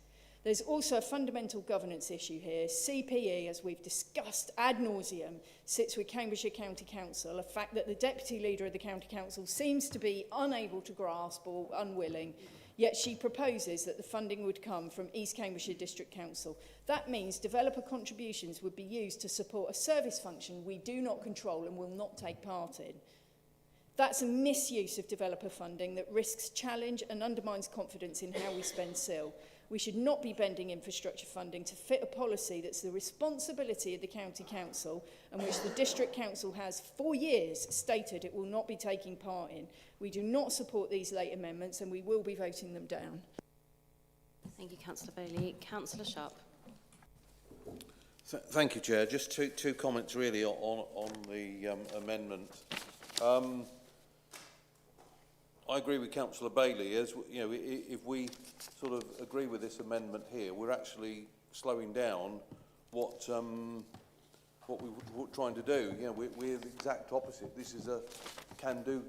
There's also a fundamental governance issue here. CPE, as we've discussed ad nauseum, sits with Cambridgeshire County Council, a fact that the Deputy Leader of the County Council seems to be unable to grasp or unwilling, yet she proposes that the funding would come from East Cambridgeshire District Council. That means developer contributions would be used to support a service function we do not control and will not take part in. That's a misuse of developer funding that risks challenge and undermines confidence in how we spend SIL. We should not be bending infrastructure funding to fit a policy that's the responsibility of the County Council and which the District Council has for years stated it will not be taking part in. We do not support these late amendments and we will be voting them down. Thank you, Councillor Bailey. Councillor Sharp. Thank you, Chair. Just two comments really on the amendment. I agree with Councillor Bailey. As you know, if we sort of agree with this amendment here, we're actually slowing down what we're trying to do. You know, we're the exact opposite. This is a can-do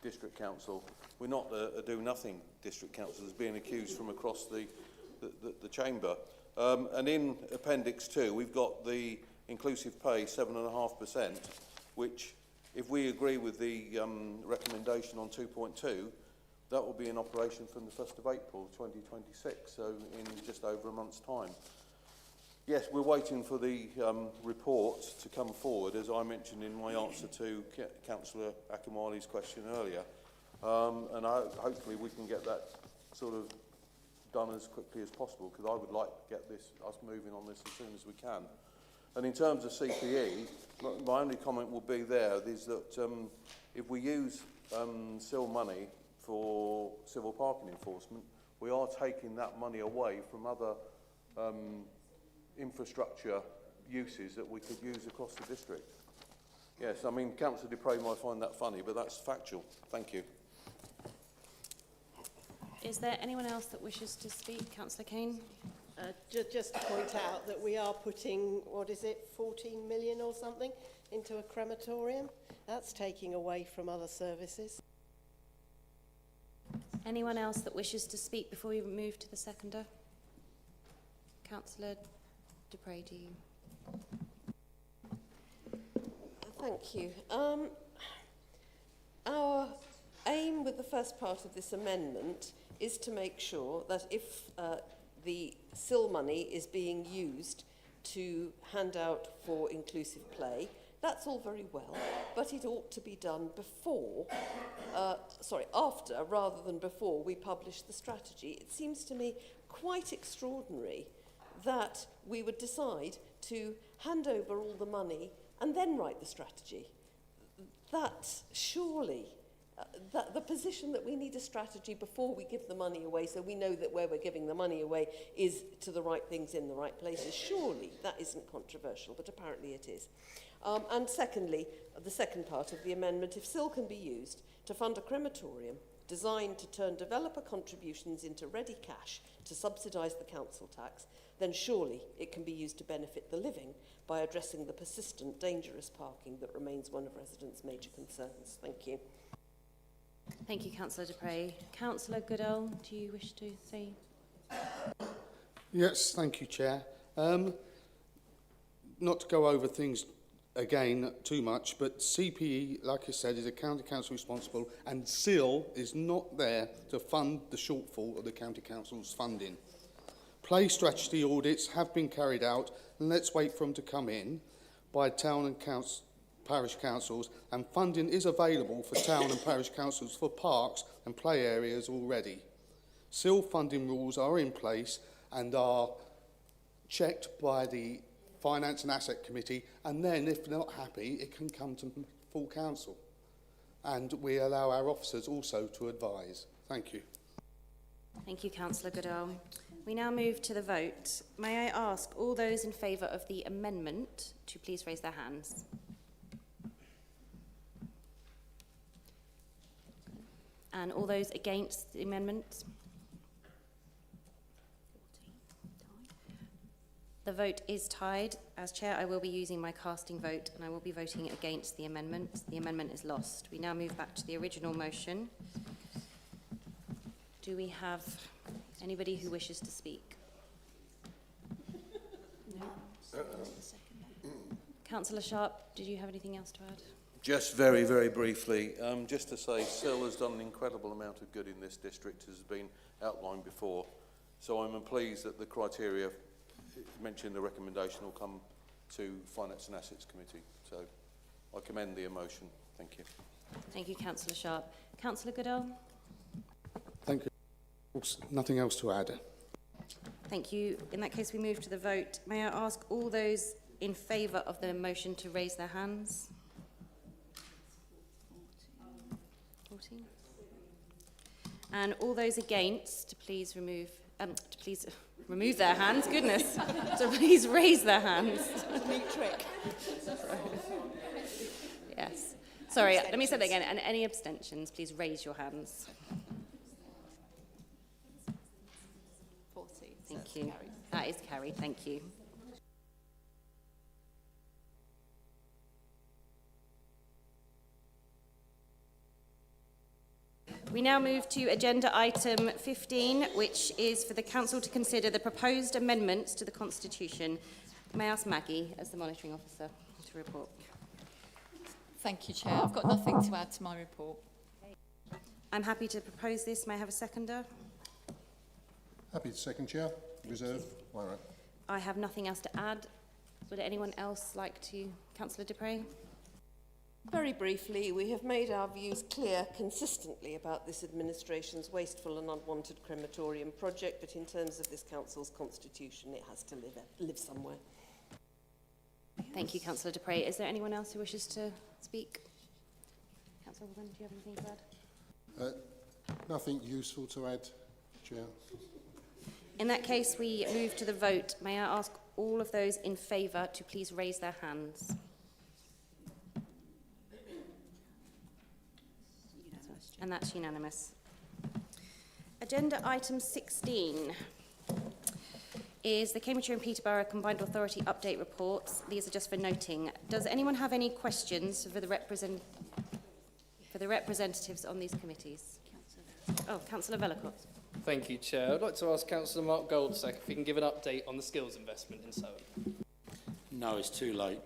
district council. We're not a do-nothing district council as being accused from across the chamber. And in Appendix 2, we've got the inclusive pay 7.5%, which, if we agree with the recommendation on 2.2, that will be in operation from the 1st of April 2026, so in just over a month's time. Yes, we're waiting for the report to come forward, as I mentioned in my answer to Councillor Akinwale's question earlier. And hopefully we can get that sort of done as quickly as possible, because I would like to get us moving on this as soon as we can. And in terms of CPE, my only comment will be there is that if we use SIL money for civil parking enforcement, we are taking that money away from other infrastructure uses that we could use across the district. Yes, I mean, Councillor Dupre might find that funny, but that's factual. Thank you. Is there anyone else that wishes to speak? Councillor Kane? Just to point out that we are putting, 14 million or something into a crematorium. That's taking away from other services. Anyone else that wishes to speak before we move to the seconder? Councillor Dupre, do you? Thank you. Our aim with the first part of this amendment is to make sure that if the SIL money is being used to hand out for inclusive play, that's all very well, but it ought to be done after rather than before we publish the strategy. It seems to me quite extraordinary that we would decide to hand over all the money and then write the strategy. That surely, the position that we need a strategy before we give the money away, so we know that where we're giving the money away is to the right things in the right places, surely that isn't controversial, but apparently it is. And secondly, the second part of the amendment, if SIL can be used to fund a crematorium designed to turn developer contributions into ready cash to subsidise the council tax, then surely it can be used to benefit the living by addressing the persistent, dangerous parking that remains one of residents' major concerns. Thank you. Thank you, Councillor Dupre. Councillor Goodall, do you wish to say? Yes, thank you, Chair. Not to go over things again too much, but CPE, like I said, is a county council responsible, and SIL is not there to fund the shortfall of the county council's funding. Play strategy audits have been carried out, and let's wait for them to come in by town and parish councils, and funding is available for town and parish councils for parks and play areas already. SIL funding rules are in place and are checked by the Finance and Asset Committee, and then, if they're not happy, it can come to full council. And we allow our officers also to advise. Thank you. Thank you, Councillor Goodall. We now move to the vote. May I ask all those in favour of the amendment to please raise their hands? And all those against the amendment? The vote is tied. As Chair, I will be using my casting vote and I will be voting against the amendment. The amendment is lost. We now move back to the original motion. Do we have anybody who wishes to speak? No? Councillor Sharp, did you have anything else to add? Just very, very briefly, just to say SIL has done an incredible amount of good in this district, as has been outlined before. So I'm pleased that the criteria mentioned the recommendation will come to Finance and Assets Committee. So I commend the motion. Thank you. Thank you, Councillor Sharp. Councillor Goodall? Thank you. Nothing else to add. Thank you. In that case, we move to the vote. May I ask all those in favour of the motion to raise their hands? 14. And all those against to please remove their hands. Goodness. So please raise their hands. Neat trick. Yes. Sorry, let me say that again. And any abstentions, please raise your hands. 14. Thank you. That is carried. Thank you. We now move to agenda item 15, which is for the Council to consider the proposed amendments to the Constitution. May I ask Maggie, as the monitoring officer, to report? Thank you, Chair. I've got nothing to add to my report. I'm happy to propose this. May I have a seconder? Happy to second, Chair. Reserve. Myra. I have nothing else to add. Would anyone else like to? Councillor Dupre? Very briefly, we have made our views clear consistently about this administration's wasteful and unwanted crematorium project, but in terms of this council's constitution, it has to live somewhere. Thank you, Councillor Dupre. Is there anyone else who wishes to speak? Councillor Woodman, do you have anything to add? Nothing useful to add, Chair. In that case, we move to the vote. May I ask all of those in favour to please raise their hands? And that's unanimous. Agenda item 16 is the Cambridgeshire and Peterborough Combined Authority update reports. These are just for noting. Does anyone have any questions for the representatives on these committees? Oh, Councillor Vellacott. Thank you, Chair. I'd like to ask Councillor Mark Goldsack if he can give an update on the skills investment in Soham. No, it's too late.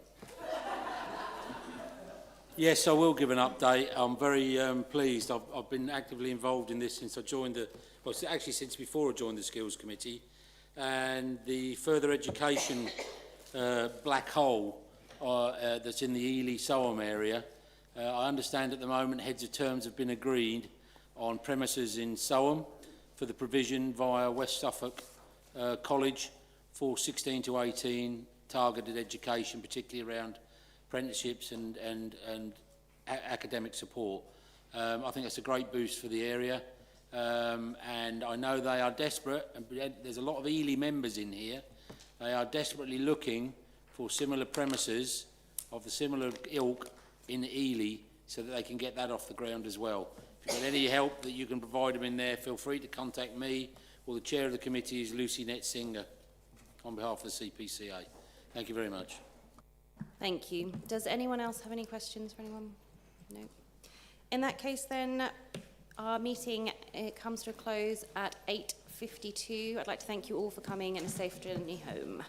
Yes, I will give an update. I'm very pleased. I've been actively involved in this since I joined actually since before I joined the Skills Committee. And the further education black hole that's in the Ely-Soham area, I understand at the moment heads of terms have been agreed on premises in Soham for the provision via West Suffolk College for 16 to 18 targeted education, particularly around apprenticeships and academic support. I think that's a great boost for the area, and I know they are desperate, and there's a lot of Ely members in here. They are desperately looking for similar premises of the similar ilk in Ely so that they can get that off the ground as well. If you've got any help that you can provide them in there, feel free to contact me, or the chair of the committee is Lucy Netzinger on behalf of the CPCA. Thank you very much. Thank you. Does anyone else have any questions for anyone? No. In that case, then, our meeting comes to a close at 8:52. I'd like to thank you all for coming and a safe journey home.